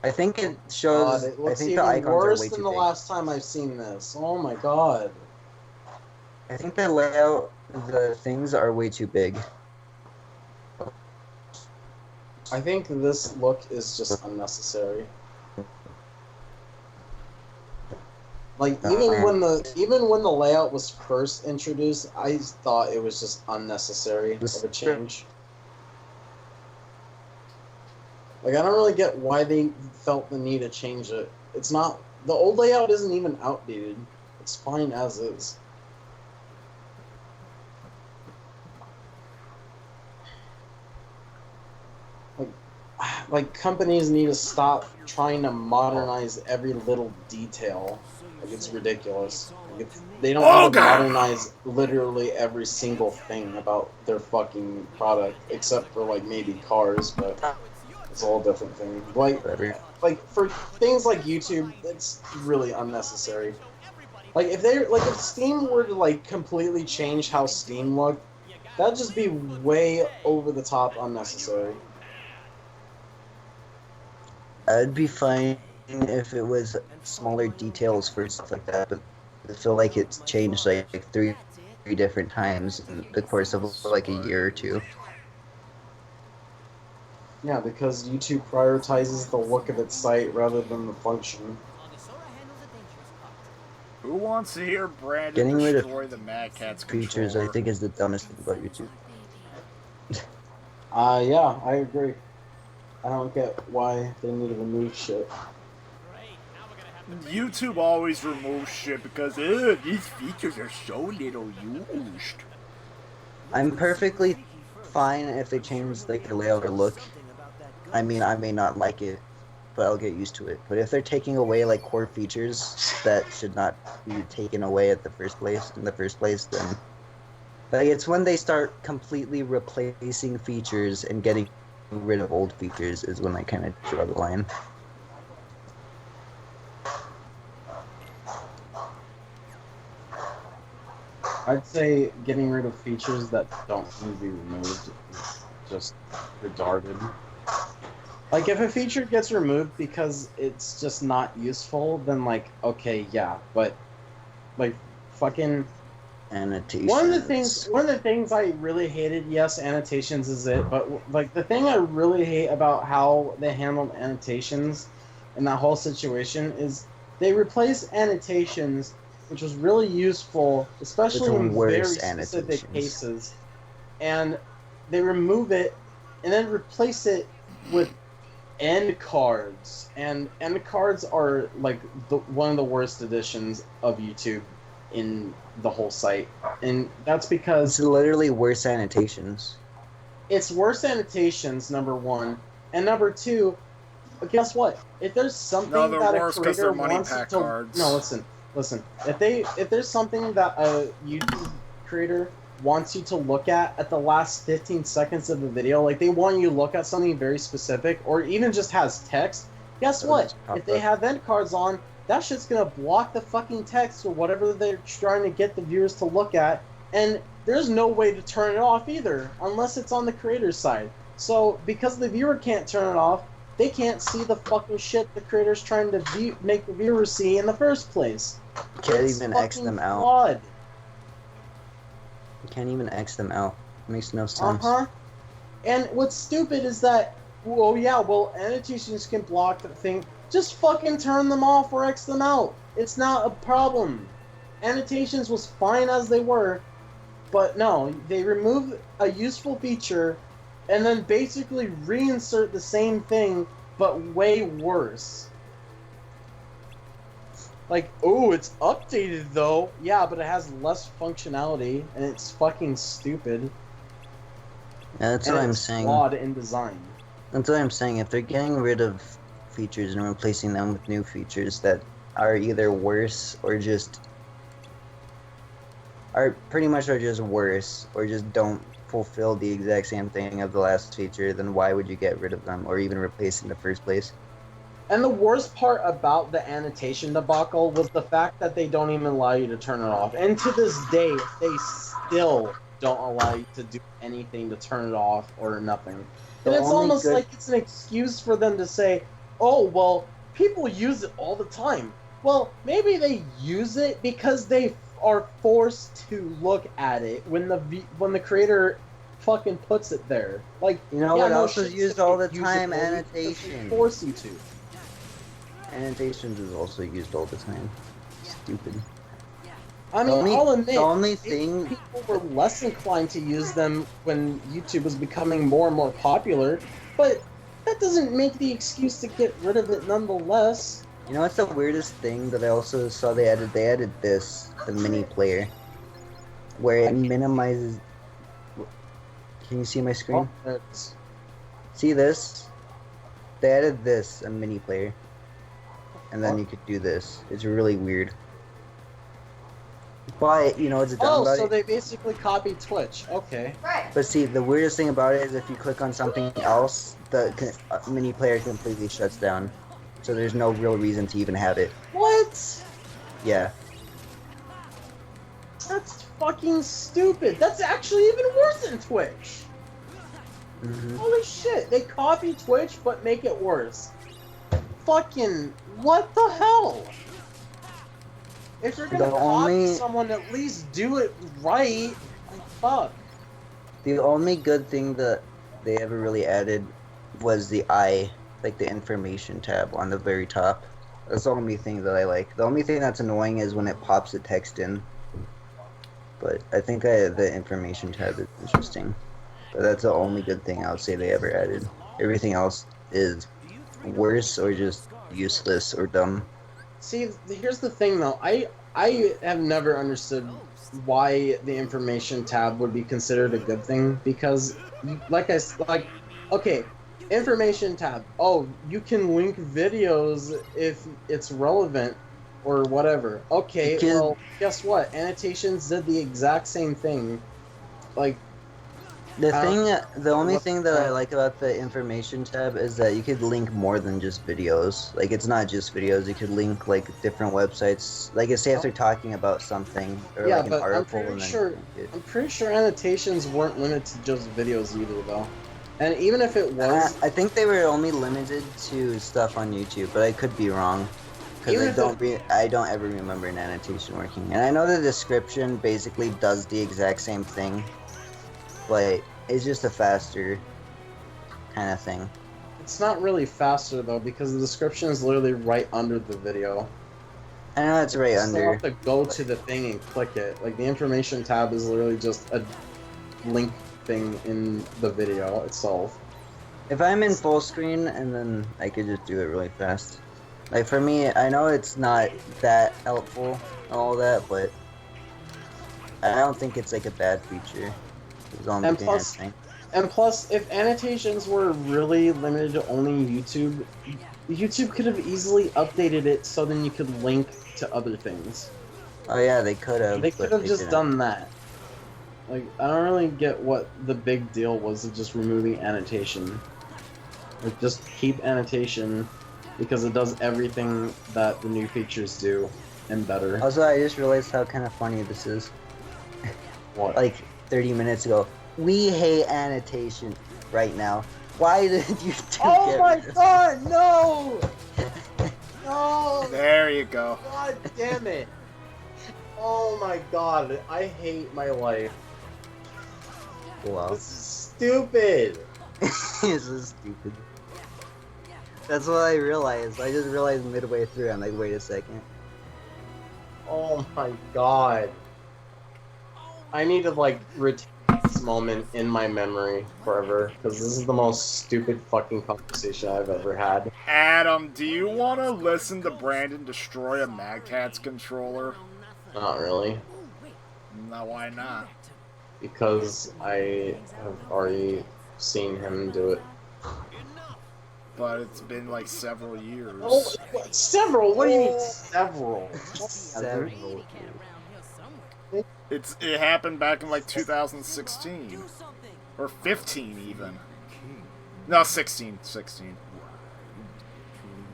I think it shows. God, it looks I think the even icons are worse way than too the big. last time I've seen this. Oh my god. I think the layout, the things are way too big. I think this look is just unnecessary. Like even when the layout was first introduced, I thought it was just unnecessary of a change. Like I don't really get why they felt the need to change it. It's not, the old layout isn't even outdated. It's fine as is. Like companies need to stop trying to modernize every little detail. Like it's ridiculous. Like they don't need to modernize literally every single thing about their fucking product, except for like maybe cars, but it's a whole different thing. Like for things like YouTube, it's really unnecessary. Like if Steam were to like completely change how Steam looked, that'd just be way over the top unnecessary. I'd be fine if it was smaller details for stuff like that, but I feel like it's changed like three different times in the course of like a year or two. Yeah, because YouTube prioritizes the look of its site rather than the function. Who wants to hear Brandon Getting rid of destroy the Mad Cat's features, controller? I think, is the dumbest thing about YouTube. Yeah, I agree. I don't get why they need to remove shit. YouTube always removes shit because these features are so little used. I'm perfectly fine if they change like the layout or look. I mean, I may not like it, but I'll get used to it. But if they're taking away like core features that should not be taken away in the first place, then like it's when they start completely replacing features and getting rid of old features is when I kind of draw the line. I'd say getting rid of features that don't need to be removed is just retarded. Like, if a feature gets removed because it's just not useful, then, like, okay, yeah, but, like, fucking... Annotations. One of the things I really hated, yes, annotations is it, but, like, the thing I really hate about how they handled annotations in that whole situation is they replaced annotations, which was really useful, especially in very specific cases, and they remove it and then replace it with end cards, and end cards are like one of the worst additions of YouTube in the whole site, and that's because it's literally worse annotations. It's worse annotations, number one, and number two. Guess what? If there's something that a creator wants to cards. no, listen. If there's something that a YouTube creator wants you to look at the last 15 seconds of the video, like they want you to look at something very specific, or even just has text, guess what? If they have end cards on, that shit's gonna block the fucking text or whatever they're trying to get the viewers to look at, and there's no way to turn it off either, unless it's on the creator's side. So, because the viewer can't turn it off, they can't see the fucking shit the creator's trying to make the viewers see in the first place. You can't even X them out. Flawed. You can't even X them out. It makes no sense. And what's stupid is that, annotations can block the thing. Just fucking turn them off or X them out. It's not a problem. Annotations was fine as they were, but no, they removed a useful feature and then basically reinsert the same thing, but way worse. Like, oh, it's updated though. Yeah, but it has less functionality, and it's fucking stupid. Yeah, that's what I'm saying. Flawed in design. That's what I'm saying. If they're getting rid of features and replacing them with new features that are either worse or just are just worse or just don't fulfill the exact same thing of the last feature, then why would you get rid of them or even replace in the first place? And the worst part about the annotation debacle was the fact that they don't even allow you to turn it off. And to this day, they still don't allow you to do anything to turn it off or nothing. And it's almost like it's an excuse for them to say, oh, well, people use it all the time. Well, maybe they use it because they are forced to look at it when the creator fucking puts it there. Like, you know what else is used all the time? Annotations. Force you to. Annotations is also used all the time. Stupid. I mean, I'll admit, the only thing people were less inclined to use them when YouTube was becoming more and more popular, but that doesn't make the excuse to get rid of it nonetheless. You know what's the weirdest thing that I also saw they added? They added this, the mini player, where it minimizes... Can you see my screen? Oh, see this? They added this, a mini player. And then you could do this. It's really weird. But, you know what's dumb about it? Oh, so they basically copied Twitch. Okay. Right. But see, the weirdest thing about it is if you click on something else, the mini player completely shuts down. So there's no real reason to even have it. What? Yeah. That's fucking stupid. That's actually even worse than Twitch. Holy shit, they copy Twitch but make it worse. Fucking, what the hell? If you're gonna copy someone, at least do it right. Like, fuck. The only good thing that they ever really added was the like the information tab on the very top. That's the only thing that I like. The only thing that's annoying is when it pops the text in. But I think the information tab is interesting. But that's the only good thing I would say they ever added. Everything else is worse or just useless or dumb. See, here's the thing though. I have never understood why the information tab would be considered a good thing, because okay, information tab. Oh, you can link videos if it's relevant or whatever. Okay, well, guess what? Annotations did the exact same thing. Like, The only thing that I like about the information tab is that you could link more than just videos. Like, it's not just videos. You could link like different websites. Like, say if they're talking about something or Yeah, like an but article, and then I'm pretty sure annotations weren't limited to just videos either, though. And even if it was, I think they were only limited to stuff on YouTube, but I could be wrong. Because I don't ever remember an annotation working. And I know the description basically does the exact same thing, but it's just a faster kind of thing. it's not really faster though, because the description is literally right under the video. I know it's right You under. still have to go to the thing and click it. Like, the information tab is literally just a link thing in the video itself. If I'm in full screen, and then I could just do it really fast. Like, for me, I know it's not that helpful and all that, but I don't think it's like a bad feature. It's the only thing I'm saying. And plus, if annotations were really limited to only YouTube, YouTube could have easily updated it so then you could link to other things. Oh yeah, they could have. They could have just done that. Like, I don't really get what the big deal was of just removing annotation. Like, just keep annotation, because it does everything that the new features do, and better. Also, I just realized how kind of funny this is. What? Like 30 minutes ago, we hate annotation right now. Why did you do Oh my god, no! No! There you go. God damn it! Oh my god, I hate my life. Wow. This is stupid! This is stupid. That's what I realized. I just realized midway through. I'm like, wait a second. Oh my god. I need to, like, retain this moment in my memory forever, because this is the most stupid fucking conversation I've ever had. Adam, do you want to listen to Brandon destroy a Mad Catz controller? Not really. No, why not? Because I have already seen him do it. But it's been like several years. Oh, what? Several? What do you mean several? Several. It happened back in like 2016. Or 15 even. No, 16.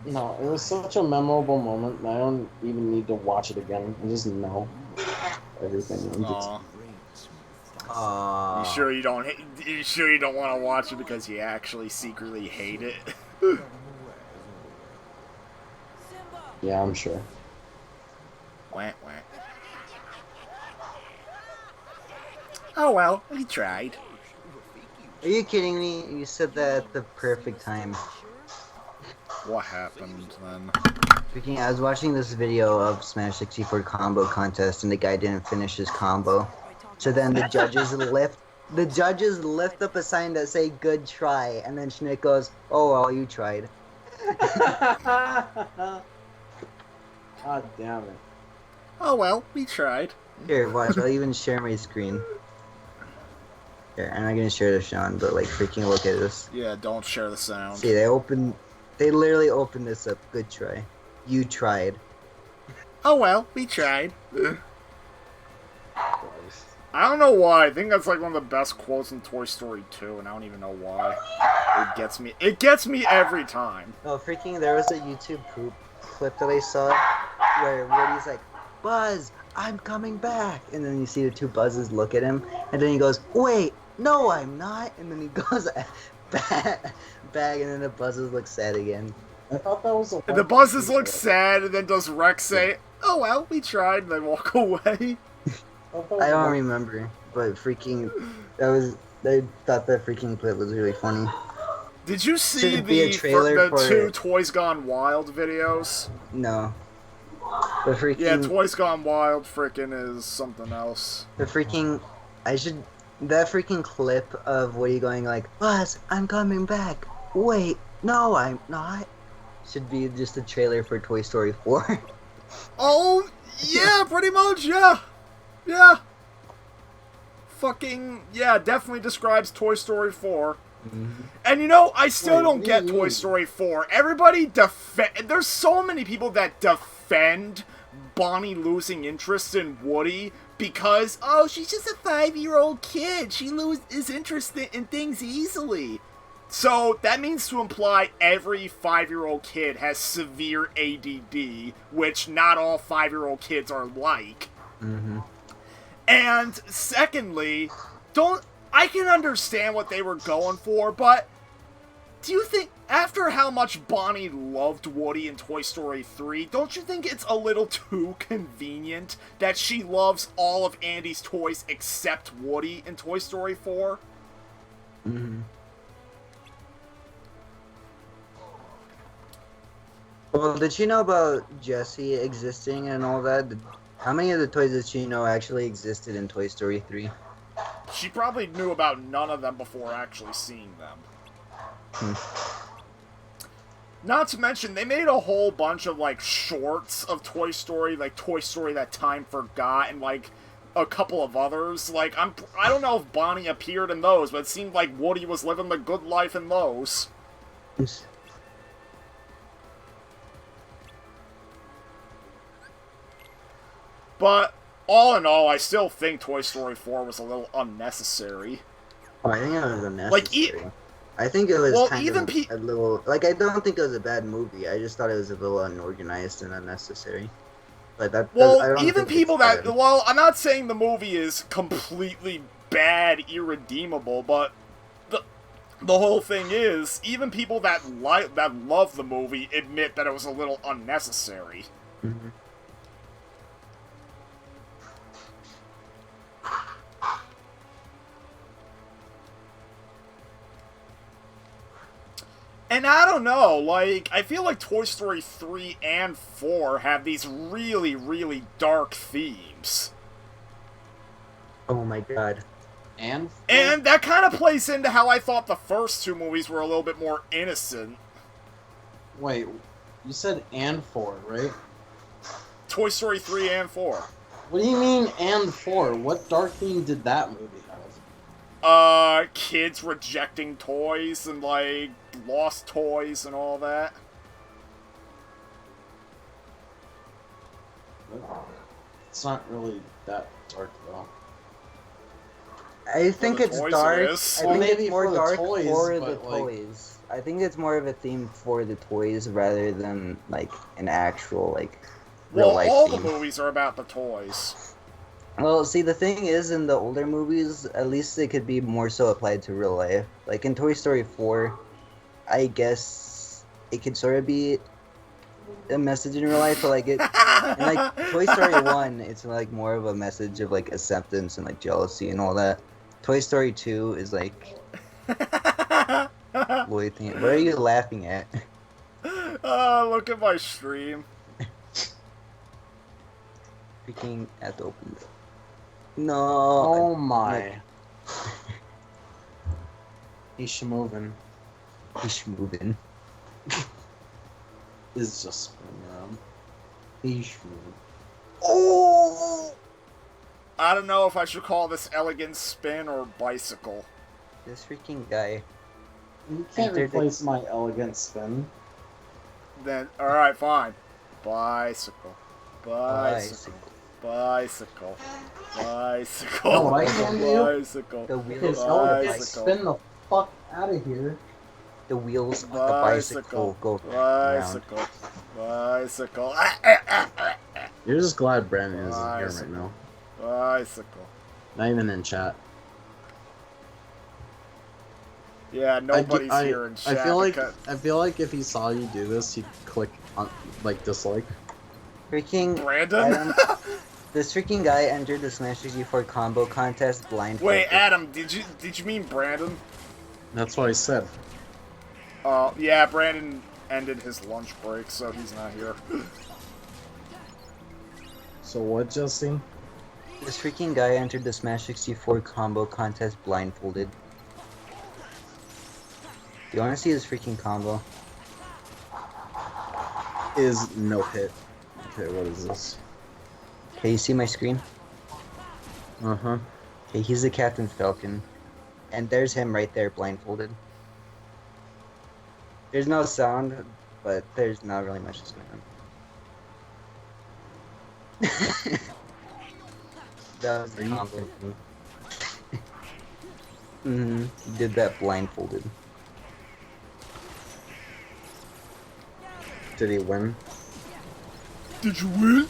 No, it was such a memorable moment, and I don't even need to watch it again. I just know everything. You sure you don't want to watch it because you actually secretly hate it? Yeah, I'm sure. Wah, wah. Oh well, we tried. Are you kidding me? You said that at the perfect time. What happened then? Freaking, I was watching this video of Smash 64 combo contest, and the guy didn't finish his combo. So then the judges lift up a sign that say "Good try," and then Schnitt goes, "Oh well, you tried." God damn it. Oh well, we tried. Here, watch. I'll even share my screen. Here, I'm not gonna share the Sean, but like, freaking look at this. Yeah, don't share the sound. See, they literally opened this up. Good try. You tried. Oh well, we tried. I don't know why. I think that's like one of the best quotes in Toy Story 2, and I don't even know why. It gets me. It gets me every time. Oh, freaking! There was a YouTube poop clip that I saw where Woody's like, "Buzz, I'm coming back," and then you see the two Buzzes look at him, and then he goes, "Wait, no, I'm not," and then he goes back, and then the Buzzes look sad again. I thought that was a. And the Buzzes look sad, and then does Rex say, "Oh well, we tried," and they walk away. I don't remember, but freaking, I thought that freaking clip was really funny. Did you see Should be a trailer the for two it. Toys Gone Wild videos? No. The freaking... Yeah, Toys Gone Wild frickin' is something else. The freaking... That freaking clip of Woody going like, "Buzz, I'm coming back. Wait, no, I'm not," should be just a trailer for Toy Story 4. Oh, yeah, pretty much, yeah. Yeah. Fucking, yeah, definitely describes Toy Story 4. Mm-hmm. And you know, I still don't get Toy Story 4. Everybody there's so many people that defend Bonnie losing interest in Woody because, oh, she's just a 5-year-old kid. She is interested in things easily. So that means to imply every 5-year-old kid has severe ADD, which not all 5-year-old kids are like. Mm-hmm. And secondly, I can understand what they were going for, but do you think, after how much Bonnie loved Woody in Toy Story 3, don't you think it's a little too convenient that she loves all of Andy's toys except Woody in Toy Story 4? Mm-hmm. Well, did she know about Jessie existing and all that? How many of the toys did she know actually existed in Toy Story 3? She probably knew about none of them before actually seeing them. Not to mention, they made a whole bunch of, like, shorts of Toy Story, like Toy Story That Time Forgot, and, like, a couple of others. Like, I don't know if Bonnie appeared in those, but it seemed like Woody was living the good life in those. But, all in all, I still think Toy Story 4 was a little unnecessary. Oh, I think it was unnecessary. Like, I think it was kind even of a little... Like, I don't think it was a bad movie. I just thought it was a little unorganized and unnecessary. But that, well, I don't even think people it's that... bad. Well, I'm not saying the movie is completely bad, irredeemable, but the whole thing is, even people that love the movie admit that it was a little unnecessary. Mm-hmm. And I don't know, like, I feel like Toy Story 3 and 4 have these really, really dark themes. Oh my god. And that kind of plays into how I thought the first two movies were a little bit more innocent. wait, you said and 4, right? Toy Story 3 and 4. What do you mean and 4? What dark theme did that movie have? Kids rejecting toys and, like, lost toys and all that. It's not really that dark, though. I think the it's toys dark. it is. I Well, think maybe it's more for the dark toys, for the but, like- toys. I think it's more of a theme for the toys rather than, like, an actual, like, real Well, life all theme. the movies are about the toys. Well, see, the thing is, in the older movies, at least they could be more so applied to real life. Like, in Toy Story 4, I guess it could sort of be a message in real life, but, like, in, like, Toy Story 1, it's, like, more of a message of, like, acceptance and, like, jealousy and all that. Toy Story 2 is, like... What are you laughing at? Look at my stream. Freaking at the open. No. Oh my. He's moving. He's moving. Is just spinning around. He's moving. Oh! I don't know if I should call this elegant spin or bicycle. This freaking guy. You can't Entered replace my elegant spin. Then, alright, fine. Bicycle. Bicycle. Bicycle. Bicycle. No, I can do. Bicycle. The His wheels on the elegant bicycle. spin the fuck out of here. The wheels on the bicycle go round. Bicycle. Bicycle. You're just glad Brandon isn't here Bicycle. right now. Bicycle. Not even in chat. Yeah, nobody's here in chat. I feel like if he saw you do this, he'd click on like dislike. Freaking Brandon? Adam, this freaking guy entered the Smash 64 combo contest blindfolded. Wait, Adam, did you mean Brandon? That's what I said. Yeah, Brandon ended his lunch break, so he's not here. So what, Justin? This freaking guy entered the Smash 64 combo contest blindfolded. Do you want to see his freaking combo? Is no hit. Okay, what is this? Okay, you see my screen? Uh-huh. Okay, he's the Captain Falcon. And there's him right there, blindfolded. There's no sound, but there's not really much that's going on. That was Are the you combo. kidding me? He did that blindfolded. Did he win? Did you win?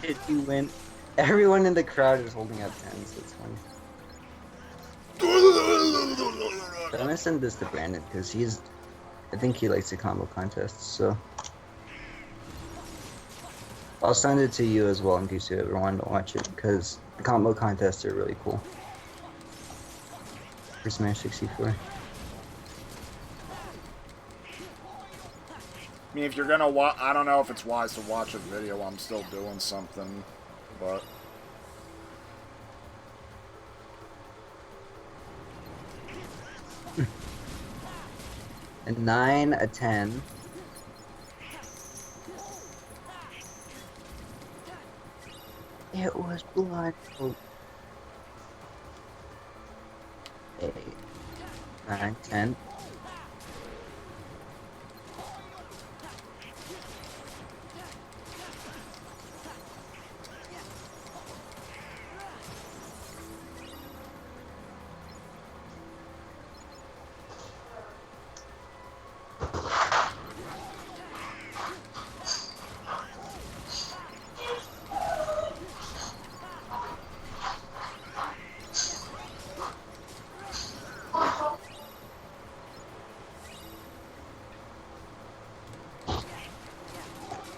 Did you win? Everyone in the crowd is holding up hands. That's funny. But I'm gonna send this to Brandon because I think he likes the combo contests. So I'll send it to you as well in case you ever want to watch it because the combo contests are really cool for Smash 64. I mean, if you're gonna watch, I don't know if it's wise to watch a video while I'm still doing something, but... A 9, a 10. It was blood. 8, 9, 10.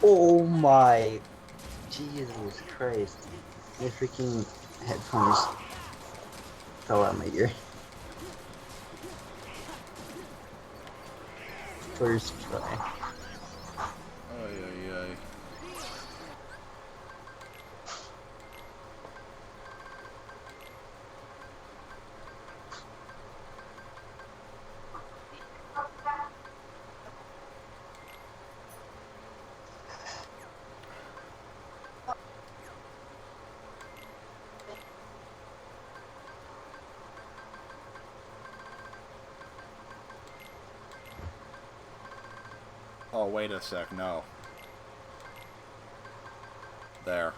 Oh my Jesus Christ. My freaking headphones fell out my ear. First try. Ay, ay, ay. Oh, wait a sec, no. There.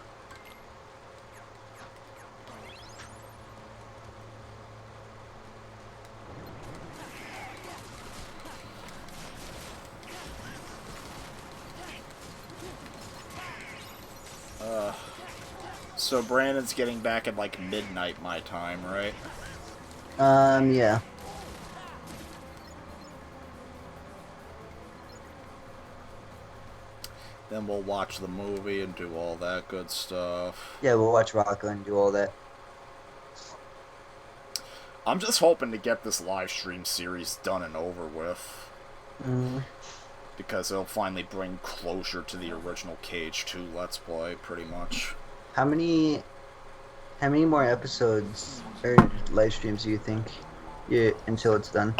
So Brandon's getting back at like midnight my time, right? Yeah. Then we'll watch the movie and do all that good stuff. Yeah, we'll watch Rocco and do all that. I'm just hoping to get this live stream series done and over with. Because it'll finally bring closure to the original KHII Let's Play, pretty much. How many more episodes or live streams do you think until it's done?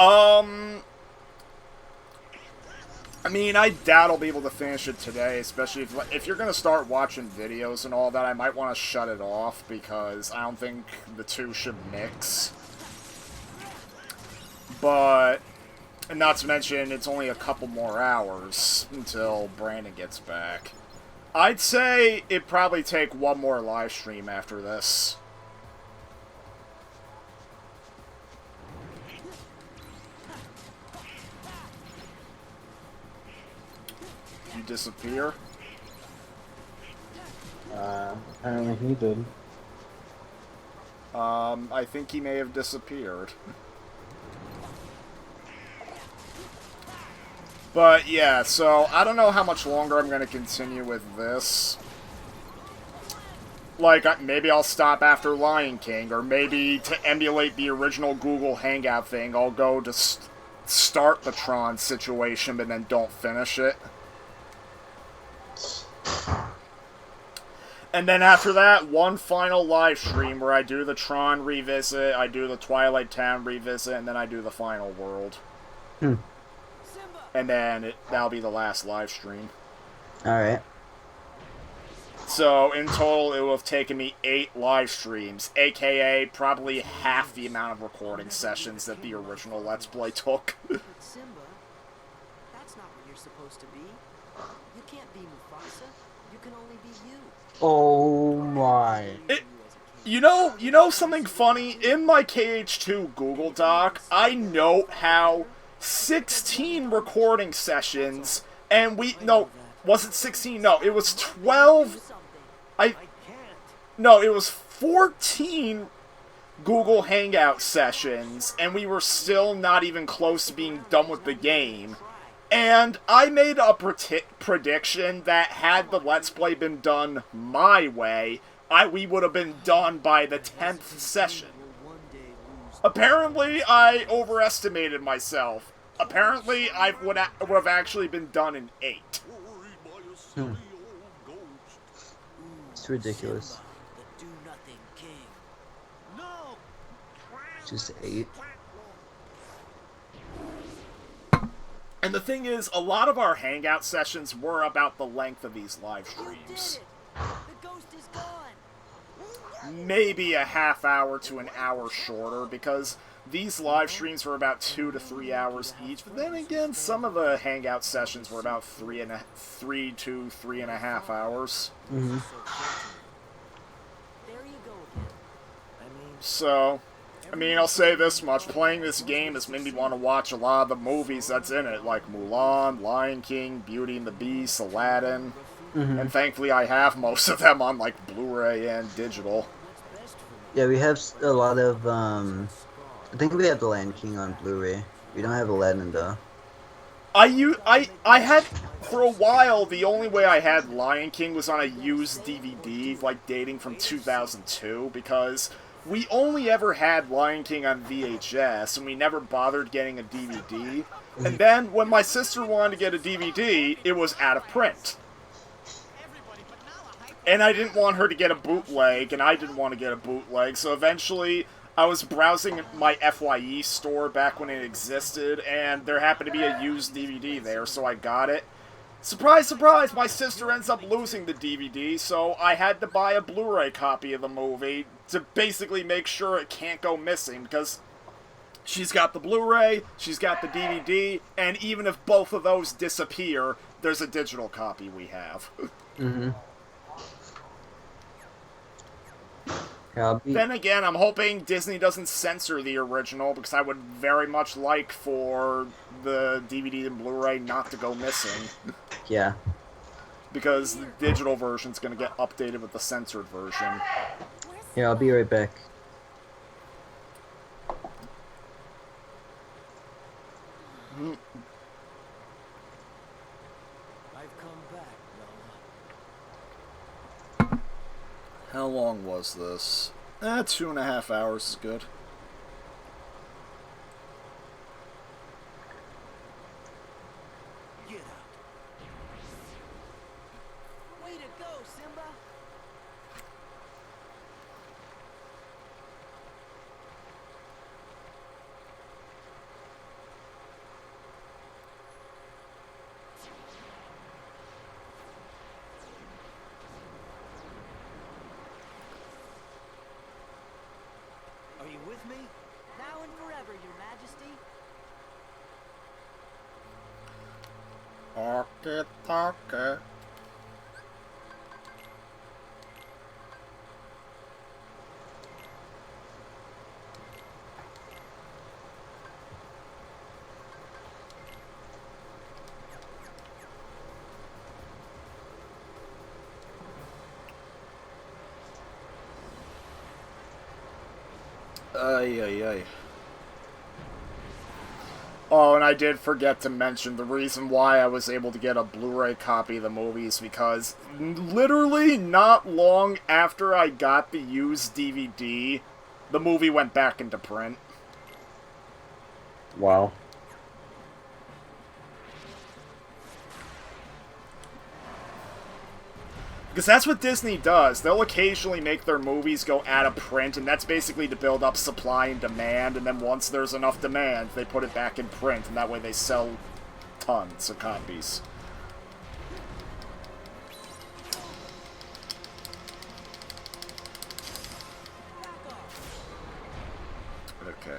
I mean, I doubt I'll be able to finish it today, especially if you're going to start watching videos and all that, I might want to shut it off, because I don't think the two should mix. But, and not to mention, it's only a couple more hours until Brandon gets back. I'd say it'd probably take one more live stream after this. You disappear? Apparently he did. I think he may have disappeared. But yeah, so I don't know how much longer I'm going to continue with this. Like, maybe I'll stop after Lion King, or maybe to emulate the original Google Hangout thing, I'll go to start the Tron situation, but then don't finish it. And then after that, one final live stream where I do the Tron revisit, I do the Twilight Town revisit, and then I do the final world. And then that'll be the last live stream. Alright. So, in total, it will have taken me 8 live streams, aka probably half the amount of recording sessions that the original Let's Play took. Simba, that's not what you're supposed to be. You can't be Mufasa. You can only be you. Oh my. You know something funny? In my KH2 Google Doc, I note how 16 recording sessions, and was it 16? No, it was 12, no, it was 14 Google Hangout sessions, and we were still not even close to being done with the game. And I made a prediction that had the Let's Play been done my way, we would have been done by the 10th session. Apparently, I overestimated myself. Apparently, I would have actually been done in 8. It's ridiculous. The do-nothing king. Just 8. And the thing is, a lot of our Hangout sessions were about the length of these live streams. The ghost is gone. Maybe a half hour to an hour shorter, because these live streams were about 2 to 3 hours each. But then again, some of the Hangout sessions were about 3 to 3.5 hours. Mm-hmm. There you go again. So, I mean, I'll say this much. Playing this game has made me want to watch a lot of the movies that's in it, like Mulan, Lion King, Beauty and the Beast, Aladdin. Mm-hmm. And thankfully I have most of them on, like, Blu-ray and digital. Yeah, we have a lot of, I think we have The Lion King on Blu-ray. We don't have Aladdin, though. I had, for a while, the only way I had Lion King was on a used DVD, like, dating from 2002, because we only ever had Lion King on VHS, and we never bothered getting a DVD. And then, when my sister wanted to get a DVD, it was out of print. And I didn't want her to get a bootleg, and I didn't want to get a bootleg, so eventually I was browsing my FYE store back when it existed, and there happened to be a used DVD there, so I got it. Surprise, surprise, my sister ends up losing the DVD, so I had to buy a Blu-ray copy of the movie to basically make sure it can't go missing, because she's got the Blu-ray, she's got the DVD, and even if both of those disappear, there's a digital copy we have. Mm-hmm. Yeah, Then again, I'm hoping Disney doesn't censor the original, because I would very much like for the DVD and Blu-ray not to go missing. Yeah. Because the digital version's going to get updated with the censored version. Yeah, I'll be right back. I've come back, Nala. How long was this? 2.5 hours is good. Get out. Way to go, Simba. Are you with me? Now and forever, Your Majesty. Okay. Ay. Oh, and I did forget to mention the reason why I was able to get a Blu-ray copy of the movies, because literally not long after I got the used DVD, the movie went back into print. Wow. Because that's what Disney does. They'll occasionally make their movies go out of print, and that's basically to build up supply and demand, and then once there's enough demand, they put it back in print, and that way they sell tons of copies. Okay.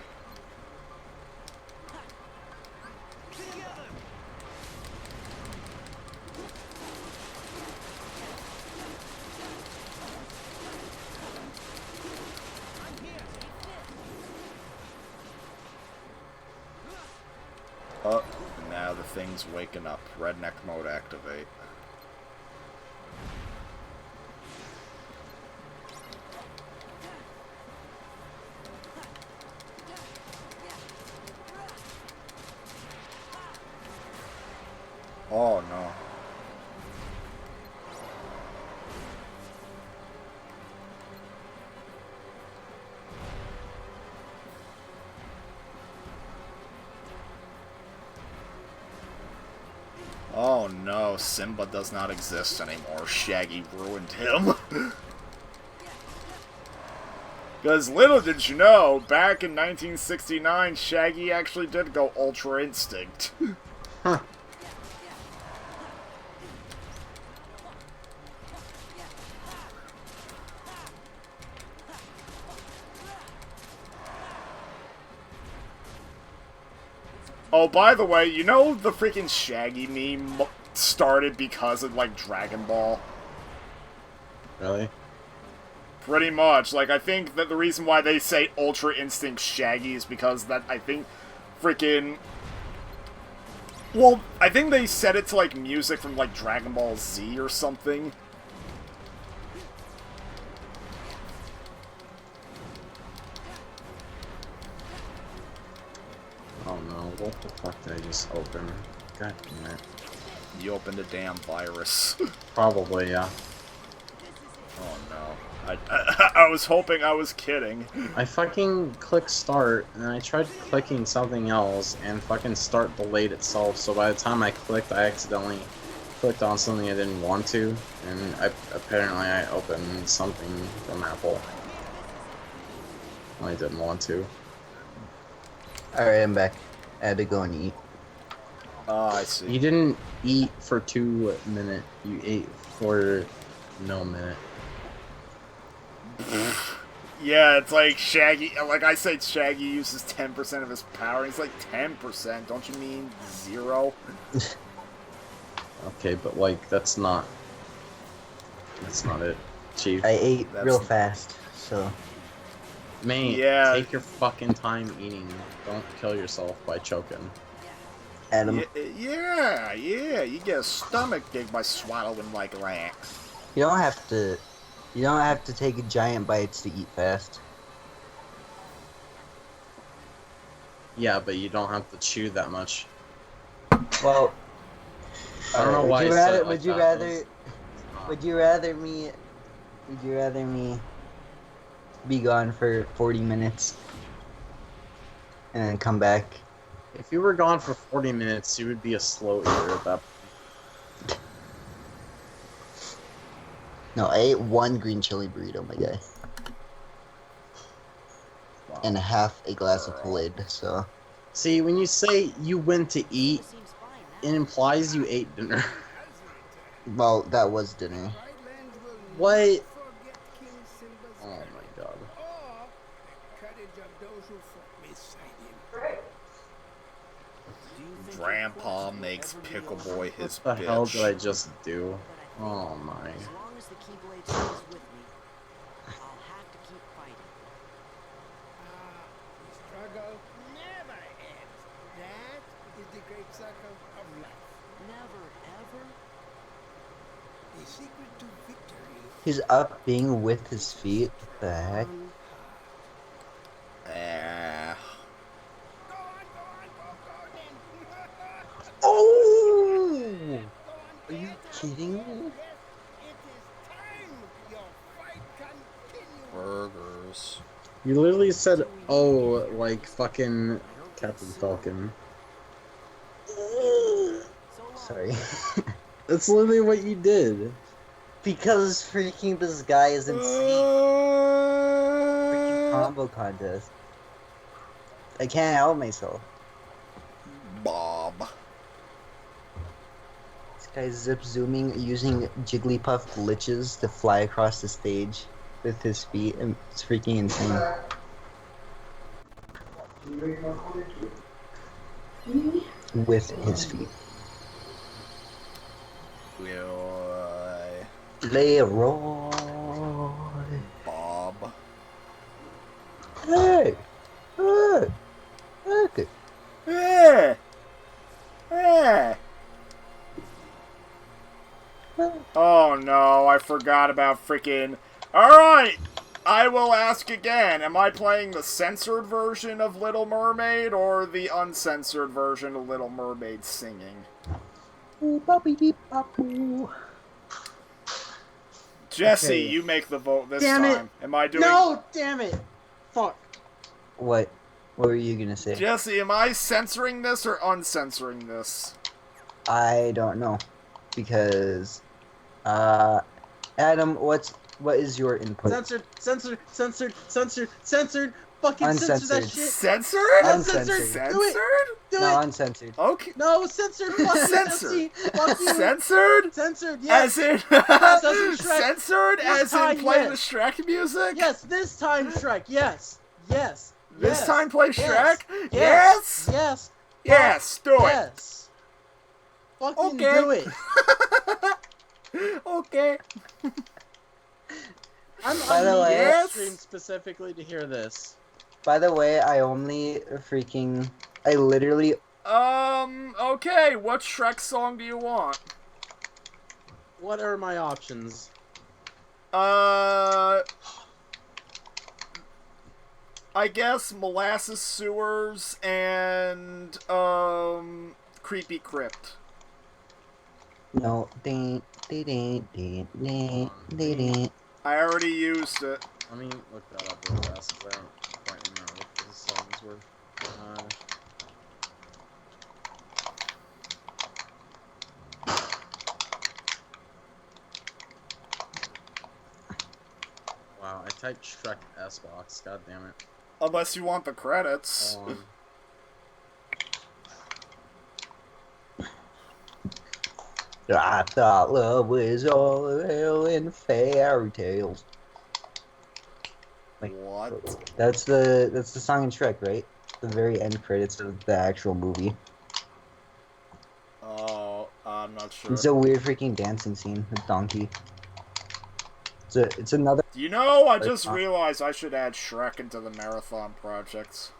Everyone's waking up. Redneck mode activate. Oh no. Oh no, Simba does not exist anymore. Shaggy ruined him. Because little did you know, back in 1969, Shaggy actually did go Ultra Instinct. Huh. Oh, by the way, you know the freaking Shaggy meme started because of, like, Dragon Ball? Really? Pretty much. Like, I think that the reason why they say Ultra Instinct Shaggy is because that, I think, freaking... Well, I think they set it to, like, music from, like, Dragon Ball Z or something. Oh no, what the fuck did I just open? God damn it. You opened a damn virus. Probably, yeah. Oh no. I was hoping I was kidding. I fucking clicked start, and I tried clicking something else, and fucking start delayed itself, so by the time I clicked, I accidentally clicked on something I didn't want to, and apparently I opened something from Apple. I didn't want to. Alright, I'm back. I had to go and eat. Oh, I see. You didn't eat for 2 minutes, you ate for no minute. Yeah, it's like Shaggy, like I said, Shaggy uses 10% of his power, and he's like, 10%? Don't you mean 0? Okay, but like, that's not it, Chief. I ate That's- real fast, so... Mate, Yeah. take your fucking time eating. Don't kill yourself by choking. Adam, Yeah, you get a stomach dig by swallowing like that. you don't have to take giant bites to eat fast. Yeah, but you don't have to chew that much. Well, I don't know would why you I said rather, it like would you that. rather, It's not. would you rather me be gone for 40 minutes and then come back? If you were gone for 40 minutes, you would be a slow eater at that point. No, I ate one green chili burrito, my guy, Wow. and half a glass of Kool-Aid. So See, when you say you went to eat, it implies you ate dinner. well, that was dinner. What? Oh my god. Grandpa makes Pickle Boy his What the hell bitch. did I just do? Oh my. As long as the Keyblade stays with me, I'll have to keep fighting. The struggle never ends. That is the great circle of life. Never, ever? The secret to victory. He's up being with his feet. What the heck? Ah. Go on then. Oh! Are you kidding me? Yes, it is time. Your fight continues. Burgers. You literally said, oh, like fucking Captain Falcon. Sorry. That's literally what you did. Because freaking this guy is insane. Freaking combo contest. I can't help myself. Bob. This guy's zip zooming using Jigglypuff glitches to fly across the stage with his feet, and it's freaking insane. With his feet. Leroy. Bob. Hey! Hey! Hey! Yeah. Yeah. Oh no, I forgot about freaking... Alright! I will ask again, am I playing the censored version of Little Mermaid or the uncensored version of Little Mermaid singing? Jesse, Okay. you make the vote this Damn it. time. Am I doing... No, damn it. Fuck. What? What were you gonna say? Jesse, am I censoring this or uncensoring this? I don't know, because Adam, what is your input? Censored, censored, censored, censored, censored. Fucking censor that Uncensored. shit. Censored? Uncensored. Censored? Do No, it. uncensored. Okay. No, censored. Fuck you, Censored. Jesse. Fuck you. Censored? Censored, yes. As in... Shrek. Censored? This As in time, play yes. the Shrek music? Yes, this time, Shrek. Yes. Yes. This yes. time play Yes. Shrek? Yes. Yes? Yes. Yes, do it. Yes. Fucking Okay. do it. Okay. I'm By the on the way- stream specifically to hear this. By the way, I literally Okay, what Shrek song do you want? What are my options? I guess Molasses Sewers and, Creepy Crypt. no. I already used it. Let me look that up real fast, because I don't quite remember what the songs were. Wow, I typed Shrek S-Box, god damn it. Unless you want the credits. Hold on. I thought love was all hell in fairy tales. What? That's the song in Shrek, right? The very end credits of the actual movie. Oh, I'm not sure. It's a weird freaking dancing scene with Donkey. It's another. You know, I just realized I should add Shrek into the marathon projects.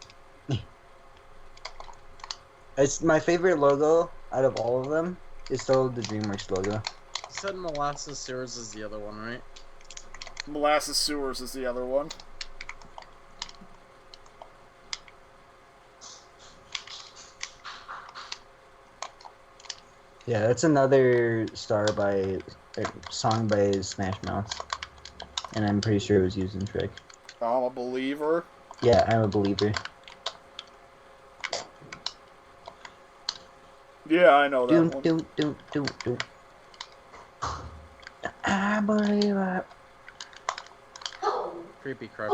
It's my favorite logo out of all of them. Is still the DreamWorks logo. You said Molasses Sewers is the other one, right? Molasses Sewers is the other one. Yeah, that's another song by Smash Mouth, and I'm pretty sure it was used in Shrek. I'm a believer. Yeah, I'm a believer. Yeah, I know that one. Doom. I believe I... Creepy Crypt.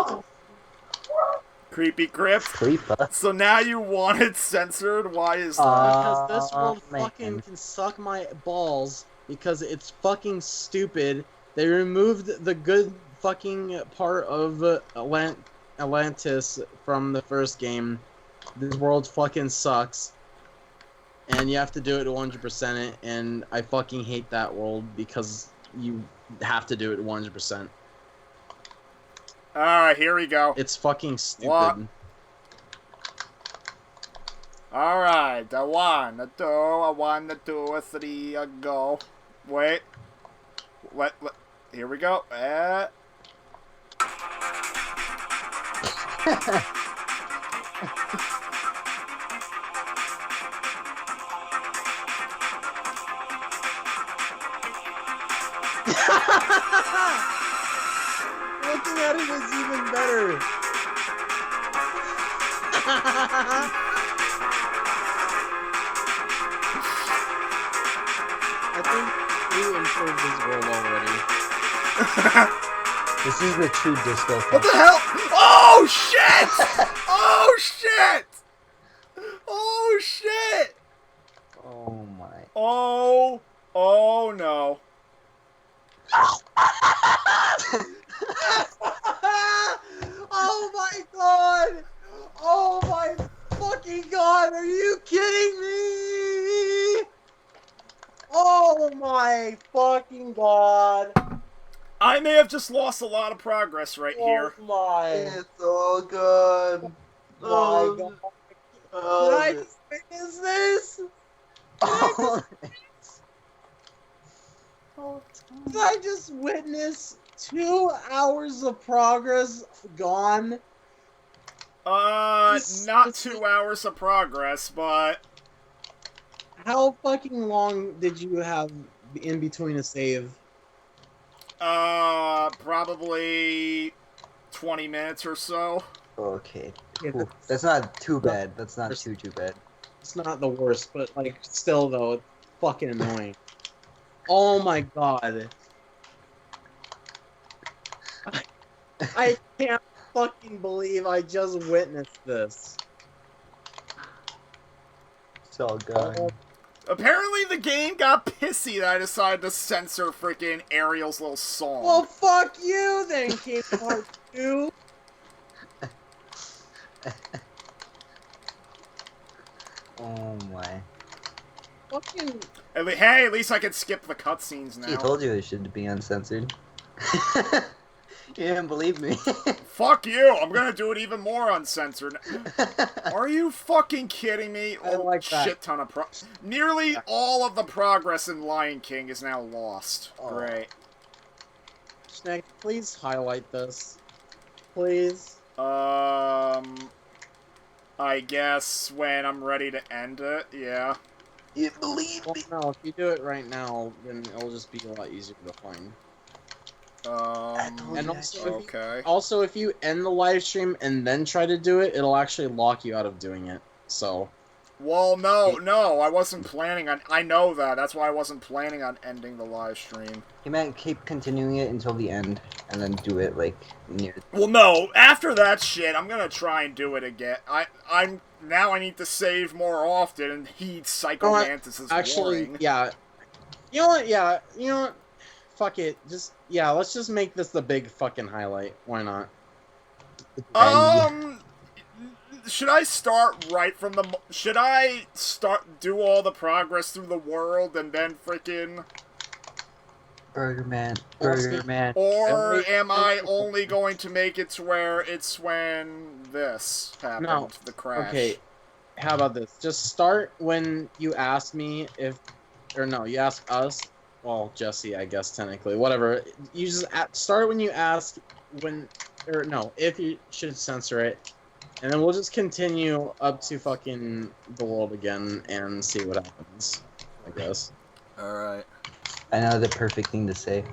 Creepy Crypt. Creeper. So now you want it censored? Why is that? Because this world man. fucking can suck my balls, because it's fucking stupid. They removed the good fucking part of Atlantis from the first game. This world fucking sucks. And you have to do it 100% it, and I fucking hate that world because you have to do it 100%. Alright, here we go. It's fucking stupid. What? Alright, a 1, a 2, a 1, a 2, a 3, a go. Wait. Here we go. Looking at it is even better. I think we improved this world already. This is the true disco. What the hell? Oh, shit! Oh, shit! Oh, shit! Oh my. Oh no. Oh my god! Oh my fucking god! Are you kidding me? Oh my fucking god! I may have just lost a lot of progress right here. Oh my! It's all good. My god! Did I just witness this? Oh. Did I just witness 2 hours of progress gone? Not 2 hours of progress, but How fucking long did you have in between a save? probably 20 minutes or so. Okay. Yeah, Ooh, that's not too bad. That's not too bad. It's not the worst, but like still though, it's fucking annoying. Oh my god. I can't fucking believe I just witnessed this. It's all gone. Apparently the game got pissy that I decided to censor freaking Ariel's little song. Well, fuck you then, Kingdom Hearts 2. Oh my. Fucking. Hey, at least I can skip the cutscenes now. He told you it should be uncensored. You didn't believe me. Fuck you! I'm gonna do it even more uncensored. Are you fucking kidding me? I like that. Shit ton of Nearly all of the progress in Lion King is now lost. Oh. Great. Snake, please highlight this. Please. I guess when I'm ready to end it, yeah. You believe Well, me? no, if you do it right now, then it'll just be a lot easier to find. And also, if you end the live stream and then try to do it, it'll actually lock you out of doing it. So. Well, no, I wasn't planning on. I know that. That's why I wasn't planning on ending the live stream. He meant keep continuing it until the end, and then do it like near. Well, no. After that shit, I'm gonna try and do it again. Now I need to save more often and heed Psycho Mantis's Actually, warning. yeah. You know what? Yeah, you know what? Fuck it. Let's just make this the big fucking highlight. Why not? Should I start right from the... Should I do all the progress through the world and then freaking... Burger Man. Or am I only going to make it to where it's when this happened, the crash? Okay, how about this? Just start when you ask me if... Or no, you ask us. Well, Jesse, I guess, technically. Whatever. You just start when you ask when... Or no, if you should censor it. And then we'll just continue up to fucking the world again and see what happens, I guess. Alright. I know the perfect thing to say.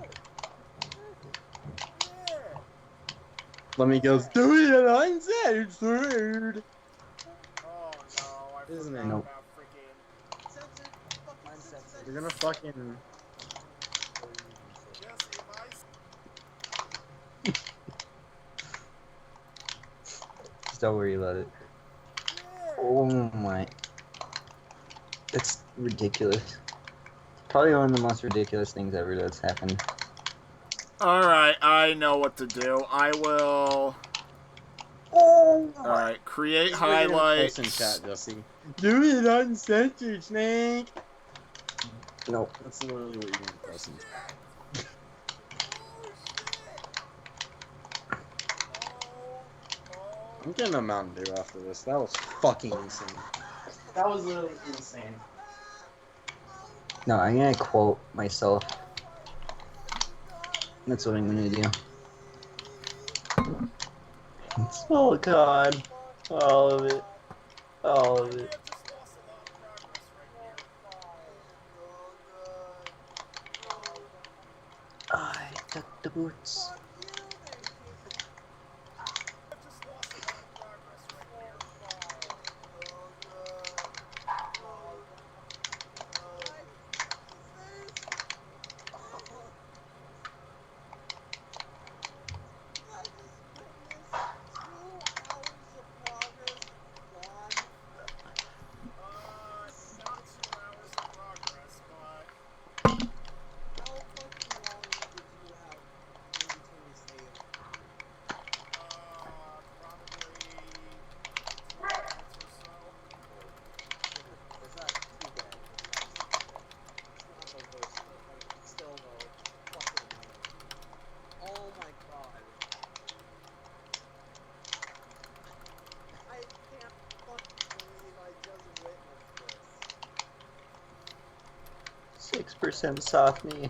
Let me go do it uncensored. Oh no, I Isn't it? forgot Nope. about freaking... You're gonna fucking... Just don't worry about it. Oh my. That's ridiculous. Probably one of the most ridiculous things ever that's happened. Alright, I know what to do. I will... Alright, create highlights. In chat, Jesse. Do it uncensored, Snake! Nope. That's literally what you're gonna press in chat. I'm getting a Mountain Dew after this. That was fucking insane. That was literally insane. No, I'm gonna quote myself. That's what I'm gonna do. It's all gone. All of it. All of it. I took the boots. Percent soft me.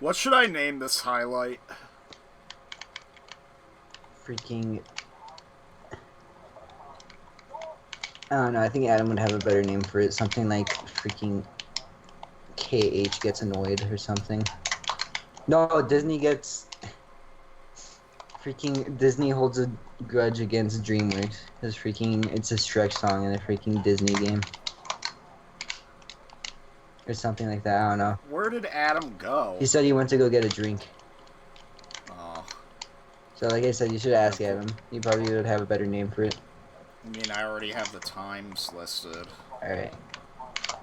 What should I name this highlight? Freaking... I don't know, I think Adam would have a better name for it. Something like freaking KH gets annoyed or something. No, Disney gets... Freaking Disney holds a grudge against DreamWorks. Because freaking it's a Shrek song in a freaking Disney game. Or something like that, I don't know. Where did Adam go? He said he went to go get a drink. Oh. So like I said, you should ask Adam. He probably would have a better name for it. I mean, I already have the times listed. Alright. I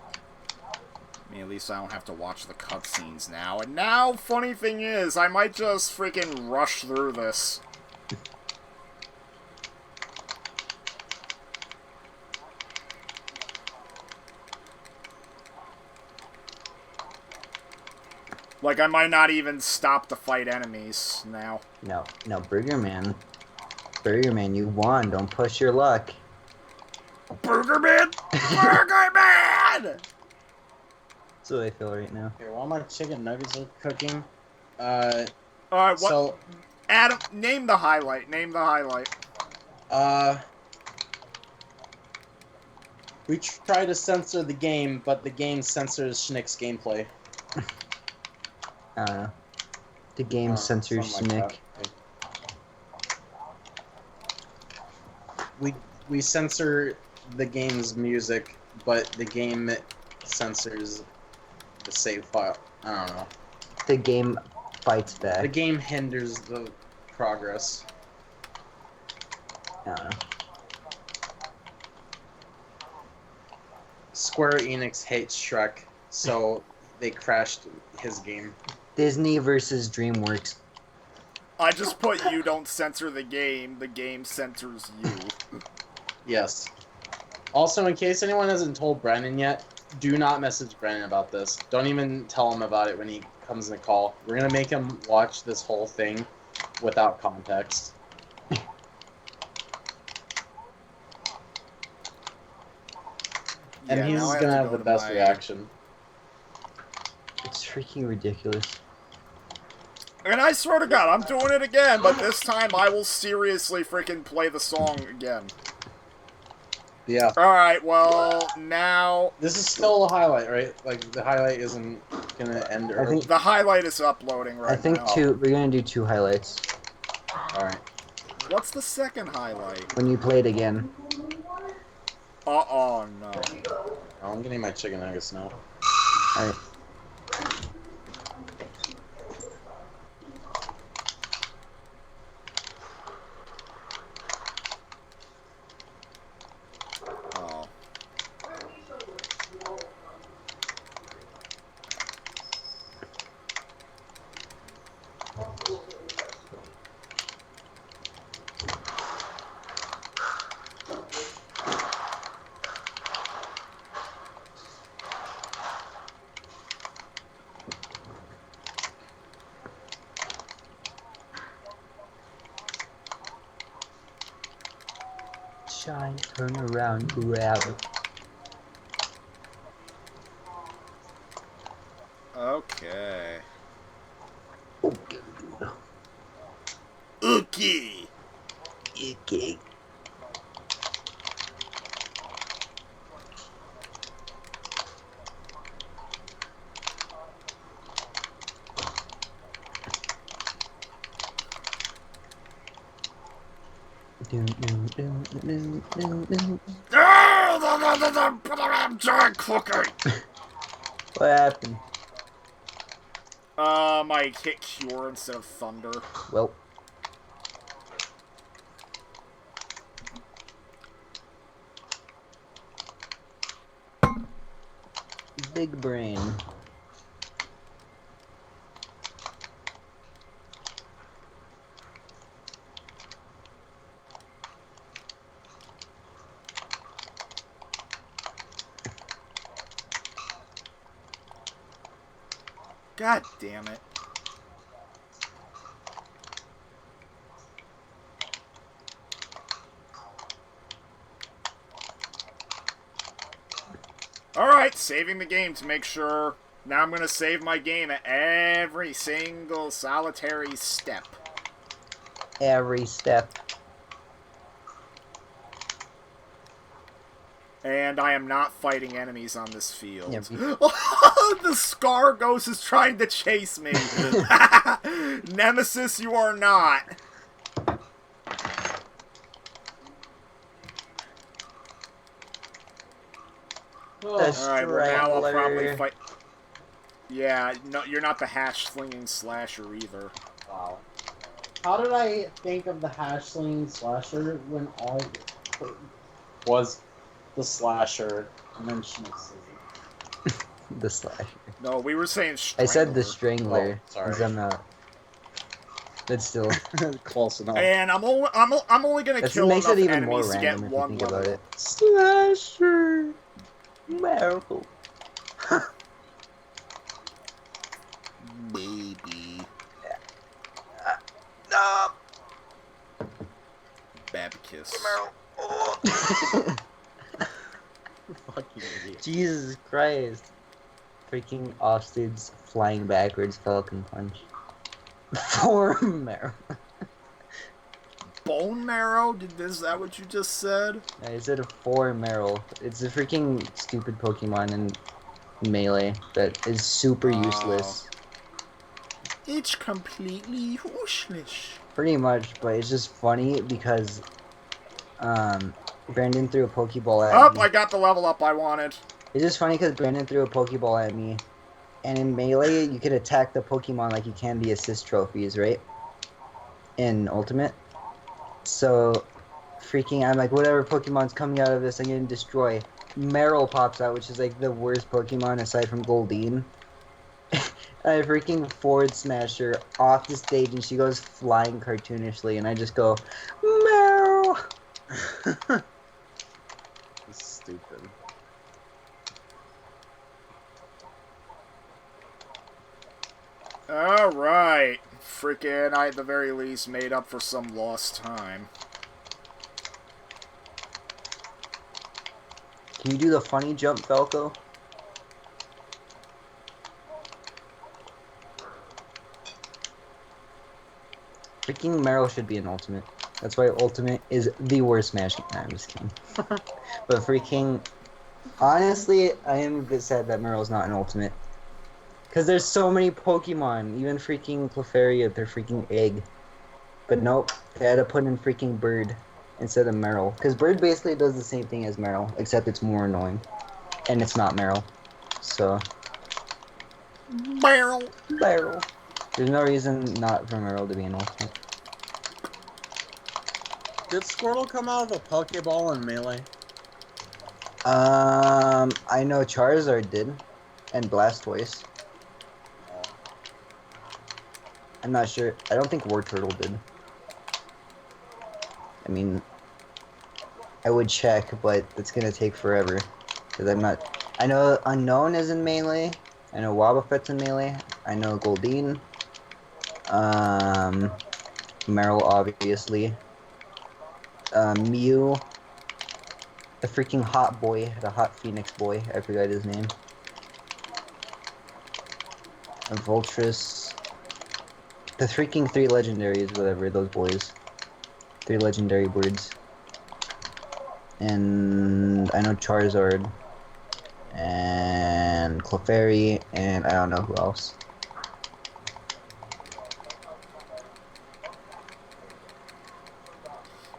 mean, at least I don't have to watch the cutscenes now. And now, funny thing is, I might just freaking rush through this. Like, I might not even stop to fight enemies now. No, Burger Man. Burger Man, you won. Don't push your luck. Burger Man! Burger Man! That's what I feel right now. Here, while my chicken nuggets are cooking, Alright, what? so, Adam, name the highlight. Name the highlight. we try to censor the game, but the game censors Schnick's gameplay. I don't know. The game censors Something like Snick. that. We censor the game's music, but the game censors the save file. I don't know. The game fights back. The game hinders the progress. I don't know. Square Enix hates Shrek, so they crashed his game. Disney versus DreamWorks. I just put you don't censor the game censors you. Yes. Also, in case anyone hasn't told Brennan yet, do not message Brennan about this. Don't even tell him about it when he comes in the call. We're gonna make him watch this whole thing without context. And Yeah, he's now I gonna to have go the to best my- reaction. It's freaking ridiculous. And I swear to God, I'm doing it again, but this time I will seriously freaking play the song again. Yeah. Alright, well, now... This is still a highlight, right? Like, the highlight isn't gonna end early. The highlight is uploading right now. I think we're gonna do 2 highlights. Alright. What's the second highlight? When you play it again. Oh no. Oh, I'm getting my chicken nuggets now. Alright. Oh. Shine, turn around, grab it. Okay. Okay. Okay. Okay. What happened? I hit Cure instead of Thunder. Well. Big brain. God damn it. Alright, saving the game to make sure Now I'm gonna save my game at every single solitary step. Every step. And I am not fighting enemies on this field. Yeah, The Scar Ghost is trying to chase me. Nemesis, you are not. Alright, well now I'll probably fight... Yeah, no, you're not the hash-slinging slasher either. Wow. How did I think of the hash-slinging slasher when all I was the slasher dimensional? The slasher. No, we were saying I strangler. said the strangler. Oh, sorry. 'Cause I'm not. That's still. Close enough. And I'm only gonna That kill makes enough it even more enemies to get random if you one think level. about it. Slasher. Miracle. Baby. No. Babkiss. Fucking idiot. Jesus Christ. Freaking Austin's flying backwards Falcon Punch. For marrow. Bone marrow? Is that what you just said? I said a 4 Meryl. It's a freaking stupid Pokemon in Melee that is super useless. It's completely useless. Pretty much, but it's just funny because Brandon threw a Pokeball at me. I got the level up I wanted. It's just funny because Brandon threw a Pokeball at me, and in Melee you can attack the Pokemon like you can the assist trophies, right? In Ultimate. So, freaking, I'm like, whatever Pokemon's coming out of this, I'm gonna destroy. Meryl pops out, which is like the worst Pokemon aside from Goldeen. I freaking forward smash her off the stage, and she goes flying cartoonishly, and I just go, Meryl! Stupid. Alright. Freaking, I at the very least made up for some lost time. Can you do the funny jump, Falco? Freaking Meryl should be an Ultimate. That's why Ultimate is the worst Smash game. Nah, I'm just kidding. But freaking... Honestly, I am a bit sad that Meryl's not an Ultimate. Because there's so many Pokemon. Even freaking Clefairy with their freaking egg. But nope, they had to put in freaking Bird instead of Meryl. Because Bird basically does the same thing as Meryl, except it's more annoying. And it's not Meryl. So... Meryl! Meryl. There's no reason not for Meryl to be an Ultimate. Did Squirtle come out of a Pokeball in Melee? I know Charizard did. And Blastoise. I'm not sure. I don't think Wartortle did. I mean, I would check, but it's gonna take forever. Because I'm not... I know Unknown is in Melee. I know Wobbuffet's in Melee. I know Goldeen. Meryl, obviously. Mew. The freaking hot boy. The hot Phoenix boy. I forgot his name. And Voltress. The freaking 3 legendaries, whatever, those boys. 3 legendary birds. And I know Charizard. And Clefairy. And I don't know who else.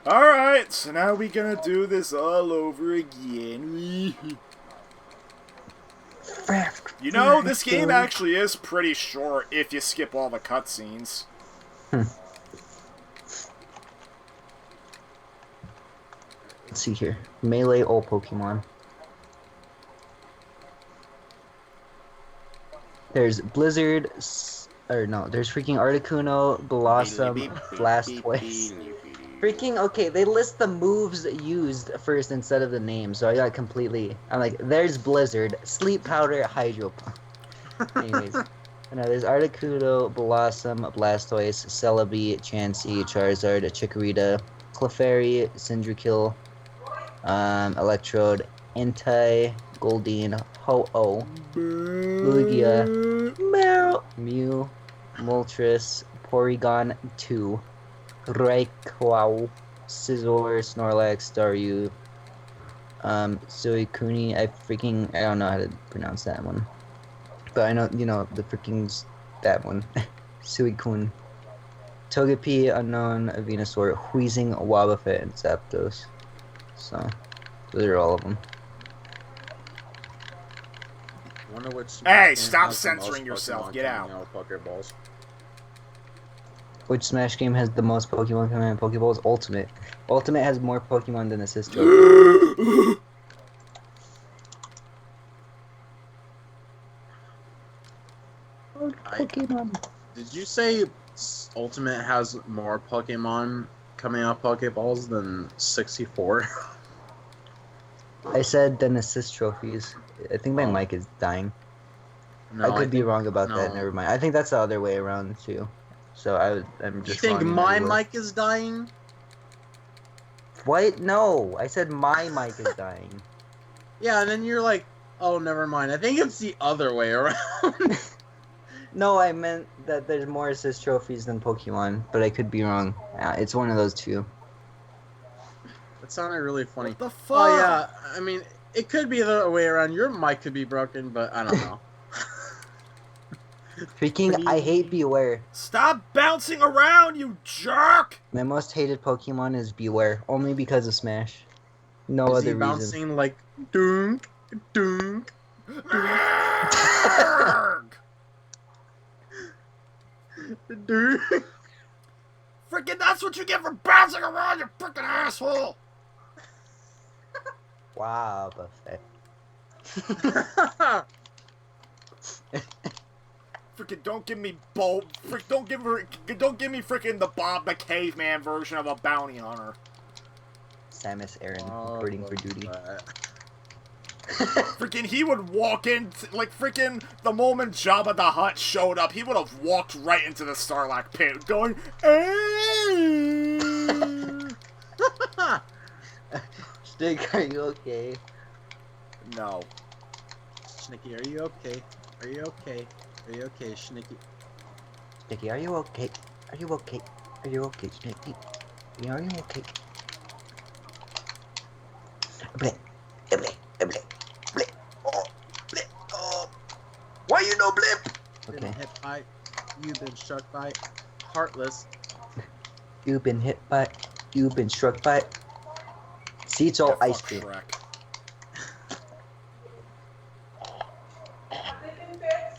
Alright, so now we gonna do this all over again. You know, this game actually is pretty short if you skip all the cutscenes. Let's see here. Melee all Pokemon. There's Blizzard, or no, there's freaking Articuno, Blossom, Blastoise. Freaking, okay, they list the moves used first instead of the name, so I got completely... I'm like, there's Blizzard, Sleep Powder, Hydro Pump. Anyways, now there's Articuno, Blossom, Blastoise, Celebi, Chansey, Charizard, Chikorita, Clefairy, Cinderakill, Electrode, Entei, Goldeen, Ho-Oh, Lugia, Mew, Moltres, Porygon 2, Raikou, Scizor, Snorlax, Staryu, Suicune, I don't know how to pronounce that one. But I know, the that one. Suicune. Togepi, Unknown, Venusaur, Wheezing, Wobbuffet, and Zapdos. So, those are all of them. Wonder which Hey, game stop has the most censoring yourself. Pokemon Get coming out. with Pokeballs. Which Smash game has the most Pokemon coming in Pokeballs? Ultimate. Ultimate has more Pokemon than Assist Trophies. Pokemon. Did you say Ultimate has more Pokemon coming out Pokeballs than 64? I said than Assist Trophies. I think my mic is dying. No, I could be wrong about that. no. Never mind. I think that's the other way around too. So I'm just. You think wrong in my every way. mic is dying? What? No, I said my mic is dying. Yeah, and then you're like, oh, never mind. I think it's the other way around. No, I meant that there's more Assist Trophies than Pokemon, but I could be wrong. It's one of those two. That sounded really funny. What the fuck? Oh, yeah. I mean, it could be the other way around. Your mic could be broken, but I don't know. Freaking, I hate Beware. Stop bouncing around, you jerk! My most hated Pokemon is Beware, only because of Smash. No Is other he reason. bouncing like dunk, dunk, Arrgh! dunk? Freaking, that's what you get for bouncing around, you freaking asshole! Wow, Buffet. Freaking, don't give me don't give me freaking the Bob the Caveman version of a bounty hunter. Samus Aran, reporting for duty. Freaking, he would walk in, like, freaking, the moment Jabba the Hutt showed up, he would have walked right into the Sarlacc pit, going, Stick, are you okay? No. Snicky, are you okay? Are you okay? Are you okay, Snicky? Sticky, are you okay? Are you okay? Are you okay, Sticky? Are you okay? Bleh, bleh, bleh, bleh, oh, bleh, oh. Why you no blip? Been Okay. hit by, you've been struck by, heartless. You've been hit by, you've been struck by. See, it's all Yeah, ice fuck cream. Shrek.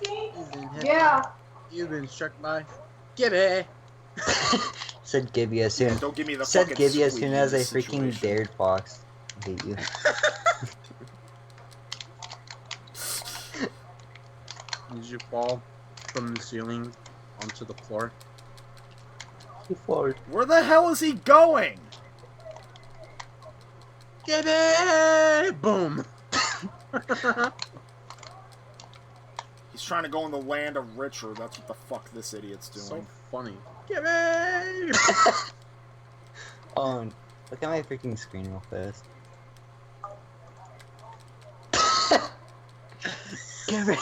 You've been hit Yeah. by, you've been struck by, Gibby. Said Gibby as soon. Yeah, don't give me the Said fucking Gibby as soon as I squeeze freaking situation. dared Fox. I hate you. Did you fall from the ceiling onto the floor? Where the hell is he going? Gibby! Boom! He's trying to go in the land of Richard. That's what the fuck this idiot's doing. So funny. Gibby! Oh, look at my freaking screen real fast. Gibby!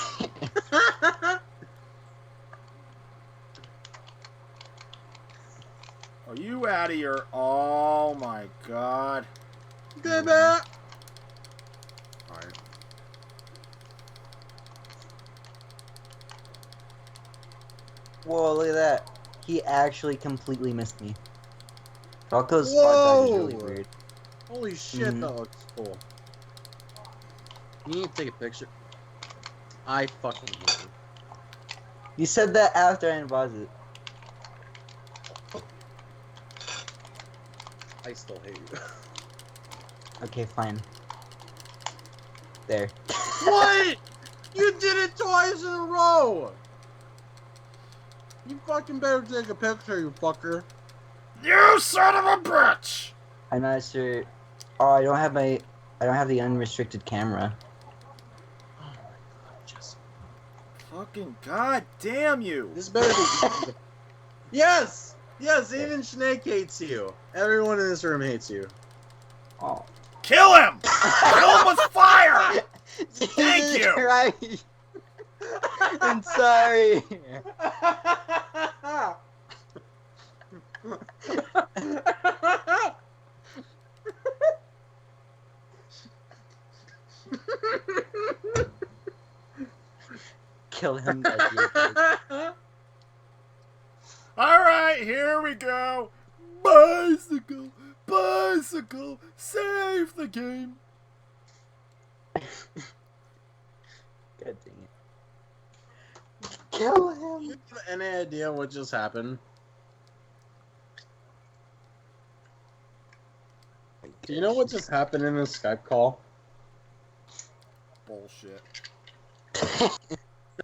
Are you out of your... Oh my god. Gibby! Alright. Whoa, look at that. He actually completely missed me. Falco's spot dodge is really Whoa. weird. Holy shit, Mhm. that looks cool. You need to take a picture. I fucking hate you. You said that after I unpaused it. I still hate you. Okay, fine. There. What? You did it twice in a row! You fucking better take a picture, you fucker. You son of a bitch! I'm not sure. Oh, I don't have the unrestricted camera. Oh my god, just... Fucking god damn you! This better be... Yes! Yes, even Snake hates you. Everyone in this room hates you. Oh. Kill him! Kill him with fire! you! Right. I'm sorry. Kill him. Alright, here we go. Bicycle, bicycle, save the game. God dang it. Kill him. You have any idea what just happened? Do you know what just happened in this Skype call? Bullshit.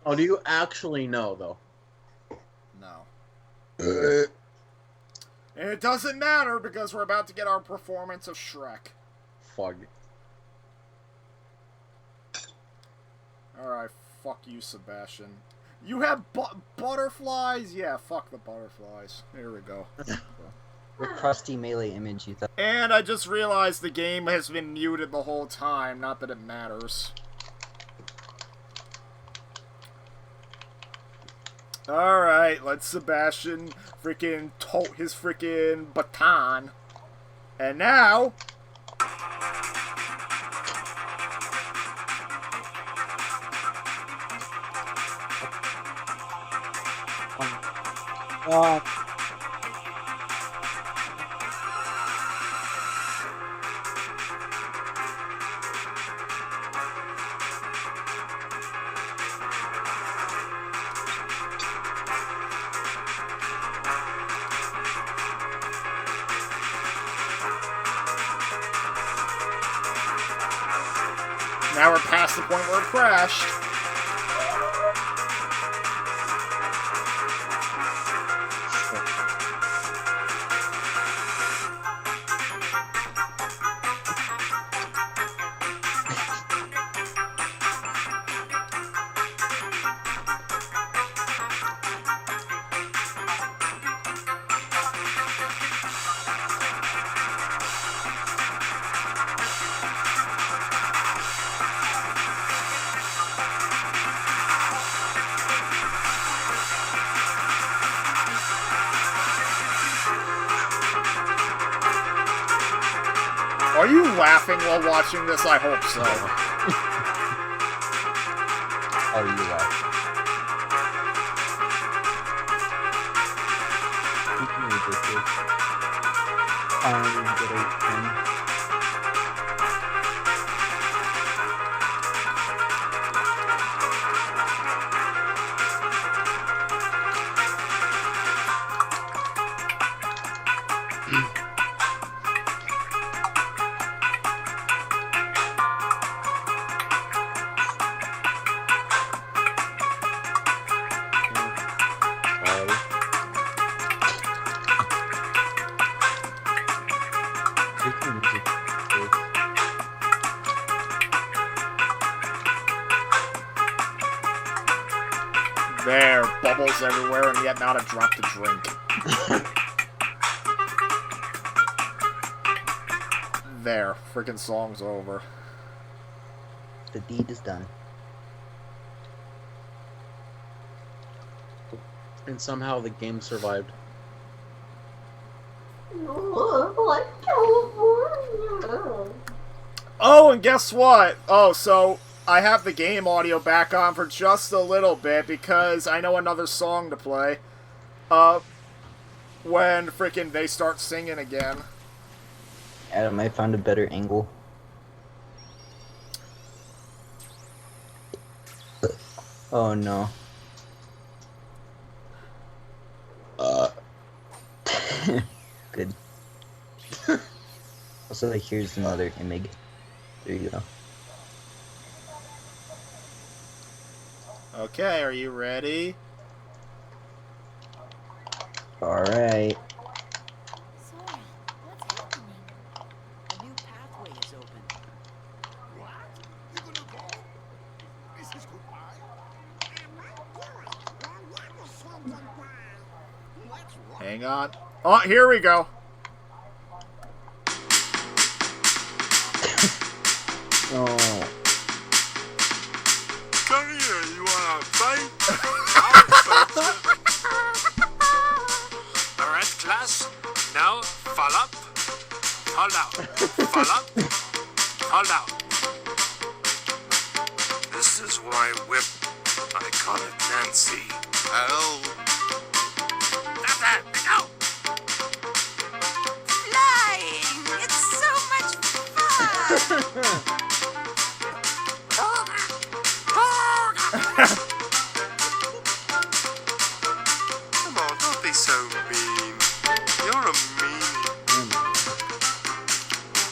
No, do you actually know, though? No. And it doesn't matter because we're about to get our performance of Shrek. Fuck. Alright, fuck you, Sebastian. You have butterflies? Yeah, fuck the butterflies. Here we go. The crusty melee image you thought. And I just realized the game has been muted the whole time, not that it matters. Alright, let Sebastian freaking tote his freaking baton. And now... Now we're past the point where it crashed. Are you laughing while watching this? I hope so. Oh, you laugh. You can read this too. Get a 10. There, bubbles everywhere and yet not a drop to drink. There, freaking song's over. The deed is done. And somehow the game survived. Oh, and guess what? Oh, so I have the game audio back on for just a little bit because I know another song to play. When freaking they start singing again. Adam, I found a better angle. Oh no. Good. Also, like, here's another image. There you go. Okay, are you ready? Alright. Sora, what's happening? A new pathway is open. What? You're gonna go? This is goodbye? I'm not going. I'll never someone cry. What's wrong? Hang on. Oh, here we go. Oh. is why whip. I call it Nancy. Oh. Stop that! No! Flying! It's so much fun! Come on, don't be so mean. You're a meanie.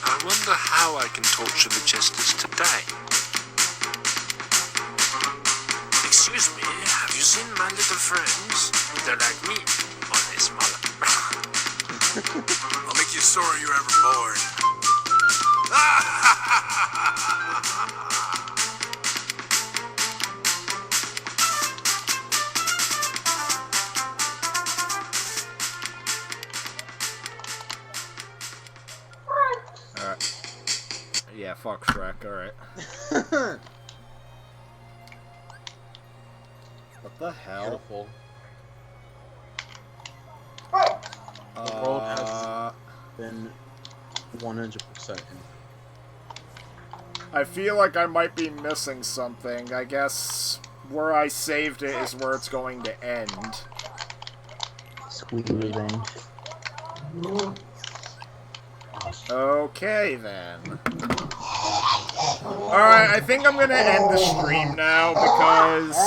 I wonder how I can torture the jesters today. Excuse me, have you seen my little friends? They're like me, only smaller. I'll make you sorry you're ever born. Alright. Yeah, fuck Shrek, alright. What the hell? Beautiful. The Uh, world has been 100% in. I feel like I might be missing something. I guess where I saved it is where it's going to end. Sweet revenge. Okay, then. Alright, I think I'm gonna end the stream now, because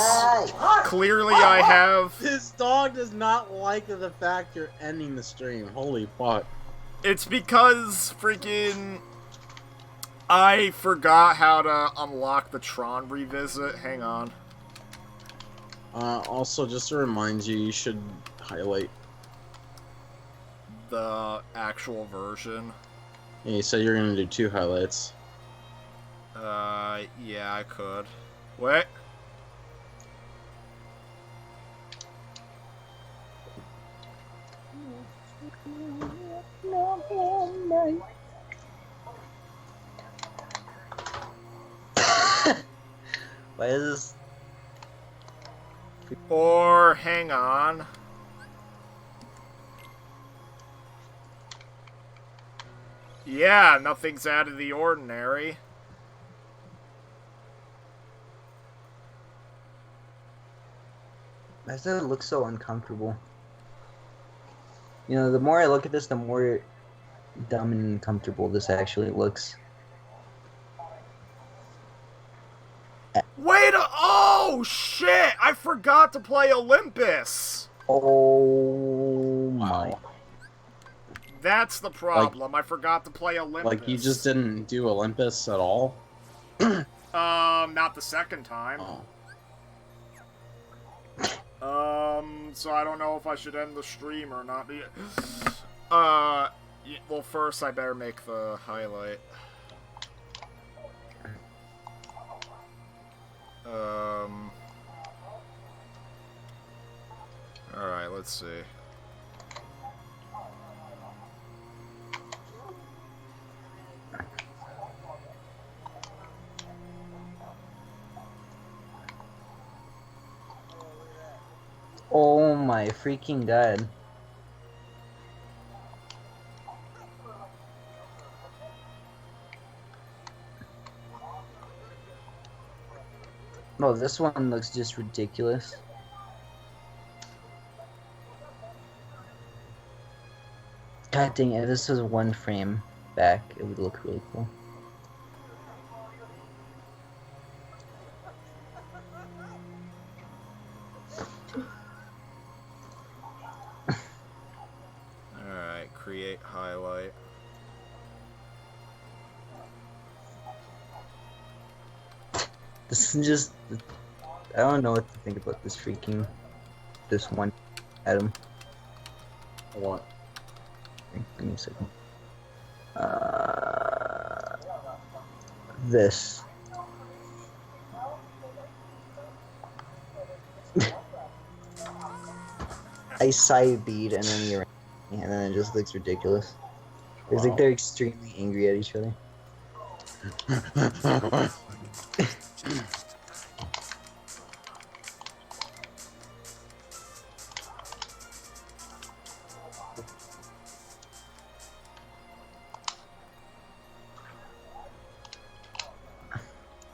clearly I have... This dog does not like the fact you're ending the stream. Holy fuck. It's because freaking... I forgot how to unlock the Tron revisit. Hang on. Also, just to remind you, you should highlight The actual version. Yeah, you said you're gonna do 2 highlights. Yeah, I could. What? Why is this? Or, hang on. Yeah, nothing's out of the ordinary. Why does that look so uncomfortable? You know, the more I look at this, the more dumb and uncomfortable this actually looks. Wait a- oh, shit! I forgot to play Olympus! Oh my. That's the problem. I forgot to play Olympus. Like, you just didn't do Olympus at all? Not the second time. Oh. So I don't know if I should end the stream or not. Well, first I better make the highlight. Alright, let's see. Oh my freaking god. Oh, this one looks just ridiculous. God dang it, if this was 1 frame back, it would look really cool. Alright, create highlight. This is just... I don't know what to think about this one item. What? Give me a second. This. I side bead and then you're, and then it just looks ridiculous. It's like they're extremely angry at each other.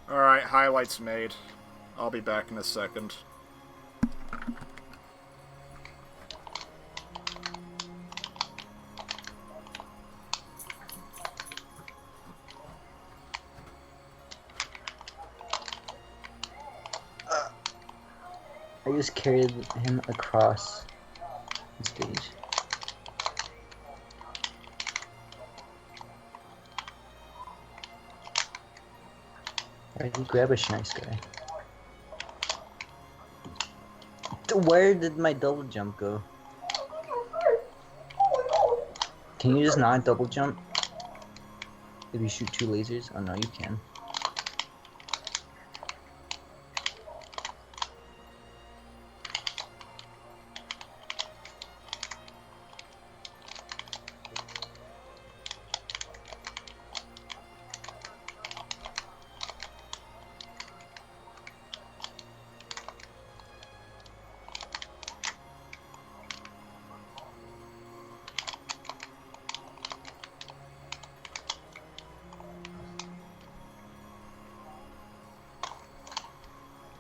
Alright, highlights made. I'll be back in a second. I just carried him across the stage. Why did he grab a nice guy? Where did my double jump go? Can you just not double jump? If you shoot 2 lasers? Oh no, you can.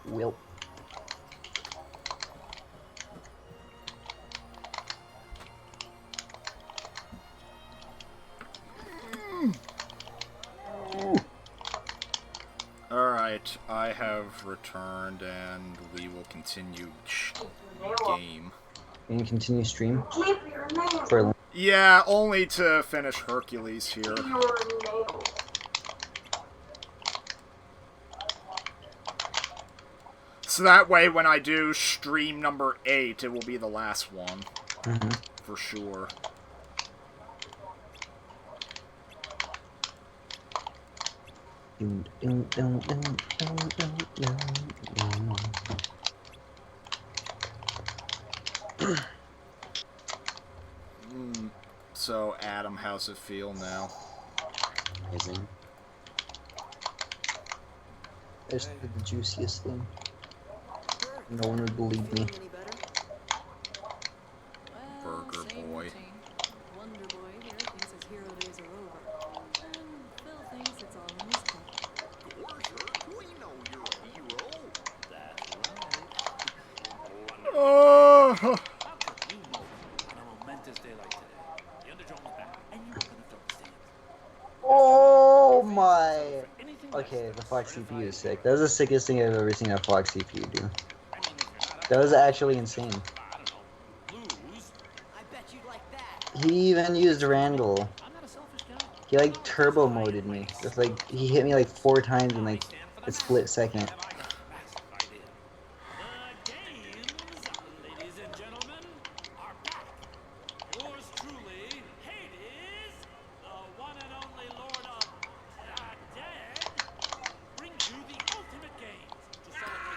Will. Alright, I have returned and we will continue game. Can you continue stream? For Yeah, only to finish Hercules here. So that way, when I do stream number 8, it will be the last one. For sure. So, Adam, how's it feel now? Amazing. It's the juiciest thing. No one would believe me. Burger Boy. Wonder Boy here thinks his hero days are over. And Phil thinks it's all in his cup. We know you're a hero. That's right. Oh! How could you know on a momentous day like today? The Underdrone's back, and you were gonna throw the stamps. Oh my! Okay, the Fox CPU is sick. That was the sickest thing I've ever seen a Fox CPU do. That was actually insane. He even used Randall. He like turbo moded me. It's like he hit me like 4 times in like a split second.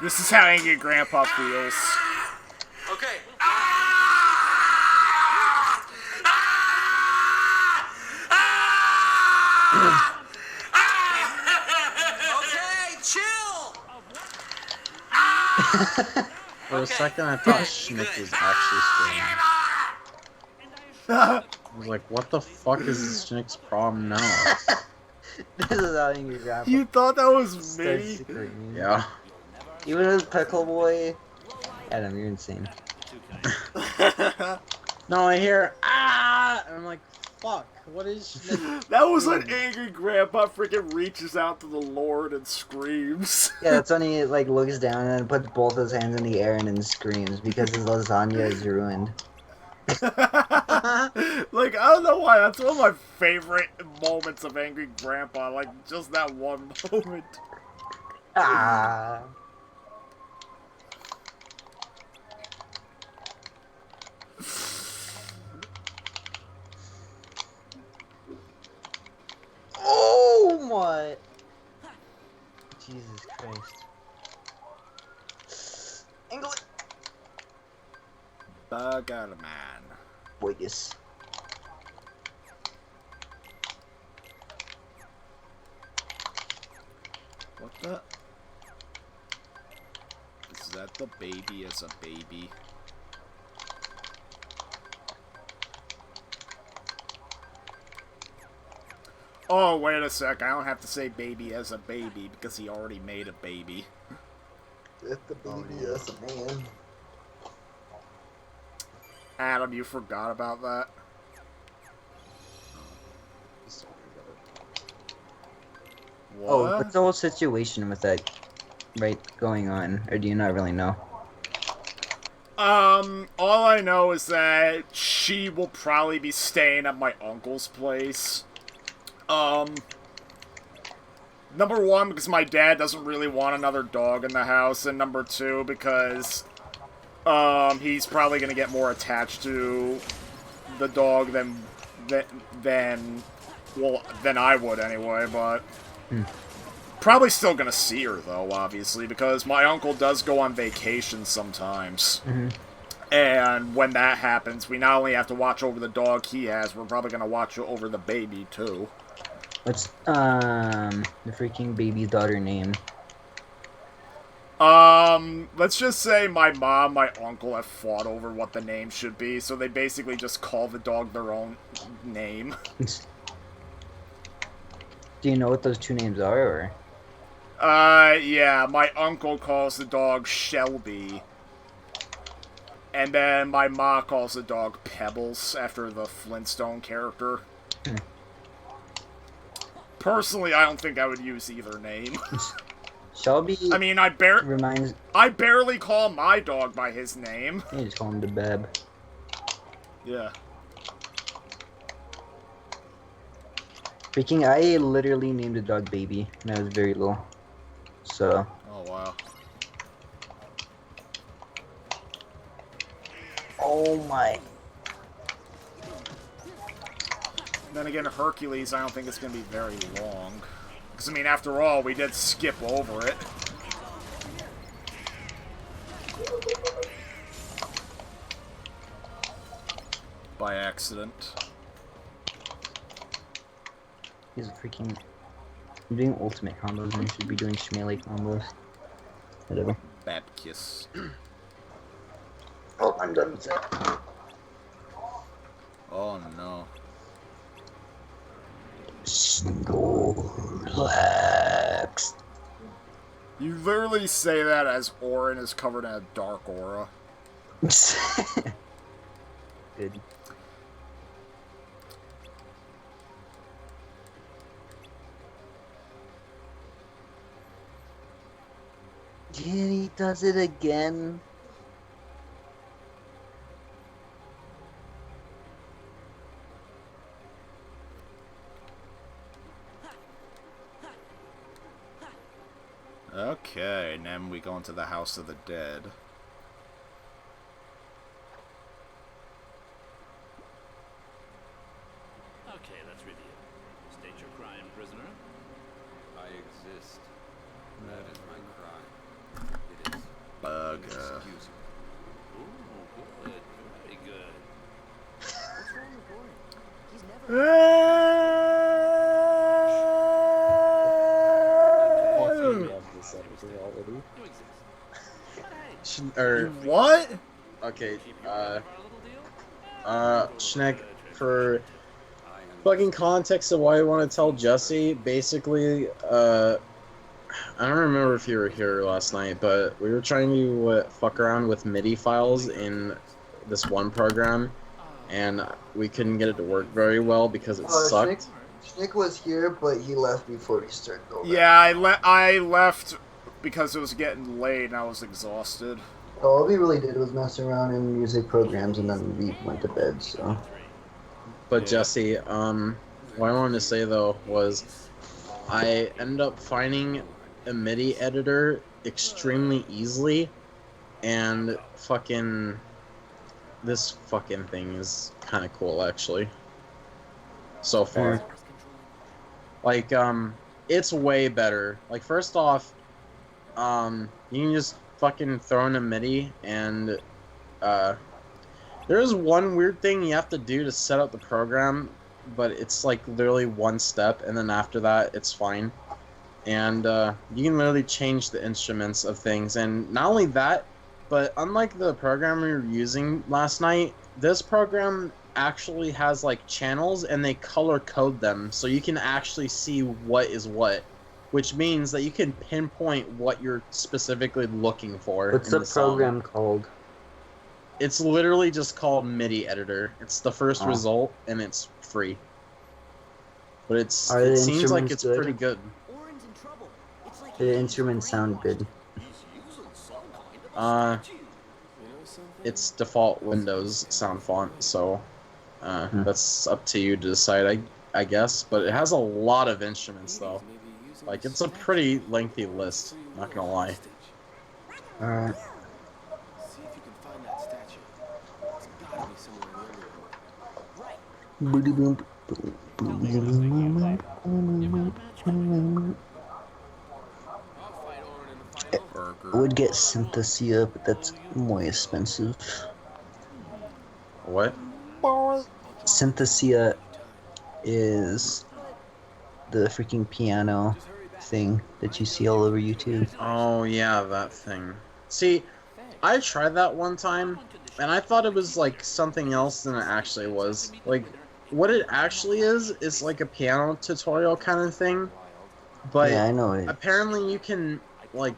This is how Angry Grandpa feels. Okay. Okay, chill. For a second, I thought Schnick was actually screaming. I was like, what the fuck is Schnick's problem now? This is how Angry Grandpa. You thought that was me? Yeah. Even as Pickle Boy. Adam, you're insane. No, I hear ah, and I'm like, fuck. What is Schnick? That was when Angry Grandpa freaking reaches out to the Lord and screams. Yeah, that's when he like looks down and puts both his hands in the air and then screams because his lasagna is ruined. Like, I don't know why, that's one of my favorite moments of Angry Grandpa, like, just that one moment. Ah. Oh my! Jesus Christ. England! Burger Man. Bogus. What the? Is that the baby as a baby? Oh, wait a sec. I don't have to say baby as a baby because he already made a baby. If the baby is a man. Adam, you forgot about that? What? Oh, what's the whole situation with that, right, going on? Or do you not really know? All I know is that she will probably be staying at my uncle's place. Number one, because my dad doesn't really want another dog in the house, and number two, because, he's probably gonna get more attached to the dog than I would anyway, but... Probably still gonna see her, though, obviously, because my uncle does go on vacation sometimes. And when that happens, we not only have to watch over the dog he has, we're probably gonna watch over the baby, too. What's, the freaking baby's daughter name? Let's just say my mom, my uncle have fought over what the name should be, so they basically just call the dog their own name. Do you know what those two names are, or? Yeah, my uncle calls the dog Shelby. And then my ma calls the dog Pebbles, after the Flintstone character. Personally, I don't think I would use either name. Shelby. I mean, I barely call my dog by his name. You just call him the Beb. Yeah. Freaking, I literally named a dog Baby when I was very little. So. Oh, wow. Oh my. Then again, Hercules, I don't think it's going to be very long. Because, I mean, after all, we did skip over it. By accident. He's a freaking... I'm doing ultimate combos and I should be doing shmelee combos. Whatever. Bad kiss. Oh, I'm done with that. Oh, no. Snorlax. You literally say that as Orin is covered in a dark aura. Good. Yeah, he does it again. Okay, and then we go into the House of the Dead. Okay, let's review. State your crime, prisoner. I exist. That is my crime. It is inexcusable. Ooh, good. Very good. What's wrong with Orin? He's never... What? Okay, Schneck, for fucking context of why I want to tell Jesse, basically, I don't remember if you were here last night, but we were trying to fuck around with MIDI files in this one program, and we couldn't get it to work very well because it sucked. Schnick was here, but he left before he started going. Yeah, I left because it was getting late and I was exhausted. All we really did was mess around in music programs, and then we went to bed, so... But Jesse, what I wanted to say though was, I ended up finding a MIDI editor extremely easily, and fucking... this fucking thing is kind of cool, actually. So far. Like, it's way better. Like, first off, you can just fucking throw in a MIDI, and there is one weird thing you have to do to set up the program, but it's like literally one step, and then after that it's fine. And you can literally change the instruments of things, and not only that, but unlike the program we were using last night, this program actually has like channels, and they color code them so you can actually see what is what. which means that you can pinpoint what you're specifically looking for. What's in the song. program called? It's literally just called MIDI Editor. It's the first Oh. result, and it's free. But it the seems like instruments it's good? pretty good. Orin's in trouble. It's like The instruments sound good. It's default Windows sound font, so that's up to you to decide, I guess. But it has a lot of instruments, though. Like, it's a pretty lengthy list, not gonna lie. Alright. See if you can find that statue. It's gotta be somewhere in the underworld. Booty boom. I would get Synthesia, but that's more expensive. What? Synthesia is the freaking piano thing that you see all over YouTube. Oh, yeah, that thing. See, I tried that one time, and I thought it was, like, something else than it actually was. Like, what it actually is like a piano tutorial kind of thing. But yeah, I know it. Apparently you can, like,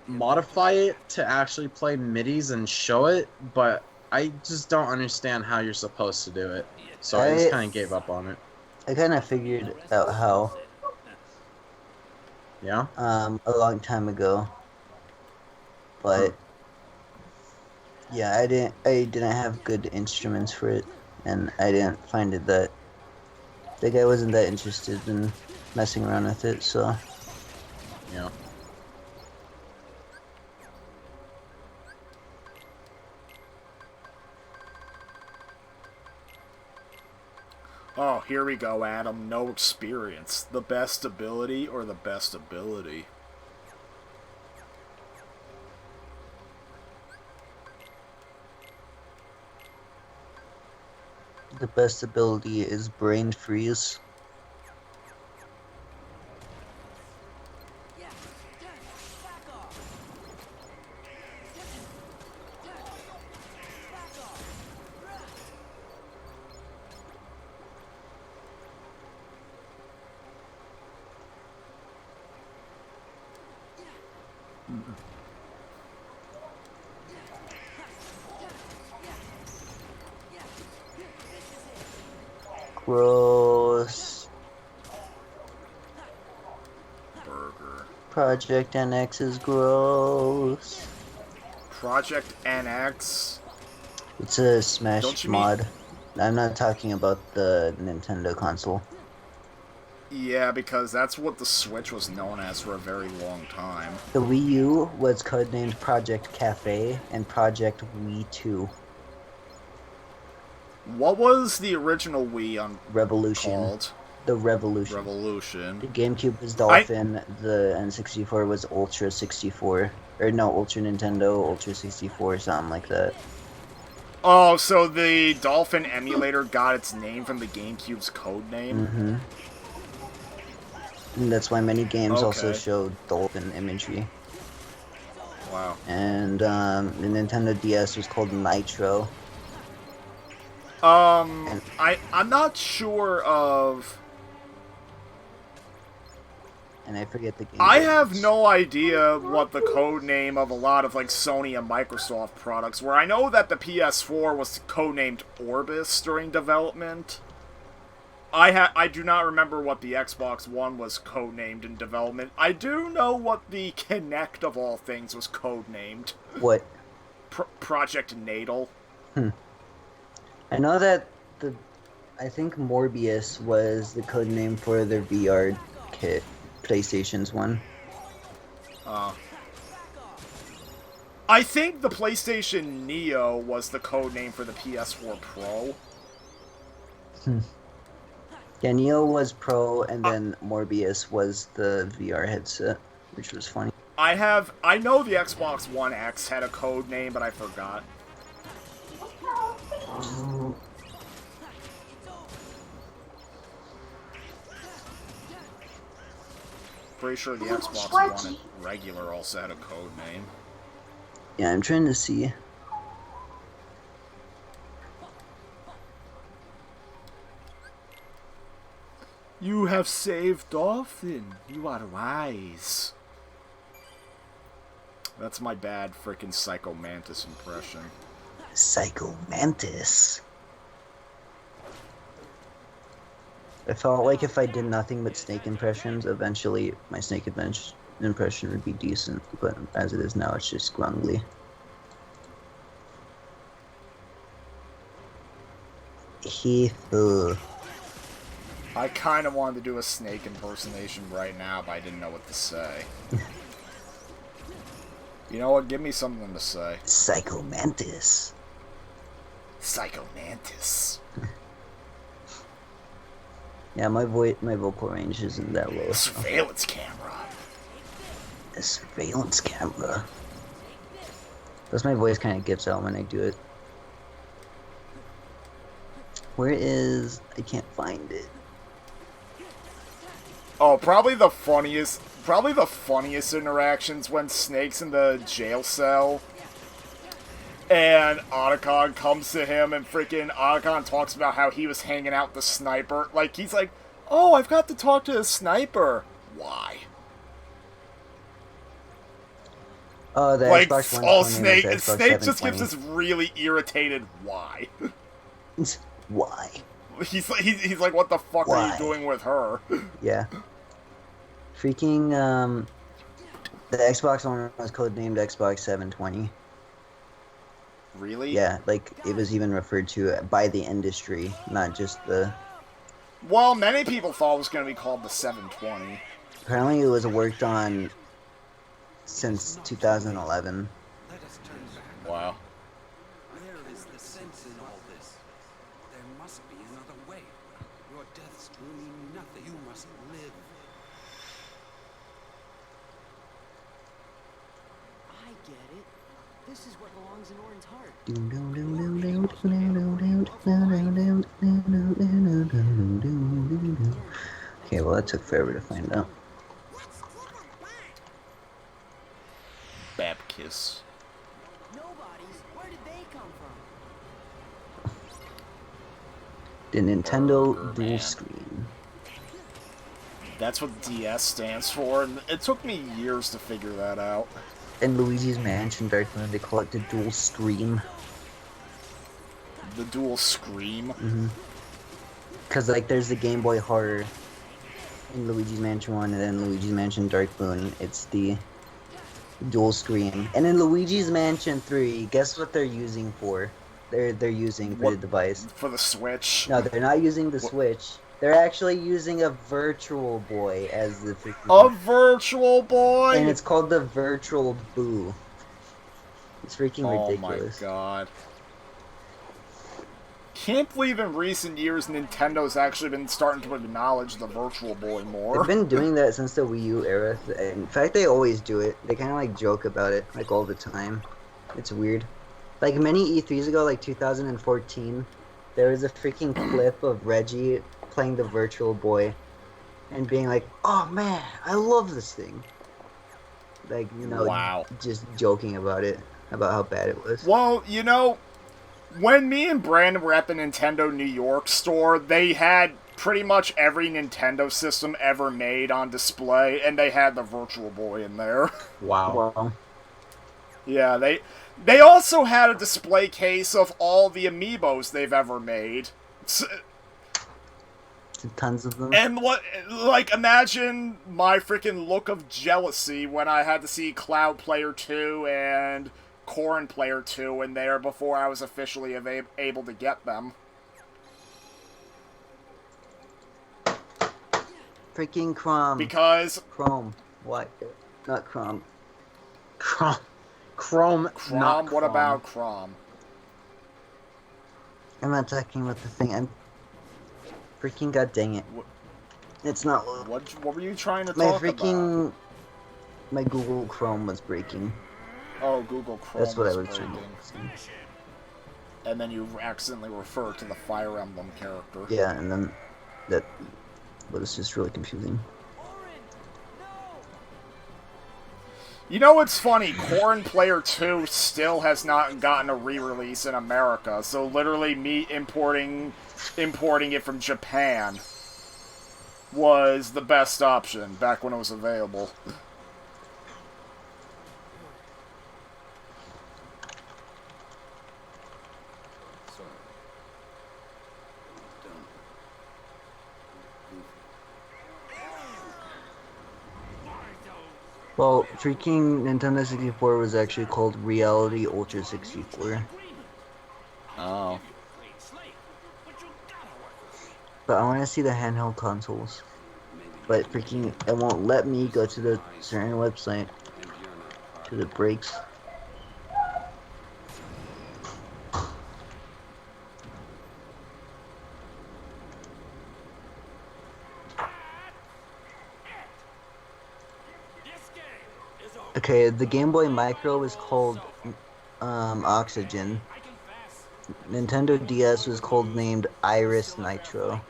modify it to actually play MIDIs and show it, but I just don't understand how you're supposed to do it. So I just kind of gave up on it. I kind of figured out how. Yeah? A long time ago. But yeah, I didn't have good instruments for it, and I didn't find it that the guy wasn't that interested in messing around with it, so yeah. Oh, here we go, Adam. No experience. The best ability or the best ability? the best ability is brain freeze. Gross. Burger. Project NX is gross. Project NX? It's a Smash mod. I'm not talking about the Nintendo console. Yeah, because that's what the Switch was known as for a very long time. The Wii U was codenamed Project Cafe and Project Wii 2. What was the original Wii on Revolution. called? The Revolution. Revolution. The GameCube was Dolphin, the N64 was Ultra 64. Or no, Ultra Nintendo, Ultra 64, something like that. Oh, so the Dolphin emulator got its name from the GameCube's code name? Mm-hmm. And that's why many games also showed Dolphin imagery. Wow. And the Nintendo DS was called Nitro. I'm not sure of... And I forget the game. I have no idea what the code name of a lot of, like, Sony and Microsoft products were. I know that the PS4 was codenamed Orbis during development. I do not remember what the Xbox One was codenamed in development. I do know what the Kinect of all things was codenamed. What? Project Natal. I know that I think Morbius was the code name for their VR kit, PlayStation's one. I think the PlayStation Neo was the code name for the PS4 Pro. Yeah, Neo was Pro, and then Morbius was the VR headset, which was funny. I know the Xbox One X had a code name, but I forgot. Pretty sure the Xbox One regular also had a code name. Yeah, I'm trying to see. You have saved often. You are wise. That's my bad frickin' Psycho Mantis impression. Psycho Mantis. I felt like if I did nothing but snake impressions, eventually my snake impression would be decent, but as it is now, it's just grungly. I kind of wanted to do a snake impersonation right now, but I didn't know what to say. You know what? Give me something to say. Psycho Mantis. Psycho Mantis. Yeah, my vocal range isn't that low. Surveillance camera. A surveillance camera. Plus my voice kind of gives out when I do it. Where is... I can't find it. Oh, probably the funniest interactions when Snake's in the jail cell and Otacon comes to him and freaking Otacon talks about how he was hanging out with the sniper. Like, he's like, oh, I've got to talk to the sniper. Why? Oh, the like, Xbox One. all Snake just gives this really irritated why. Why? He's like, what the fuck are you doing with her? Yeah. Freaking, the Xbox One was codenamed Xbox 720. Really? Yeah, like, it was even referred to by the industry, not just the... Well, many people thought it was going to be called the 720. Apparently it was worked on since 2011. Wow. Where is the sense in all this? There must be another way. Your deaths mean nothing. You must live. I get it. This is what belongs in Orin's heart. Okay, well that took forever to find out. Babkiss. Nobody's. Where did they come from? The Nintendo Dual Screen. That's what DS stands for, and it took me years to figure that out. In Luigi's Mansion, Dark Moon, they call it the Dual Scream. The Dual Scream? Mm-hmm. Because, like, there's the Game Boy Horror in Luigi's Mansion 1, and then Luigi's Mansion Dark Moon, it's the Dual Scream. And in Luigi's Mansion 3, guess what they're using for? They're using for the device. For the Switch? No, they're not using the Switch. They're actually using a Virtual Boy as the freaking... A Virtual Boy?! And it's called the Virtual Boo. It's freaking ridiculous. Oh my god. Can't believe in recent years Nintendo's actually been starting to acknowledge the Virtual Boy more. They've been doing that since the Wii U era. In fact, they always do it. They kind of like joke about it, like all the time. It's weird. Like many E3s ago, like 2014, there was a freaking clip of Reggie playing the Virtual Boy and being like, oh man, I love this thing. Like, you know, wow. Just joking about it, about how bad it was. Well, you know, when me and Brandon were at the Nintendo New York store, they had pretty much every Nintendo system ever made on display, and they had the Virtual Boy in there. Wow. Yeah, they also had a display case of all the amiibos they've ever made. Tons of them. And what, like, imagine my freaking look of jealousy when I had to see Cloud Player 2 and Corrin Player 2 in there before I was officially able to get them. Freaking Chrome. Because... Chrome. What? Not Chrome. Chrome. Chrome, not What Chrome. about Chrome? I'm not talking about the thing. I'm freaking god dang it. It's not. What were you trying to my talk freaking about? My Google Chrome was breaking. Oh, Google Chrome. That's what I was breaking. trying to say. And then you accidentally refer to the Fire Emblem character. Yeah, and then that was just really confusing. You know what's funny? Corrin Player 2 still has not gotten a re-release in America, so literally me importing it from Japan. was the best option back when it was available. Well, freaking Nintendo 64 was actually called Reality Ultra 64. Oh. But I want to see the handheld consoles. But freaking, it won't let me go to the certain website. To the breaks. Okay, the Game Boy Micro was called Oxygen. Nintendo DS was codenamed Iris Nitro.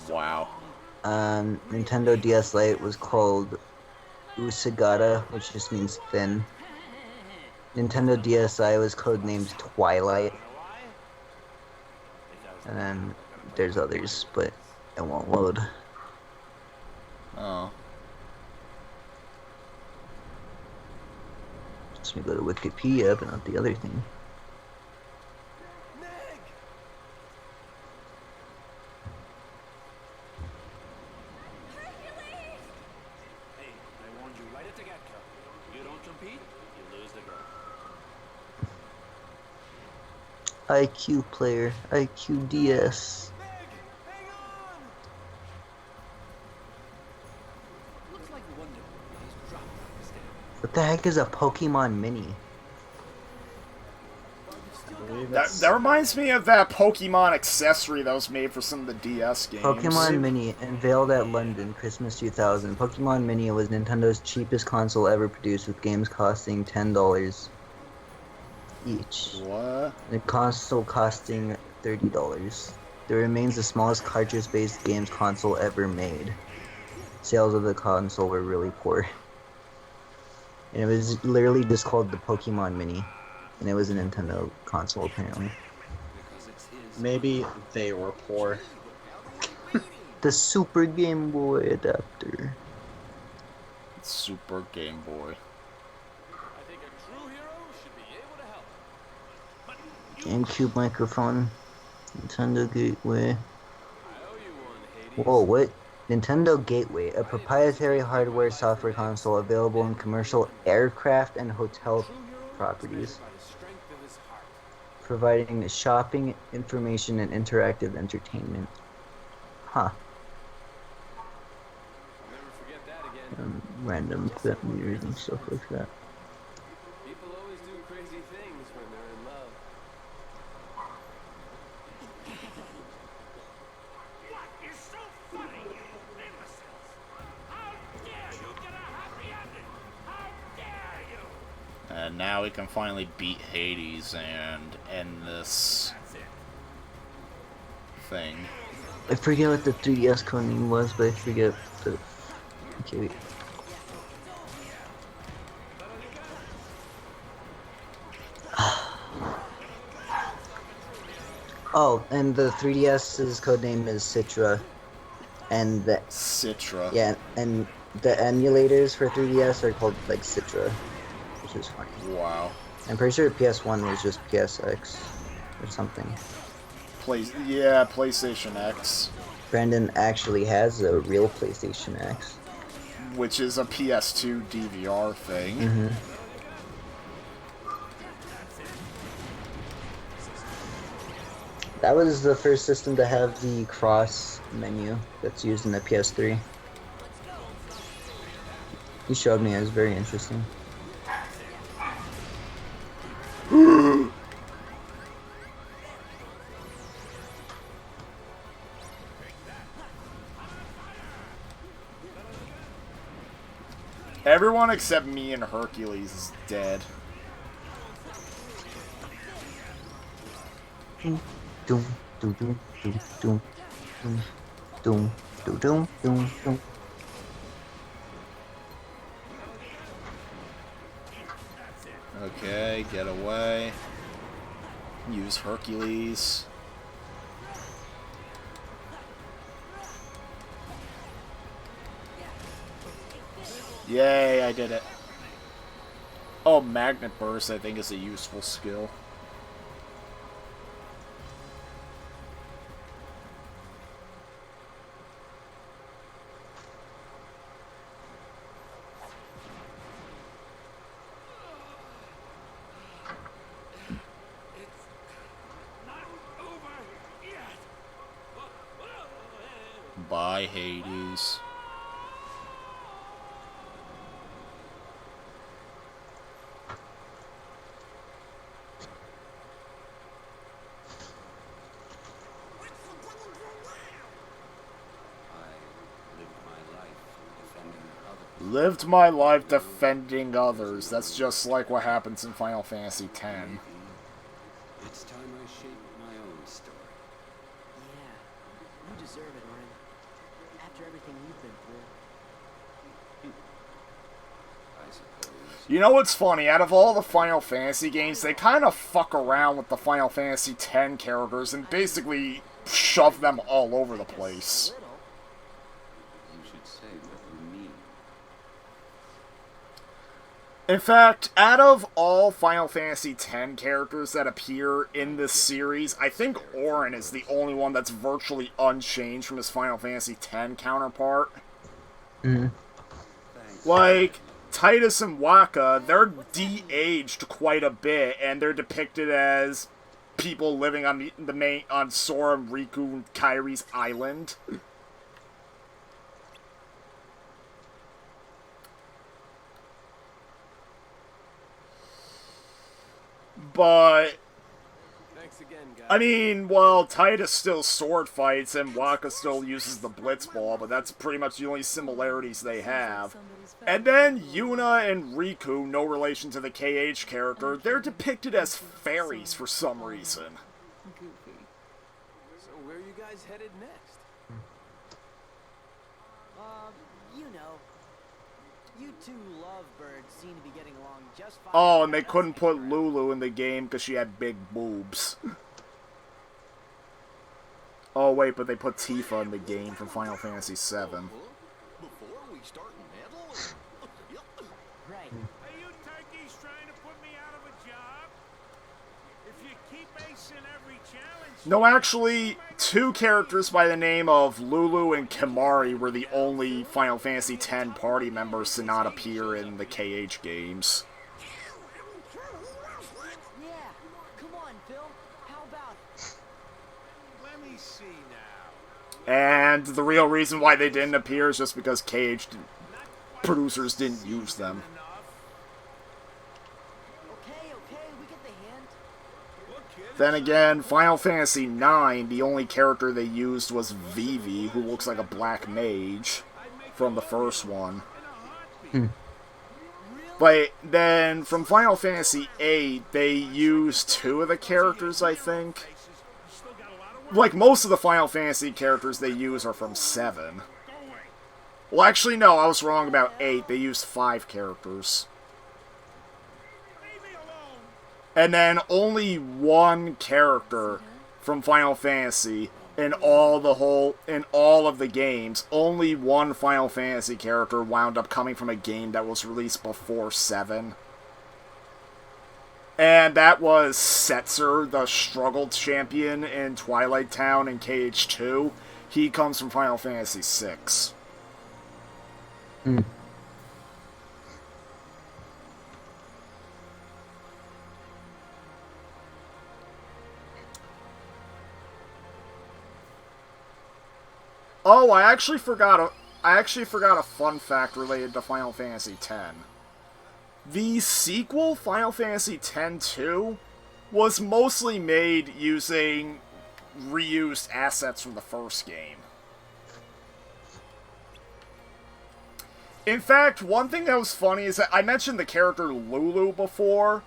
Wow. Nintendo DS Lite was called Usagata, which just means thin. Nintendo DSi was codenamed Twilight. And then there's others, but it won't load. Oh. Just me go to Wikipedia, but not the other thing. IQ player, IQ DS. What the heck is a Pokemon Mini? That reminds me of that Pokemon accessory that was made for some of the DS games. Pokemon Mini, unveiled at London, Christmas 2000. Pokemon Mini was Nintendo's cheapest console ever produced, with games costing $10 each. What? The console costing $30. It remains the smallest cartridge-based games console ever made. Sales of the console were really poor. And it was literally just called the Pokemon Mini. And it was a Nintendo console, apparently. Maybe they were poor. The Super Game Boy adapter. Super Game Boy. GameCube microphone. Nintendo Gateway. Whoa, what? Nintendo Gateway, a proprietary hardware software console available in commercial aircraft and hotel properties, providing shopping, information, and interactive entertainment. Huh. Random fit meters and stuff like that. People always do crazy things when they're in love. What is so funny, you imbeciles? How dare you get a happy ending? How dare you? And now we can finally beat Hades and end this thing. I forget what the 3DS code name was, but I forget the... Okay, wait. Oh, and the 3DS's codename is Citra. And the... Citra? Yeah, and the emulators for 3DS are called, like, Citra. Which is funny. Wow. I'm pretty sure PS1 was just PSX. Or something. Yeah, PlayStation X. Brandon actually has a real PlayStation X. Which is a PS2 DVR thing. Mm-hmm. That was the first system to have the cross menu that's used in the PS3. He showed me, it was very interesting. Everyone except me and Hercules is dead. Doom, doom, doom, doom, doom, doom, doom, doom, doom, doom, doom. Okay, get away. Use Hercules. Yay, I did it. Oh, Magnet Burst, I think, is a useful skill. Bye, Hades. Lived my life defending others. That's just like what happens in Final Fantasy X. It's time I shape my own story. Yeah, you deserve it, Orin. After everything you've been through. I suppose. You know what's funny? Out of all the Final Fantasy games, they kind of fuck around with the Final Fantasy X characters and basically shove them all over the place. You should say what you mean. In fact, out of all Final Fantasy X characters that appear in this series, I think Auron is the only one that's virtually unchanged from his Final Fantasy X counterpart. Like, Titus and Wakka, they're de-aged quite a bit, and they're depicted as people living on on Sora, Riku, and Kairi's island. But, Thanks again, guys. I mean, well, Titus still sword fights and Wakka still uses the Blitzball, but that's pretty much the only similarities they have. And then Yuna and Riku, no relation to the KH character, they're depicted as fairies for some reason. So where are you guys headed next? You know. You two lovebirds seem to be getting along just fine. Oh, and they couldn't put Lulu in the game because she had big boobs. Oh, wait, but they put Tifa in the game from Final Fantasy VII. Before we start meddling. Right. Are you turkeys trying to put me out of a job? If you keep acing every challenge... No, actually, two characters by the name of Lulu and Kimari were the only Final Fantasy X party members to not appear in the KH games. Yeah. Come on, Phil. How about it? Let me see now. And the real reason why they didn't appear is just because KH producers didn't use them. Okay, we get the hint. Then again, Final Fantasy IX, the only character they used was Vivi, who looks like a black mage from the first one. But then, from Final Fantasy VIII, they used two of the characters, I think. Like, most of the Final Fantasy characters they use are from 7. Well, actually, no, I was wrong about 8. They used 5 characters. And then only one character from Final Fantasy in all of the games, only one Final Fantasy character wound up coming from a game that was released before 7. And that was Setzer, the struggle champion in Twilight Town and KH2. He comes from Final Fantasy VI. Oh, I actually forgot a fun fact related to Final Fantasy X. The sequel, Final Fantasy X-2, was mostly made using reused assets from the first game. In fact, one thing that was funny is that I mentioned the character Lulu before.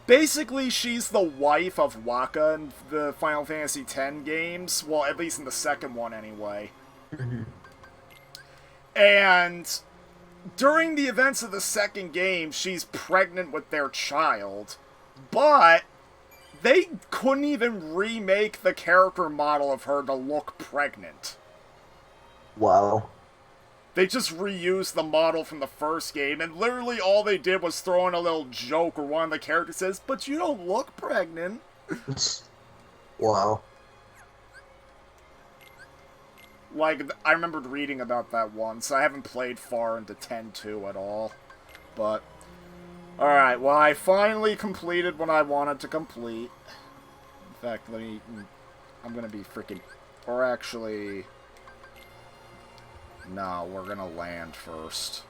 Basically, she's the wife of Wakka in the Final Fantasy X games. Well, at least in the second one, anyway. And during the events of the second game, she's pregnant with their child. But they couldn't even remake the character model of her to look pregnant. Wow. They just reused the model from the first game, and literally all they did was throw in a little joke where one of the characters says, "But you don't look pregnant." Wow. Like, I remembered reading about that once. I haven't played far into 10.2 at all. But, alright, well, I finally completed what I wanted to complete. In fact, I'm gonna be freaking... Or actually... No, we're gonna land first.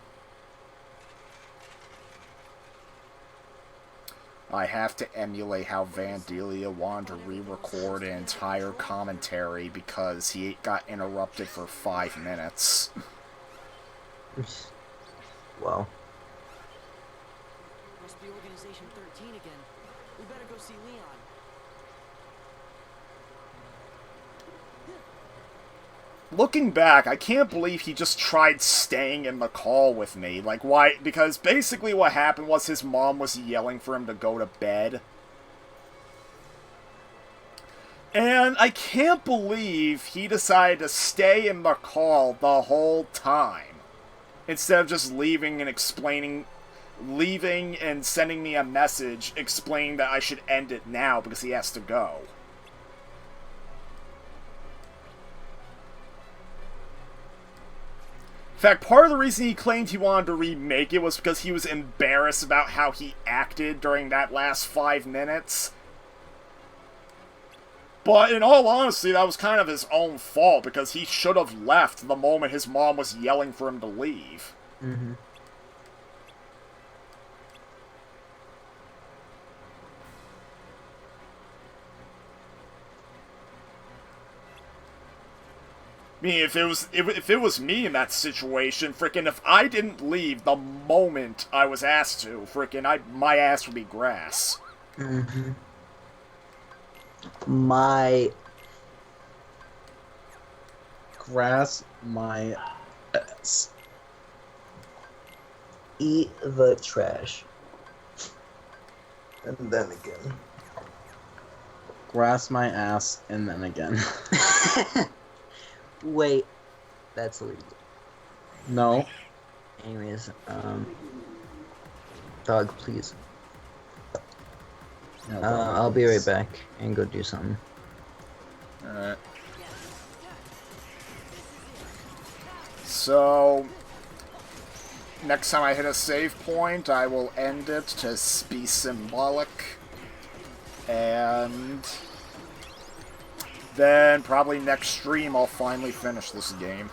I have to emulate how Vandelia wanted to re-record an entire commentary because he got interrupted for 5 minutes. Wow. Must be Organization 13 again. We better go see Leon. Looking back, I can't believe he just tried staying in the call with me. Like, why? Because basically what happened was his mom was yelling for him to go to bed. And I can't believe he decided to stay in the call the whole time. Instead of just leaving and sending me a message explaining that I should end it now because he has to go. In fact, part of the reason he claimed he wanted to remake it was because he was embarrassed about how he acted during that last 5 minutes. But in all honesty, that was kind of his own fault, because he should have left the moment his mom was yelling for him to leave. Mm-hmm. I mean, if it was me in that situation, frickin' if I didn't leave the moment I was asked to, frickin' my ass would be grass. Mm-hmm. My grass, my ass. Eat the trash. And then again. Grass my ass, and then again. Wait, that's illegal. No. Anyways, dog, please. No, I'll be right back and go do something. Alright. So, next time I hit a save point, I will end it to be symbolic. And then probably next stream I'll finally finish this game.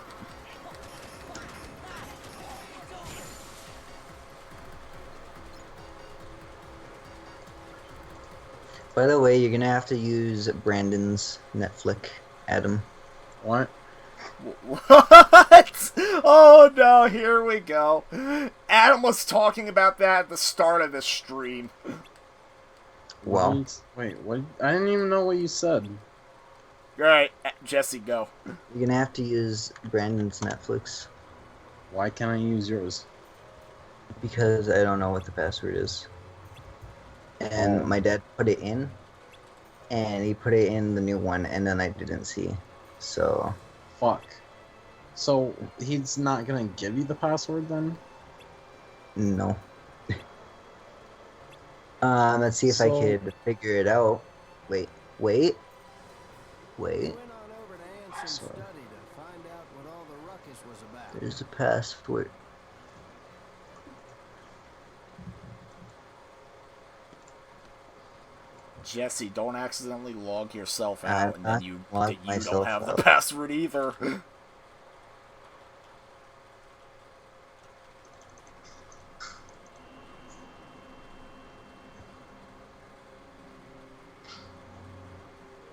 By the way, you're gonna have to use Brandon's Netflix, Adam. What? What? Oh no, here we go. Adam was talking about that at the start of this stream. Wow. Wait, what? I didn't even know what you said. Alright, Jesse, go. You're gonna have to use Brandon's Netflix. Why can't I use yours? Because I don't know what the password is. And my dad put it in, and he put it in the new one, and then I didn't see. So. Fuck. So, he's not gonna give you the password then? No. Let's see if I could figure it out. Wait. Sorry. There's a password. Jesse, don't accidentally log yourself out and then you don't have the password either.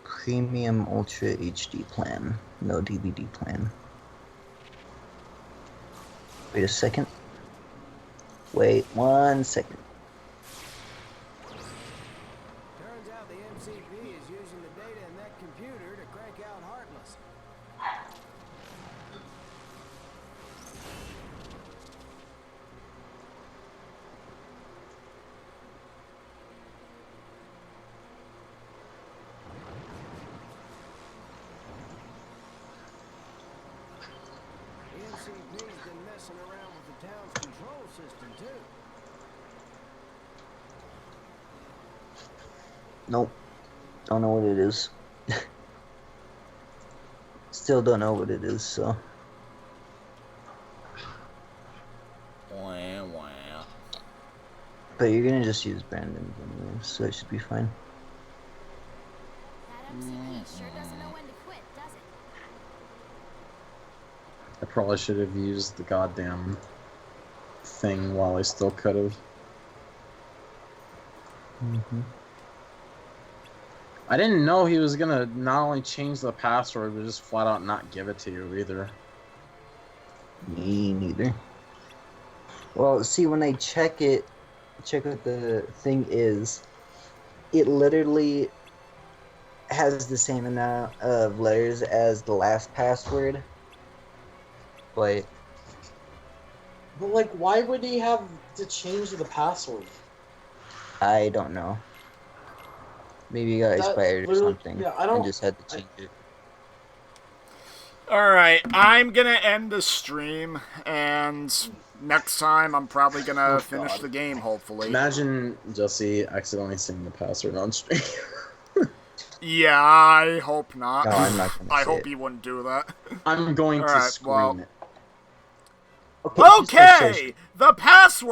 Premium Ultra HD plan. No DVD plan. Wait a second. Wait 1 second. Turns out the MCP is using the data in that computer to crank out Heartless. The MCP's been messing around with the town's control system, too. Nope. Don't know what it is. Still don't know what it is, so. Wah, wah. But you're gonna just use Brandon's anyway, so it should be fine. That MCP sure doesn't know when to quit, does it? I probably should have used the goddamn thing while I still could have. I didn't know he was gonna not only change the password, but just flat out not give it to you either. Me neither. Well, see, when I check what the thing is, it literally has the same amount of letters as the last password. But like, why would he have to change the password? I don't know. Maybe it got expired or something. Yeah, and just had to change it. Alright, I'm gonna end the stream, and next time I'm probably gonna finish the game, hopefully. Imagine Jesse accidentally saying the password on stream. Yeah, I hope not. No, I'm not gonna I say hope it. he wouldn't do that. I'm going to scream it. Okay, the password!